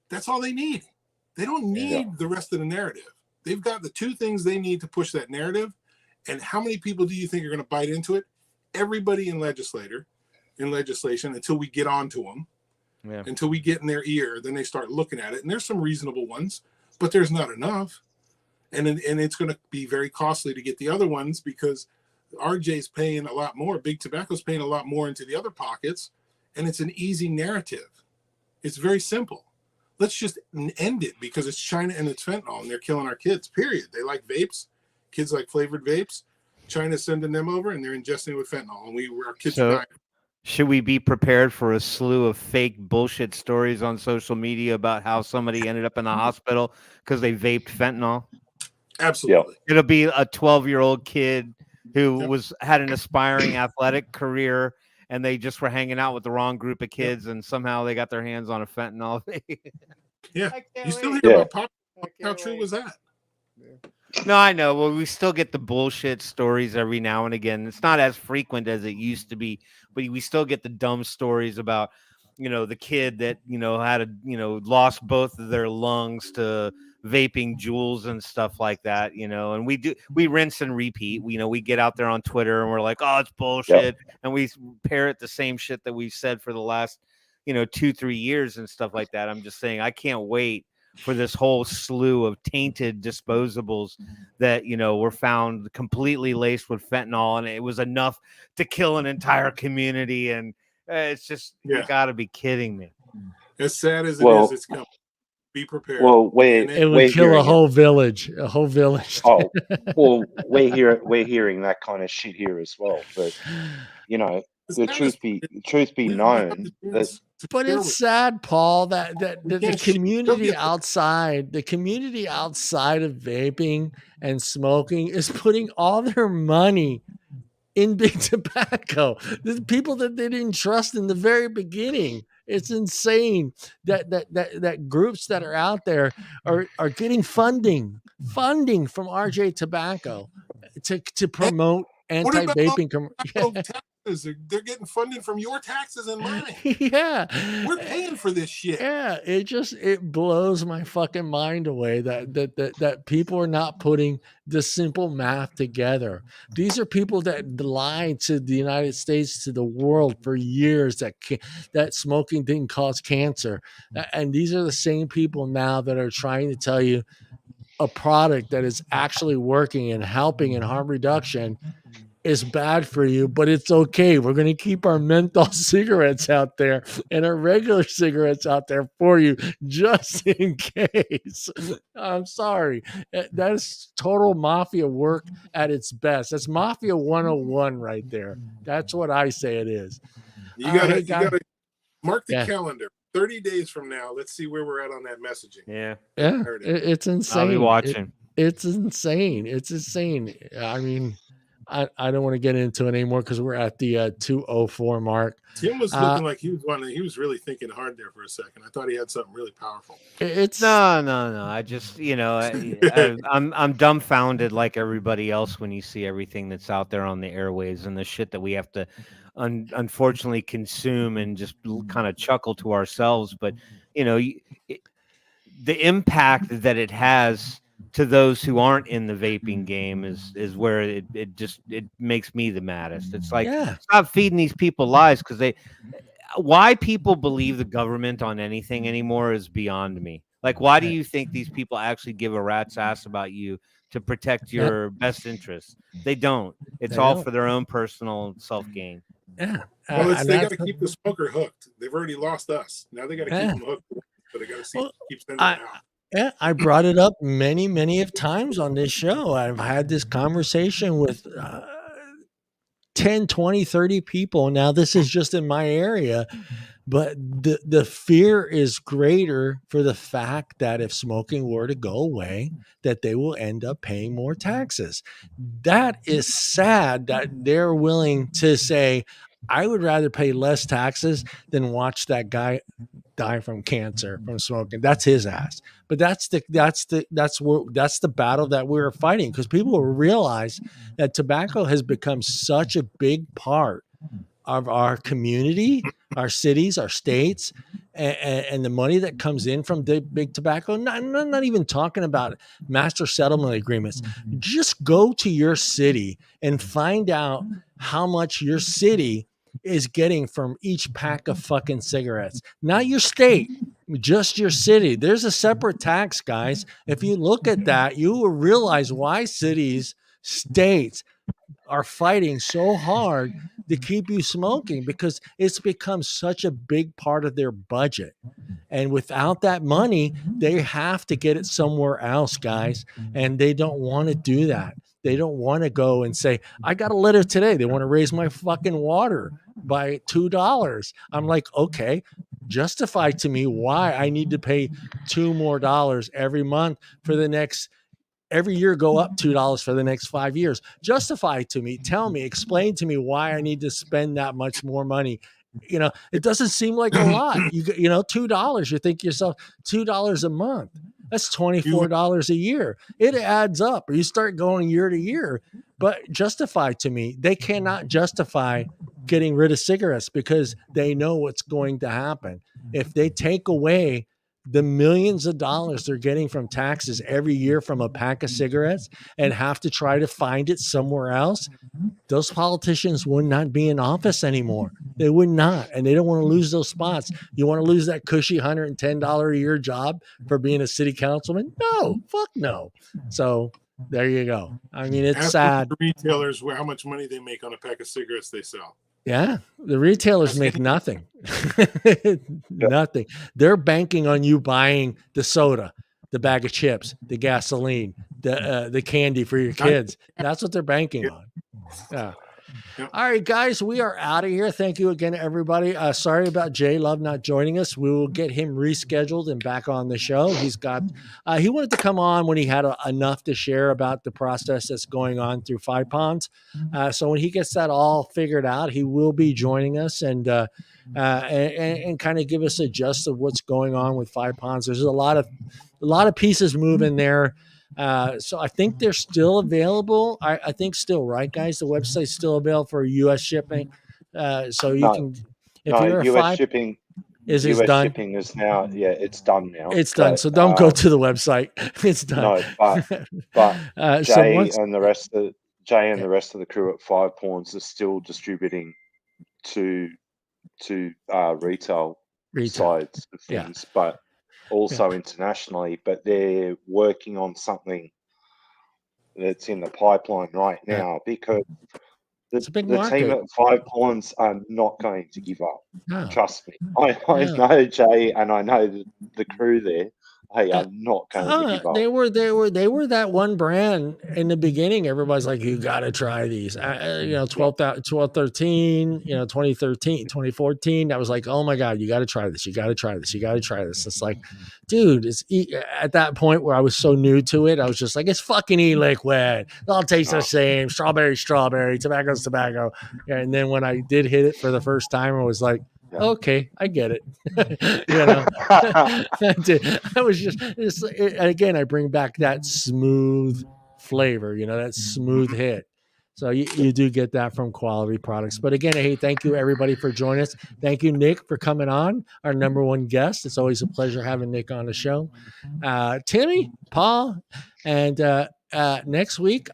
That's all they need. They don't need the rest of the narrative. They've got the two things they need to push that narrative. And how many people do you think are going to bite into it? Everybody in legislation, until we get onto them, until we get in their ear, then they start looking at it. And there's some reasonable ones, but there's not enough. And it's going to be very costly to get the other ones because RJ's paying a lot more. Big Tobacco's paying a lot more into the other pockets. And it's an easy narrative. It's very simple. Let's just end it because it's China and it's fentanyl and they're killing our kids, period. They like vapes. Kids like flavored vapes. China's sending them over and they're ingesting it with fentanyl. And our kids are dying. Should we be prepared for a slew of fake bullshit stories on social media about how somebody ended up in the hospital because they vaped fentanyl? Absolutely. It'll be a 12-year-old kid who had an aspiring athletic career and they just were hanging out with the wrong group of kids and somehow they got their hands on a fentanyl. You still hear about pop. How true was that? No, I know. Well, we still get the bullshit stories every now and again. It's not as frequent as it used to be, but we still get the dumb stories about, the kid that, had lost both of their lungs to vaping Juuls and stuff like that, and we rinse and repeat. We get out there on Twitter and we're like, oh, it's bullshit. And we parrot the same shit that we've said for the last, 2-3 years and stuff like that. I'm just saying, I can't wait for this whole slew of tainted disposables that, were found completely laced with fentanyl. And it was enough to kill an entire community. And it's just, you got to be kidding me. As sad as it is, it's coming. Be prepared. Well, it would kill a whole village. A whole village. Oh, well, we're hearing that kind of shit here as well. But, the truth be known, but it's sad, Paul, that the community outside of vaping and smoking is putting all their money in big tobacco. The people that they didn't trust in the very beginning. It's insane that groups that are out there are getting funding from RJ Tobacco to promote anti-vaping. Taxes? They're getting funded from your taxes and mine. Yeah, we're paying for this shit. Yeah, it blows my fucking mind away that people are not putting the simple math together. These are people that lied to the United States, to the world for years that smoking didn't cause cancer, and these are the same people now that are trying to tell you a product that is actually working and helping in harm reduction is bad for you, but it's okay. We're going to keep our menthol cigarettes out there and our regular cigarettes out there for you just in case. I'm sorry. That is total mafia work at its best. That's Mafia 101 right there. That's what I say it is. You gotta Mark the calendar. 30 days from now, let's see where we're at on that messaging. Yeah. It's insane. I'll be watching. It's insane. It's insane. I mean, I don't want to get into it anymore because we're at the 2:04 mark. Tim was looking like he was really thinking hard there for a second. I thought he had something really powerful. It's no. I just, I'm dumbfounded like everybody else when you see everything that's out there on the airways and the shit that we have to unfortunately consume and just kind of chuckle to ourselves. But the impact that it has to those who aren't in the vaping game is where it makes me the maddest. It's like, stop feeding these people lies, because why people believe the government on anything anymore is beyond me. Like, why do you think these people actually give a rat's ass about you to protect your best interests? They don't. It's all for their own personal self-gain. Yeah. Well, they got to keep the smoker hooked. They've already lost us. Now they got to keep them hooked. So they got to keep sending them out. Yeah, I brought it up many of times on this show. I've had this conversation with 10, 20, 30 people. Now, this is just in my area, but the fear is greater for the fact that if smoking were to go away, that they will end up paying more taxes. That is sad that they're willing to say, I would rather pay less taxes than watch that guy die from cancer from smoking. That's his ass. But that's the battle that we're fighting, because people will realize that tobacco has become such a big part of our community, our cities, our states, and the money that comes in from the big tobacco. Not even talking about master settlement agreements. Just go to your city and find out how much your city is getting from each pack of fucking cigarettes. Not your state, just your city. There's a separate tax, guys. If you look at that, you will realize why cities, states are fighting so hard to keep you smoking, because it's become such a big part of their budget. And without that money, they have to get it somewhere else, guys. And they don't want to do that. They don't want to go and say, I got a letter today. They want to raise my fucking water by $2. I'm like, okay, justify to me why I need to pay $2 more every month for the next, every year go up $2 for the next 5 years. Justify to me, tell me, explain to me why I need to spend that much more money. It doesn't seem like a lot. $2, you think to yourself, $2 a month. That's $24 a year. It adds up. Or you start going year to year. But justify to me, they cannot justify getting rid of cigarettes, because they know what's going to happen. If they take away the millions of dollars they're getting from taxes every year from a pack of cigarettes and have to try to find it somewhere else, those politicians would not be in office anymore. They would not. And they don't want to lose those spots. You want to lose that cushy $110 a year job for being a city councilman? No, fuck no. So there you go. I mean, it's sad. The retailers, how much money they make on a pack of cigarettes they sell. Yeah, the retailers make nothing. Nothing. They're banking on you buying the soda, the bag of chips, the gasoline, the candy for your kids. That's what they're banking on. Yeah. All right, guys, we are out of here. Thank you again, everybody. Sorry about Jay Love not joining us. We will get him rescheduled and back on the show. He's got, he wanted to come on when he had enough to share about the process that's going on through Five Ponds. So when he gets that all figured out, he will be joining us and kind of give us a gist of what's going on with Five Ponds. There's a lot of pieces moving there. So I think they're still available. I think still, right, guys? The website's still available for U.S. shipping. So you can, if you're a U.S. shipping is done. Shipping is now, it's done now. It's done. So don't go to the website. It's done. No, but Jay and the rest of the crew at Five Ponds are still distributing to retail sides of things, but also internationally, but they're working on something that's in the pipeline right now, because the team at Five Ponds are not going to give up. No. Trust me. I know Jay and I know the crew there. hey, I'm not going to give up. They were that one brand in the beginning. Everybody's like, you got to try these. 1213, 2013, 2014. That was like, oh my God, you got to try this. You got to try this. You got to try this. It's like, dude, at that point where I was so new to it, I was just like, it's fucking e-liquid. It all tastes the same. Strawberry, tobacco's tobacco. And then when I did hit it for the first time, I was like, okay, I get it. I was again, I bring back that smooth flavor, that smooth hit. So you do get that from quality products. But again, hey, thank you everybody for joining us. Thank you, Nick, for coming on, our number one guest. It's always a pleasure having Nick on the show. Timmy, Paul, and next week,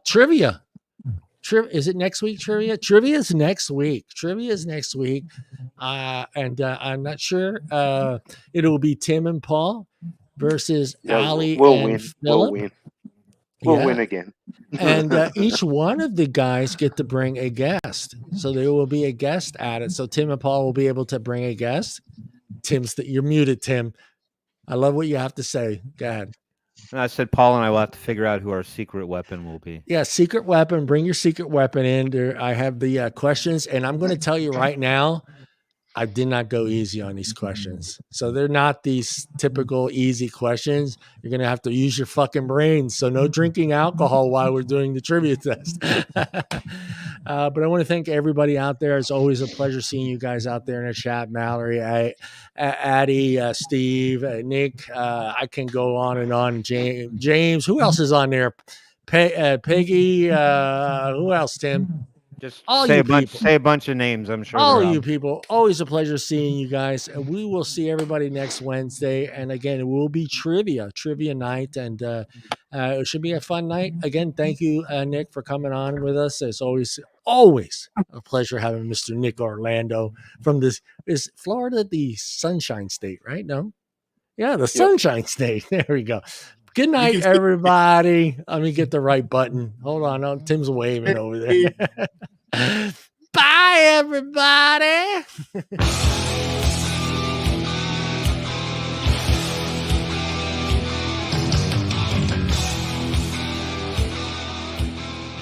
trivia. Is it next week? Trivia is next week. And I'm not sure. It will be Tim and Paul versus Ali and Phillip. We'll win again. And each one of the guys get to bring a guest. So there will be a guest added. So Tim and Paul will be able to bring a guest. You're muted, Tim. I love what you have to say. Go ahead. And I said Paul and I will have to figure out who our secret weapon will be. Yeah, secret weapon. Bring your secret weapon in. I have the questions, and I'm going to tell you right now, I did not go easy on these questions. So they're not these typical easy questions. You're going to have to use your fucking brains. So no drinking alcohol while we're doing the trivia test. But I want to thank everybody out there. It's always a pleasure seeing you guys out there in the chat. Mallory, Addie, Steve, Nick. I can go on and on. James. Who else is on there? Peggy. Who else, Tim? Just say a bunch of names. I'm sure all you people. Always a pleasure seeing you guys. We will see everybody next Wednesday. And again, it will be trivia night, and it should be a fun night. Again, thank you, Nick, for coming on with us. It's always a pleasure having Mr. Nick Orlando from this. Is Florida the Sunshine State, right? No, yeah, the Sunshine State. There we go. Good night, everybody. Let me get the right button. Hold on. Oh, Tim's waving over there. Bye, everybody.